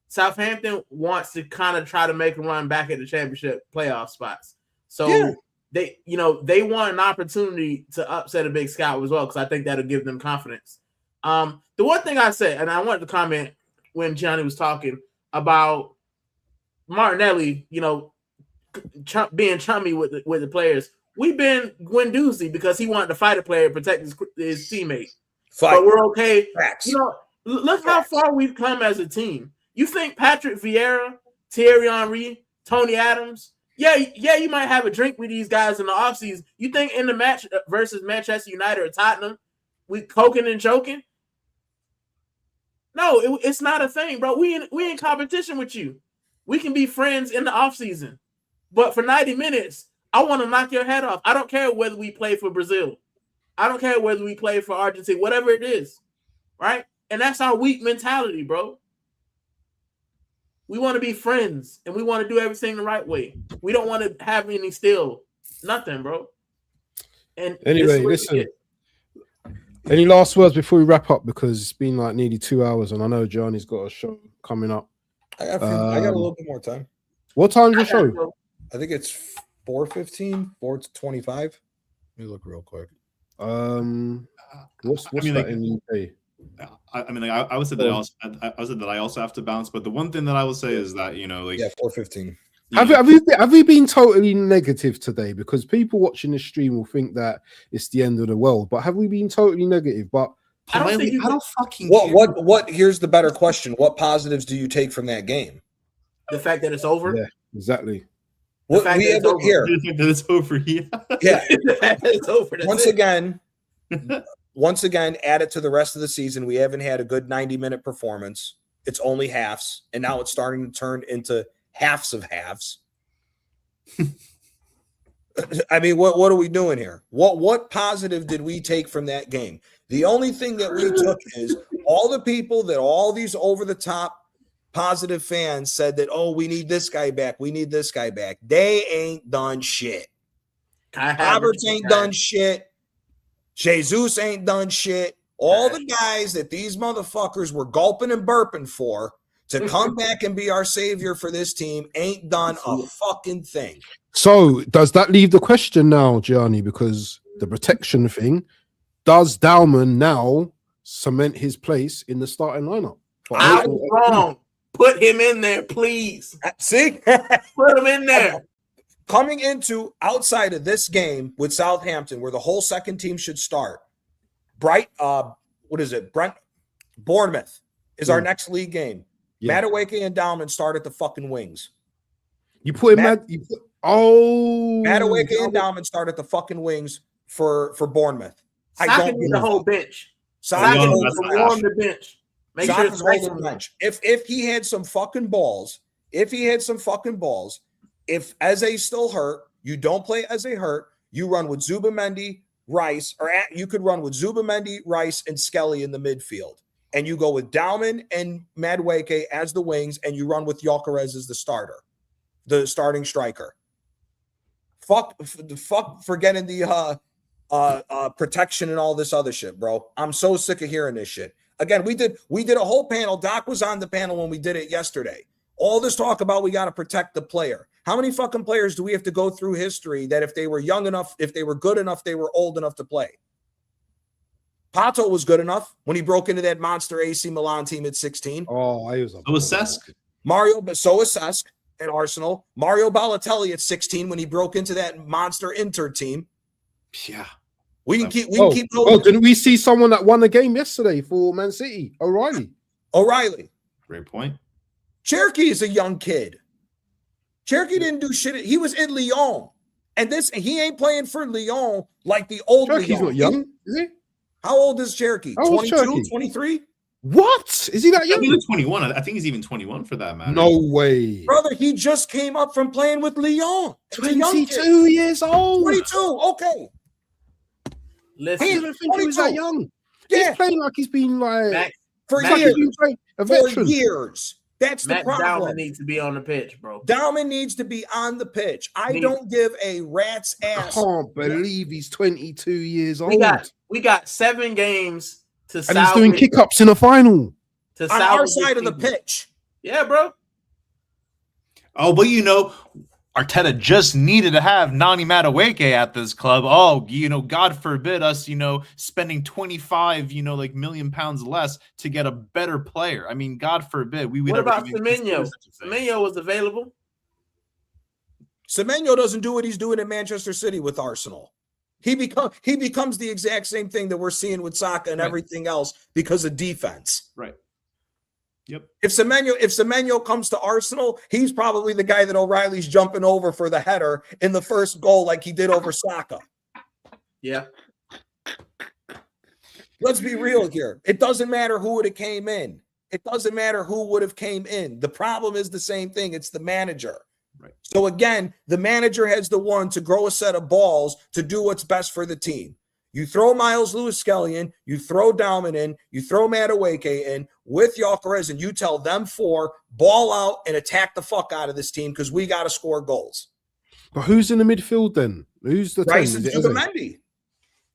Southampton wants to kind of try to make a run back at the championship playoff spots. So they want an opportunity to upset a big Scout as well, because I think that'll give them confidence. The one thing I said, and I wanted to comment when Johnny was talking about Martinelli, you know, being chummy with the players. We've been Guendouzi because he wanted to fight a player, protect his teammate. But we're okay. Facts. You know, Look how far we've come as a team. You think Patrick Vieira, Thierry Henry, Tony Adams, yeah, you might have a drink with these guys in the offseason. You think in the match versus Manchester United or Tottenham, we coking and joking? No, it's not a thing, bro. We in competition with you. We can be friends in the offseason. But for 90 minutes, I want to knock your head off. I don't care whether we play for Brazil. I don't care whether we play for Argentina, whatever it is, right? And that's our weak mentality, bro. We want to be friends, and we want to do everything the right way. We don't want to have any nothing, bro. And anyway, listen. Any last words before we wrap up? Because it's been like nearly 2 hours, and I know Johnny's got a show coming up. I got a little bit more time. What time's your show? I think it's 4:15, 4:25. Let me look real quick. What's that in the UK? I would say that I also have to bounce, but the one thing that I will say is that 4:15. Have we been totally negative today? Because people watching this stream will think that it's the end of the world. But have we been totally negative? But I don't fucking. What? Here's the better question: what positives do you take from that game? The fact that it's over. Yeah, exactly. What we have here? The fact that it's over. Yeah. Yeah, it's over. Once again, add it to the rest of the season. We haven't had a good 90-minute performance. It's only halves, and now it's starting to turn into halves of halves. I mean, what are we doing here? What positive did we take from that game? The only thing that we took is all the people that all these over-the-top positive fans said that, oh, we need this guy back. We need this guy back. They ain't done shit. Roberts ain't done shit. Jesus ain't done shit. All the guys that these motherfuckers were gulping and burping for to come back and be our savior for this team ain't done a fucking thing. So does that leave the question now, Gianni? Because the protection thing, does Dalman now cement his place in the starting lineup? I was wrong. Put him in there, please. See? Put him in there. Coming into outside of this game with Southampton, where the whole second team should start, Bournemouth is our next league game. Yeah. Madueke and Dalman start at the fucking wings. You put him Madueke and Dalman start at the fucking wings for Bournemouth. I don't need the whole bench. Saka needs to warm the bench. Make sure it's right on the bench. If he had some fucking balls, if Eze's still hurt, you don't play Eze hurt. You run with Zubamendi, Rice, you could run with Zubamendi, Rice, and Skelly in the midfield. And you go with Dalman and Madueke as the wings, and you run with Gyökeres as the starting striker. Fuck forgetting the protection and all this other shit, bro. I'm so sick of hearing this shit. Again, we did a whole panel. Doc was on the panel when we did it yesterday. All this talk about we got to protect the player. How many fucking players do we have to go through history that if they were young enough, if they were good enough, they were old enough to play? Pato was good enough when he broke into that monster AC Milan team at 16. Oh, so was Cesc. So was Cesc at Arsenal. Mario Balotelli at 16 when he broke into that monster Inter team. Yeah. We can keep going. Oh, didn't we see someone that won the game yesterday for Man City? O'Reilly. Great point. Cherokee is a young kid. Cherokee didn't do shit. He was in Lyon. And he ain't playing for Lyon like the old Cherokee's Lyon. Not young, is he? How old is Cherokee? 22, 23? What? Is he that young? He's 21. I think he's even 21 for that matter. No way. Brother, he just came up from playing with Lyon. 22 years old. 22, okay. Listen, I didn't think he was that young. Yeah. He's playing like he's been like for years. That's the problem. Dalman needs to be on the pitch, bro. Dalman needs to be on the pitch. I don't give a rat's ass. I can't believe he's 22 years old. We got 7 games to and he's doing kick-ups in a final. On our side of the pitch. Yeah, bro. Oh, but Arteta just needed to have Nani Madueke at this club. Oh, God forbid us, spending 25, million pounds less to get a better player. I mean, God forbid. What about Semenyo? Semenyo was available. Semenyo doesn't do what he's doing in Manchester City with Arsenal. He becomes the exact same thing that we're seeing with Saka and everything else because of defense. Right. Yep. If Semenyo comes to Arsenal, he's probably the guy that O'Reilly's jumping over for the header in the first goal like he did over Saka. Yeah. Let's be real here. It doesn't matter who would have came in. It doesn't matter who would have came in. The problem is the same thing. It's the manager. Right. So again, the manager has the one to grow a set of balls to do what's best for the team. You throw Miles Lewis-Skelly in, you throw Dauman in, you throw Madueke in with Gyökeres, and you tell them 4, ball out and attack the fuck out of this team because we got to score goals. But who's in the midfield then? Who's the Rice 10? and Zubimendi.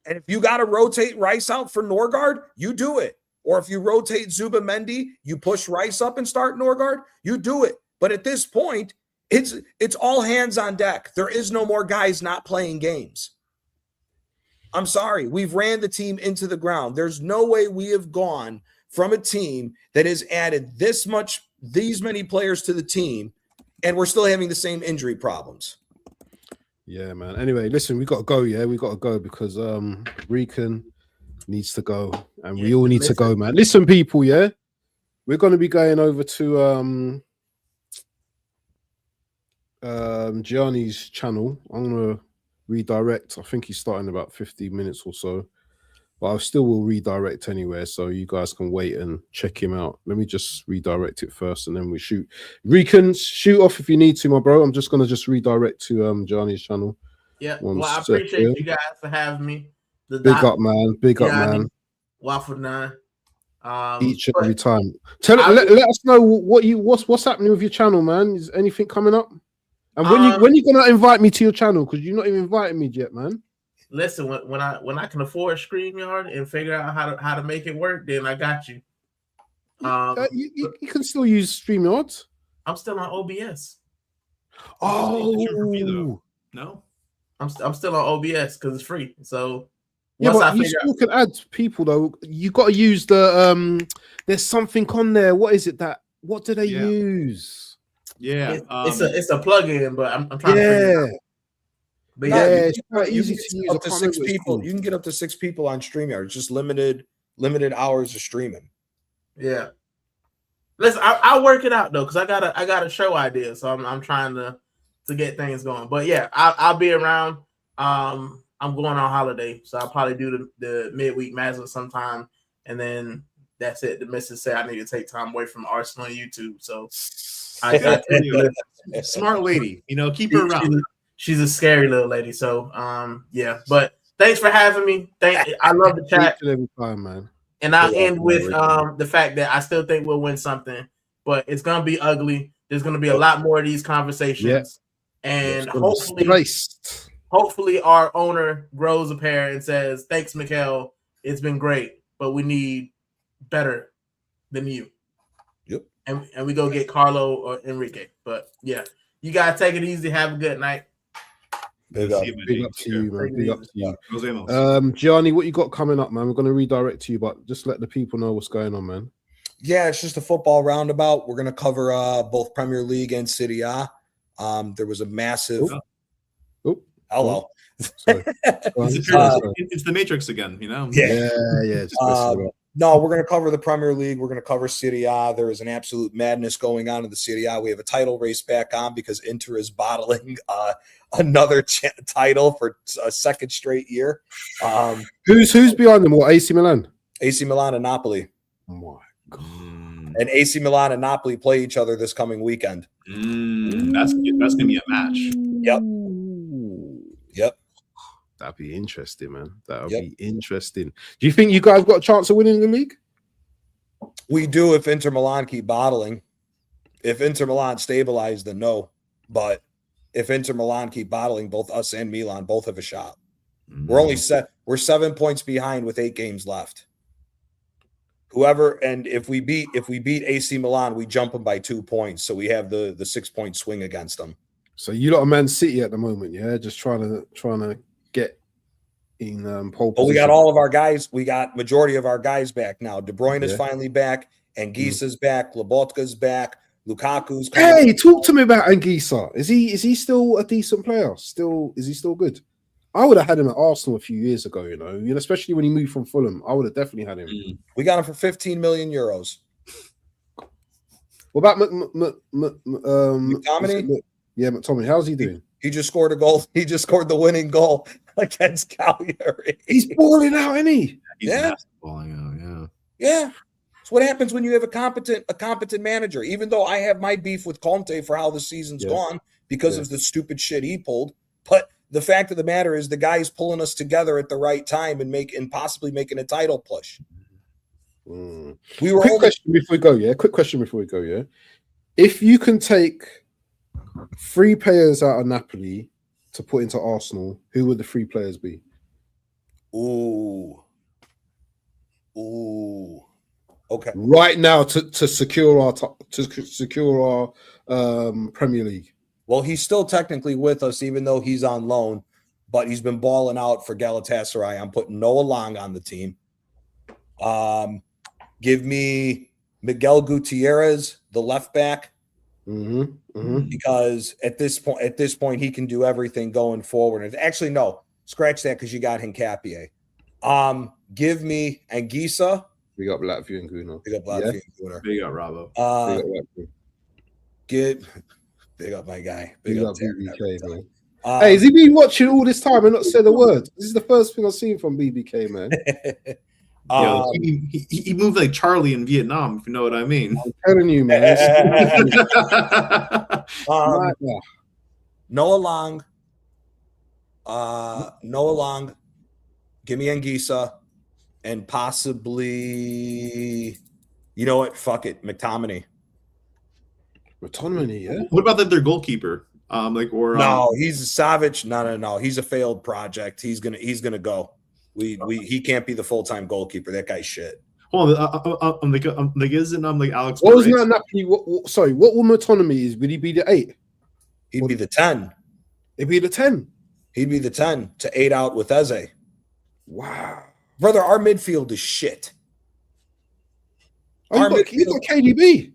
And if you got to rotate Rice out for Norgard, you do it. Or if you rotate Zubimendi, you push Rice up and start Norgard, you do it. But at this point, it's all hands on deck. There is no more guys not playing games. I'm sorry. We've ran the team into the ground. There's no way we have gone from a team that has added these many players to the team, and we're still having the same injury problems. Yeah, man. Anyway, listen, we got to go. Yeah, we got to go because Rican needs to go, and we all need to go, man. Listen, people. Yeah, we're going to be going over to Gianni's channel. I'm gonna redirect. I think he's starting about 15 minutes or so, but I still will redirect anywhere, so you guys can wait and check him out. Let me just redirect it first, and then we shoot. Rican, shoot off if you need to, my bro. I'm just gonna just redirect to Gianni's channel. Yeah, well, I appreciate you guys for having me. Big up, man. Big up, man. Waffle 9. Each and every time. Let us know what's happening with your channel, man. Is anything coming up? And when you gonna invite me to your channel? Because you're not even inviting me yet, man. Listen, when I can afford StreamYard and figure out how to make it work, then I got you. You can still use StreamYard. I'm still on OBS. Oh, for me, though. No, I'm still on OBS because it's free. So yeah, but you still can add people though. You got to use the There's something on there. What is it that? What do they use? Yeah, it's a plug-in, but I'm trying to figure it out. But it's quite easy to use. Up to 6 people. You can get up to 6 people on StreamYard. It's just limited hours of streaming. Yeah. Listen, I'll work it out though, because I got a show idea, so I'm trying to get things going. But yeah, I'll be around. I'm going on holiday, so I'll probably do the midweek Mazda sometime, and then that's it. The missus said I need to take time away from Arsenal and YouTube, so I smart lady, keep her around. She's a scary little lady, so yeah. But thanks for having me. I love the chat every time, man. And I'll end with the fact that I still think we'll win something, but it's gonna be ugly. There's gonna be a lot more of these conversations, and hopefully our owner grows a pair and says, "Thanks, Mikel. It's been great, but we need better than you." Yep. And we go get Carlo or Enrique. But yeah, you gotta take it easy. Have a good night. Big up to you, man. Big up to you. Gianni, what you got coming up, man? We're going to redirect to you, but just let the people know what's going on, man. Yeah, it's just a football roundabout. We're going to cover both Premier League and Serie A. There was a massive. Hello. It's the Matrix again, Yeah. No, we're going to cover the Premier League. We're going to cover Serie A. There is an absolute madness going on in the Serie A. We have a title race back on because Inter is bottling another title for a second straight year. Who's behind them? What, AC Milan? AC Milan and Napoli. Oh my God. And AC Milan and Napoli play each other this coming weekend. That's gonna be a match. Yep. That'd be interesting, man. That'll be interesting. Do you think you guys got a chance of winning the league? We do if Inter Milan keep bottling. If Inter Milan stabilize, then no. But if Inter Milan keep bottling, both us and Milan both have a shot. We're 7 points behind with 8 games left. If we beat AC Milan, we jump them by 2 points. So we have the 6-point swing against them. So you lot of Man City at the moment, yeah? Just trying to get in pole position. Well, we got all of our guys. We got majority of our guys back now. De Bruyne is finally back. Anguissa's back. Lobotka's back. Lukaku's coming. Hey, talk to me about Anguissa. Is he still a decent player? Is he still good? I would have had him at Arsenal a few years ago. You know, especially when he moved from Fulham, I would have definitely had him. We got him for 15 million euros. What about McTominay? Yeah, McTominay. How's he doing? He just scored a goal. He just scored the winning goal against Cagliari. He's balling out, isn't he? He's Yeah. balling out. Yeah. Yeah. It's what happens when you have a competent manager. Even though I have my beef with Conte for how the season's gone because of the stupid shit he pulled, but the fact of the matter is the guy is pulling us together at the right time and possibly making a title push. We were Quick question before we go. Yeah. If you can take 3 players out of Napoli to put into Arsenal, who would the 3 players be? Ooh. Okay. Right now to secure our Premier League. Well, he's still technically with us, even though he's on loan, but he's been balling out for Galatasaray. I'm putting Noah Long on the team. Give me Miguel Gutierrez, the left back, because at this point he can do everything going forward. Actually, no, scratch that because you got Hincapié. Give me Anguissa. We got Latvia and Guna. Big up Latvia and Guna. Big up Robbo. Big up my guy. Big up BBK, man. Hey, has he been watching all this time and not said a word? This is the first thing I've seen from BBK, man. He moved like Charlie in Vietnam, if you know what I mean. I'm telling you, man. Noah Long. Give me Anguissa. And possibly, you know what? Fuck it. McTominay, yeah. What about their goalkeeper? No, he's a Savage. No. He's a failed project. He's gonna go. He can't be the full-time goalkeeper. That guy's shit. Hold on, isn't Alex? What was that Napoli? What will McTominay is? Would he be the 8? He'd be the 10. He'd be the 10. He'd be the 10 to 8 out with Eze. Wow. Brother, our midfield is shit. You got KDB.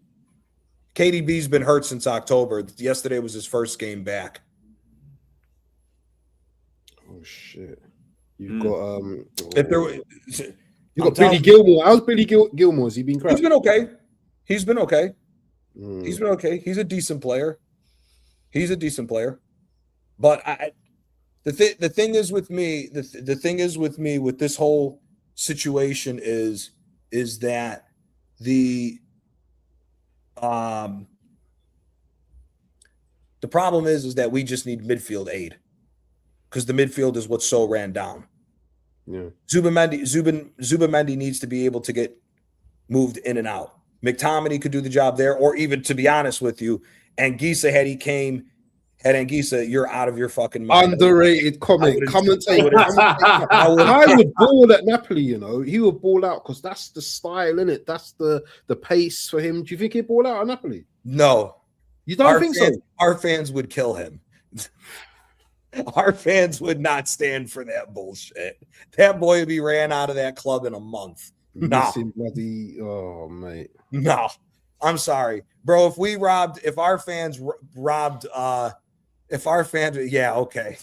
KDB's been hurt since October. Yesterday was his first game back. Oh shit! You've got if there you got Billy Gilmore. How's Billy Gilmore? Has he been crap? He's been okay. He's been okay. He's a decent player. But the thing is with me with this whole situation is that the problem is that we just need midfield aid because the midfield is what's so ran down. Yeah. Zubamendi needs to be able to get moved in and out. McTominay could do the job there, or even, to be honest with you, Anguissa, had Anguissa, you're out of your fucking mind. Underrated commentator. I would ball at Napoli, you know. He would ball out because that's the style, innit? That's the pace for him. Do you think he'd ball out at Napoli? No. You don't think so? Our fans would kill him. Our fans would not stand for that bullshit. That boy would be ran out of that club in a month. No. Oh, mate. No. I'm sorry. Bro, if our fans robbed yeah, okay.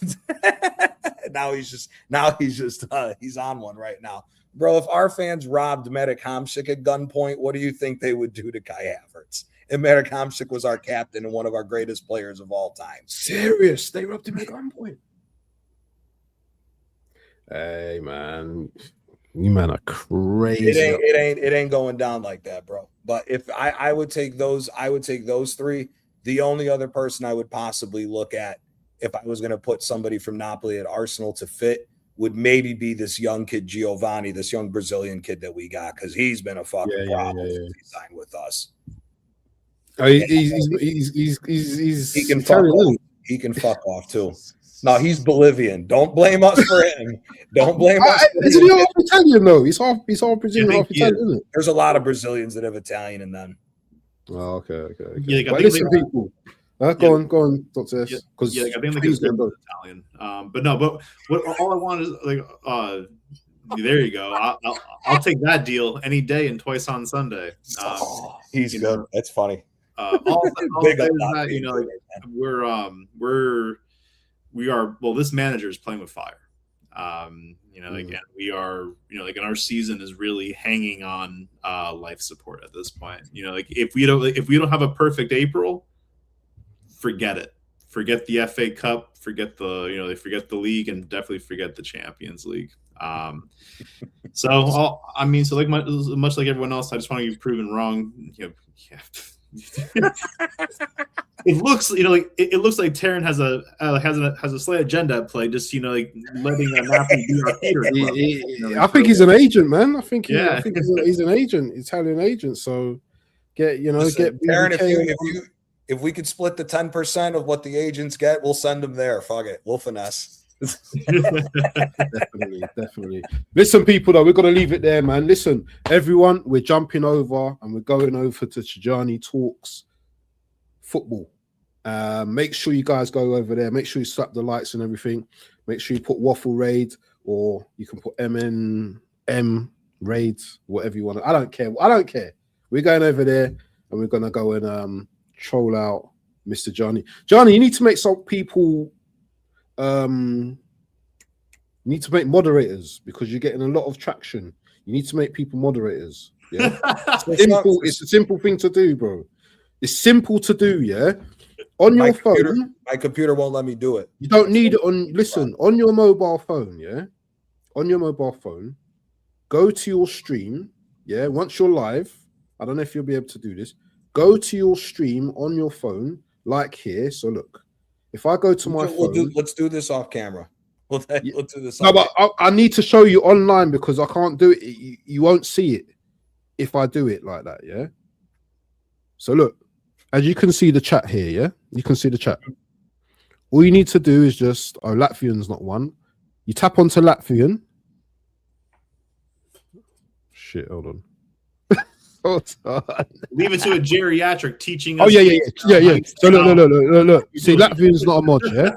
He's on one right now. Bro, if our fans robbed Medic Hamsik at gunpoint, what do you think they would do to Kai Havertz? And Medic Hamsik was our captain and one of our greatest players of all time. Serious? They robbed him at gunpoint. Hey, man. You man are crazy. It ain't going down like that, bro. But if I would take those 3. The only other person I would possibly look at if I was going to put somebody from Napoli at Arsenal to fit would maybe be this young kid Giovanni, this young Brazilian kid that we got, because he's been a fucking problem since he signed with us. Oh, he can fuck off. He can fuck off too. No, he's Bolivian. Don't blame us for him. Don't blame us. Isn't he half Italian though? He's half Brazilian, half Italian, isn't it? There's a lot of Brazilians that have Italian in them. Oh, okay. Yeah, but listen, people. Go on, Dr. S. Because I think they consider both Italian. But all I want is there you go. I'll take that deal any day and twice on Sunday. He's good. Know, that's funny. This manager is playing with fire. Again, we are, and our season is really hanging on life support at this point. If we don't have a perfect April, forget it. Forget the FA Cup. Forget forget the league, and definitely forget the Champions League. So much like everyone else, I just want to be proven wrong. It looks, it looks like Taryn has a slight agenda at play. Just letting Napoli be our theater club. I think he's an agent, man. I think he's an agent, Italian agent. So Taryn, if we could split the 10% of what the agents get, we'll send them there. Fuck it, we'll finesse. Definitely. Listen, people, though, we're gonna leave it there, man. Listen, everyone, we're jumping over and we're going over to Tijani Talks Football. Make sure you guys go over there. Make sure you slap the likes and everything. Make sure you put Waffle Raid, or you can put MNM Raid, whatever you want. I don't care. We're going over there and we're gonna go and troll out Mr. Johnny. Johnny, you need to make some people. You need to make moderators because you're getting a lot of traction. You need to make people moderators. Yeah, it's a simple thing to do, bro. It's simple to do. Yeah, on your phone. My computer won't let me do it. You don't need it on. Listen, on your mobile phone. Yeah, on your mobile phone. Go to your stream. Yeah, once you're live. I don't know if you'll be able to do this. Go to your stream on your phone, like here. So look. If I go to my phone, let's do this off camera. Let's do this. No, but I need to show you online because I can't do it. You won't see it if I do it like that. Yeah. So look, as you can see the chat here. Yeah, you can see the chat. All you need to do is just Latvian's not one. You tap onto Latvian. Shit, hold on. Hold on. Leave it to a geriatric teaching us. Oh yeah. So look. See, Latvian's not a mod, yeah?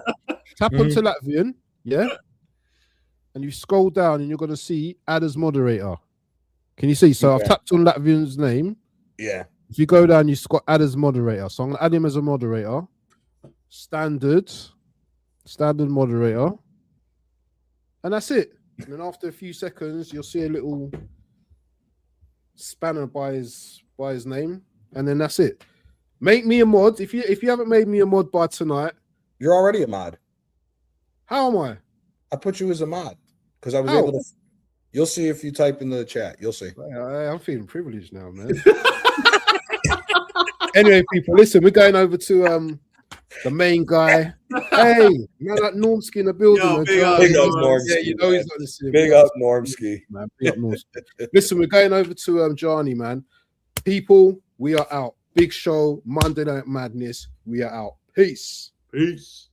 Tap onto Latvian, yeah? And you scroll down and you're gonna see add as moderator. Can you see? So I've tapped on Latvian's name. Yeah. If you go down, you've got add as moderator. So I'm gonna add him as a moderator. Standard moderator. And that's it. And then after a few seconds, you'll see a little spanner by his name, and then that's it. Make me a mod. If you haven't made me a mod by tonight, you're already a mod. How am I? I put you as a mod because I was able to. You'll see if you type in the chat. You'll see. I'm feeling privileged now, man. Anyway, people, listen. We're going over to the main guy. Hey, man, like Normski in the building. Yo, big up Normski. Yeah, you know he's not listening. Big up Normski. Man, big up Normski. Listen, we're going over to Johnny, man. People, we are out. Big show, Monday Night Madness. We are out. Peace. Peace.